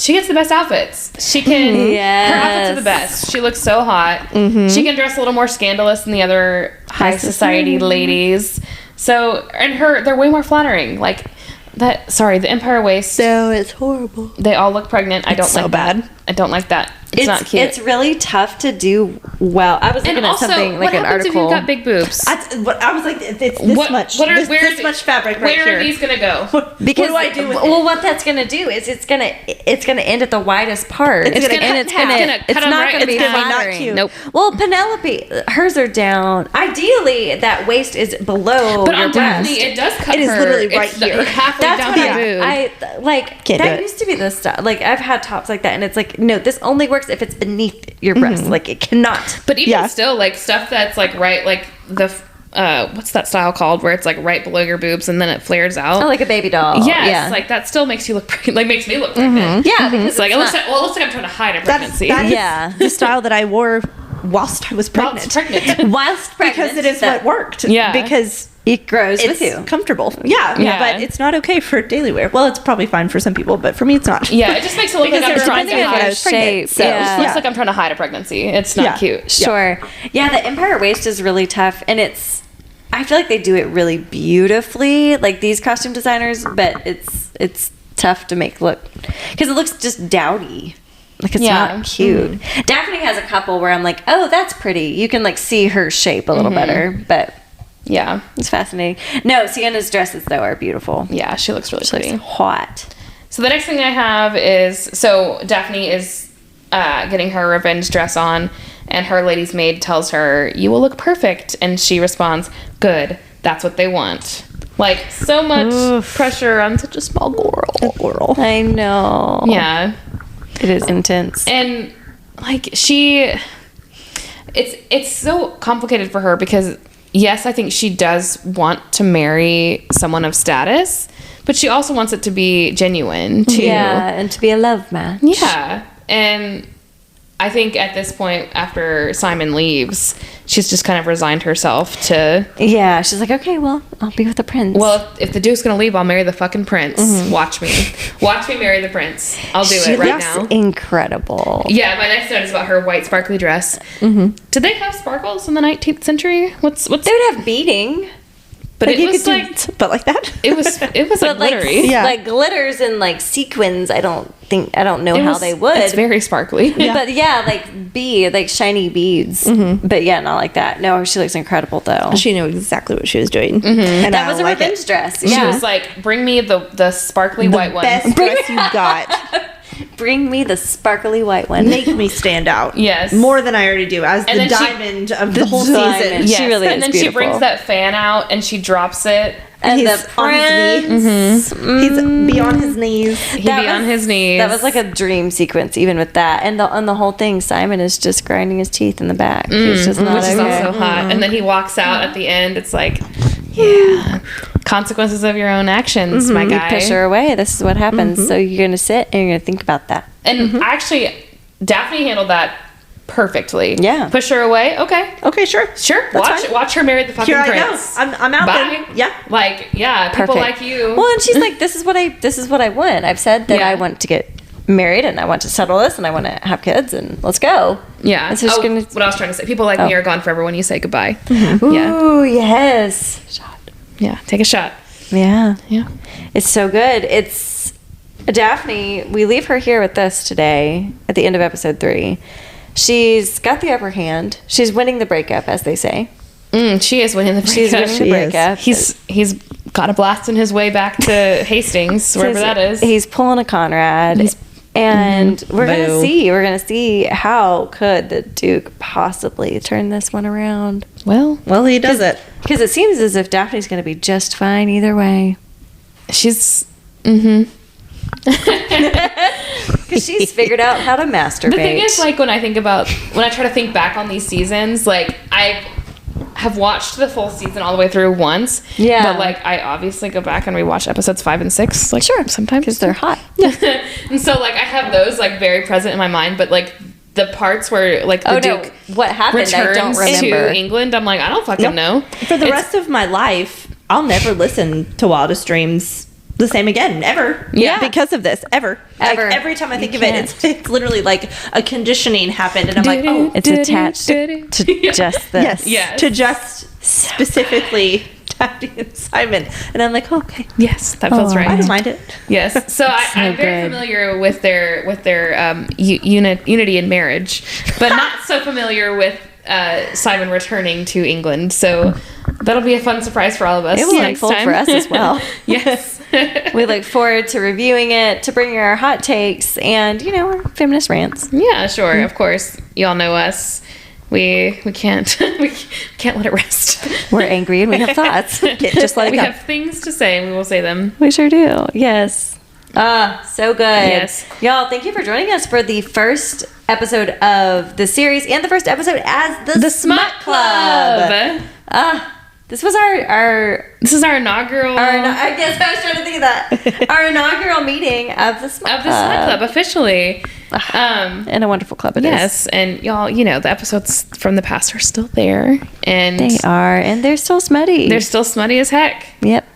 She gets the best outfits. She can. Her outfits are the best. She looks so hot. She can dress a little more scandalous than the other high society ladies. So, and they're way more flattering. Like that. Sorry, the Empire waist. No, it's horrible. They all look pregnant. I don't so like bad. that. I don't like that. It's not cute. It's really tough to do well. I was looking at something like an article. What happens if you've got big boobs? I was like, it's this much. This much fabric right here. Where are these gonna go? Because what do I do with it? Well, what that's gonna do is it's gonna end at the widest part. It's gonna not gonna be flattering. Not cute. Nope. Well, Penelope, hers are down. Ideally, that waist is below but your on breast. Daphne, it does cut her. It is literally right It's here. halfway That's down what her boob. I like. Can't do that it. used to be the stuff. Like I've had tops like that, and it's like, no, this only works if it's beneath your breast. Like it cannot. But even still, like stuff that's like right, like the what's that style called, where it's like right below your boobs and then it flares out. Oh, like a baby doll. Yes, Yeah. like that still makes you look like makes me look pregnant. Yeah, because It's like it looks like I'm trying to hide a pregnancy. That is the style that I wore whilst I was pregnant. Whilst pregnant, Because it is what worked. Yeah. Because it grows it's with you. comfortable. Yeah, but it's not okay for daily wear. Well, it's probably fine for some people, but for me, it's not. Yeah, it just makes it look like I'm trying to hide. Shape. So it just looks like I'm trying to hide a pregnancy. It's not cute. Sure. Yeah, the Empire waist is really tough, and I feel like they do it really beautifully, like these costume designers, but it's tough to make look because it looks just dowdy. Like it's not cute. Daphne has a couple where I'm like, oh, that's pretty. You can like see her shape a little better, but yeah, it's fascinating. No, Sienna's dresses though are beautiful. Yeah, she looks really pretty. Looks hot. So the next thing I have is Daphne is getting her revenge dress on, and her lady's maid tells her, "You will look perfect," and she responds, "Good. That's what they want." Like so much pressure on such a small girl. I know. Yeah. It is intense. And like it's so complicated for her because yes, I think she does want to marry someone of status, but she also wants it to be genuine too. Yeah, and to be a love match. Yeah. And I think at this point, after Simon leaves, she's just kind of resigned herself to... Yeah, she's like, okay, well, I'll be with the prince. Well, if the Duke's going to leave, I'll marry the fucking prince. Watch me. Watch me marry the prince. I'll do it right now. Incredible. Yeah, my next note is about her white sparkly dress. Did they have sparkles in the 19th century? What's They would have beading. But like it was like... But like that? It was like glittery. Like glitters and like sequins, I don't know how they would. It's very sparkly. Yeah. But yeah, like shiny beads. But yeah, not like that. No, she looks incredible though. She knew exactly what she was doing. And that was a revenge dress. She was like, bring me the sparkly white one. Best dress you got. Bring me the sparkly white one. Make me stand out. Yes. More than I already do as the diamond of the whole season. Yes. She really is and then beautiful. she brings that fan out and she drops it. And he's the prince. He's beyond his knees. He'd be on his knees. That was like a dream sequence, even with that. And the whole thing, Simon is just grinding his teeth in the back. He's just not which is also hot. And then he walks out at the end. It's like, yeah, consequences of your own actions, my guy. You push her away. This is what happens. So you're going to sit and you're going to think about that. And actually, Daphne handled that perfectly. Yeah. Push her away. Okay, sure. Watch her marry the fucking Here prince. I go. I'm out Bye. there. Yeah. Like, yeah, people like you. Well, and she's like, this is what I want. I've said that I want to get married and I want to settle this and I want to have kids and let's go. Yeah. And so she's gonna, what I was trying to say. People like me are gone forever when you say goodbye. Ooh, yes. Shot. Yeah. Take a shot. Yeah. Yeah. It's so good. It's Daphne. We leave her here with us today at the end of episode 3. She's got the upper hand. She's winning the breakup, as they say. She is winning the breakup. She's winning the breakup. He's got a blast in his way back to Hastings, wherever that is. He's pulling a Conrad. And we're going to see how could the Duke possibly turn this one around. Well, he does it. Because it seems as if Daphne's going to be just fine either way. She's... Because she's figured out how to masturbate. The thing is, like, when I try to think back on these seasons, like, I have watched the full season all the way through once. Yeah. But, like, I obviously go back and rewatch episodes 5 and 6. Like, sure. Sometimes. Because they're hot. And so, like, I have those, like, very present in my mind. But, like, the parts where, like, the Duke what happened, I don't remember. to England, I'm like, I don't fucking know. For the rest of my life, I'll never listen to Wildest Dreams the same again, ever. Yeah. Because of this, ever. Like, every time I think of it, it's literally like a conditioning happened, and I'm like, oh, it's attached to just this. Yes. To just specifically Daphne and Simon. And I'm like, oh, okay. Yes, that feels right. I don't mind it. Yes. So I'm very familiar with their unity in marriage, but not so familiar with Simon returning to England. So that'll be a fun surprise for all of us. It will unfold for us as well. Yes. We look forward to reviewing it, to bringing our hot takes, and, our feminist rants. Yeah, sure. Of course. Y'all know us. We can't we can't let it rest. We're angry and we have thoughts. Just let it go. We have things to say and we will say them. We sure do. Yes. So good. Yes. Y'all, thank you for joining us for the first episode of the series and the first episode as the Smut Club. This was This is our inaugural. I guess I was trying to think of that. Our inaugural meeting of the Smut Club officially. And a wonderful club it is. Yes, and y'all, the episodes from the past are still there, and they are, and they're still smutty. They're still smutty as heck. Yep.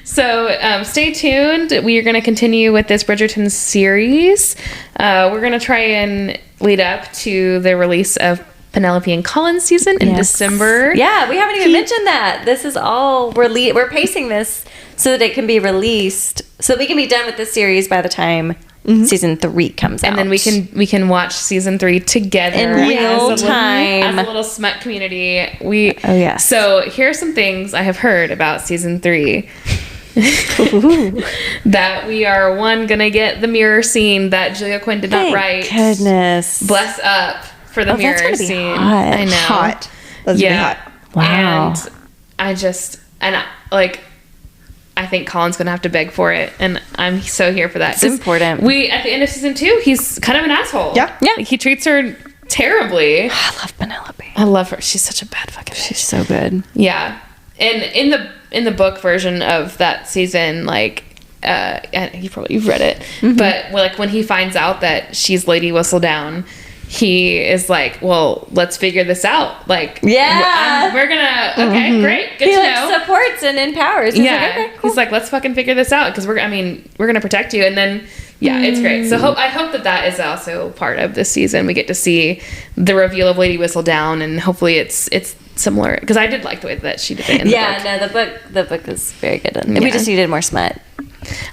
So stay tuned. We are going to continue with this Bridgerton series. We're going to try and lead up to the release of Penelope and Colin's season in December. Yeah, we haven't even mentioned that. This is all we're pacing this so that it can be released, so we can be done with this series by the time season 3 comes out, and then we can watch season 3 together in real time as a little smut community. So here are some things I have heard about season 3. That we are gonna get the mirror scene that Julia Quinn did not write. Goodness, bless up for the mirror scene. Hot. I know. Hot. That's really hot. Wow. And I think Colin's gonna have to beg for it, and I'm so here for that. It's important. At the end of season 2, he's kind of an asshole. Yeah. Like, he treats her terribly. I love Penelope. I love her. She's such a bad fucking bitch. She's so good. Yeah. And in the book version of that season, like, you've read it, but like when he finds out that she's Lady Whistledown, he is like, well, let's figure this out. Like, we're gonna, okay, great, good to know. He supports and empowers. He's like, okay, cool. He's like, let's fucking figure this out, because we're gonna protect you. And then, it's great. So I hope that is also part of this season. We get to see the reveal of Lady Whistledown, and hopefully it's similar, because I did like the way that she did it in the book. The book is very good, and we just needed more smut.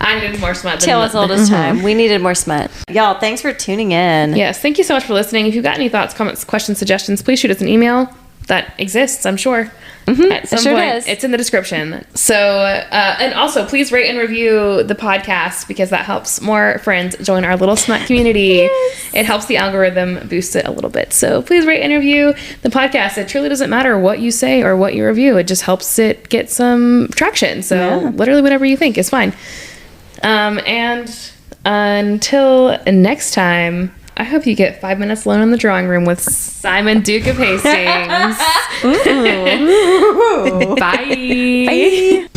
I needed more smut. Tale as old as time. We needed more smut. Y'all, thanks for tuning in. Yes, thank you so much for listening. If you've got any thoughts, comments, questions, suggestions, please shoot us an email. That exists, I'm sure. At some point. Does. It's in the description. So, and also, please rate and review the podcast, because that helps more friends join our little smut community. Yes. It helps the algorithm boost it a little bit. So please rate and review the podcast. It truly doesn't matter what you say or what you review. It just helps it get some traction. So literally whatever you think is fine. And until next time, I hope you get 5 minutes alone in the drawing room with Simon, Duke of Hastings. Ooh. Bye. Bye.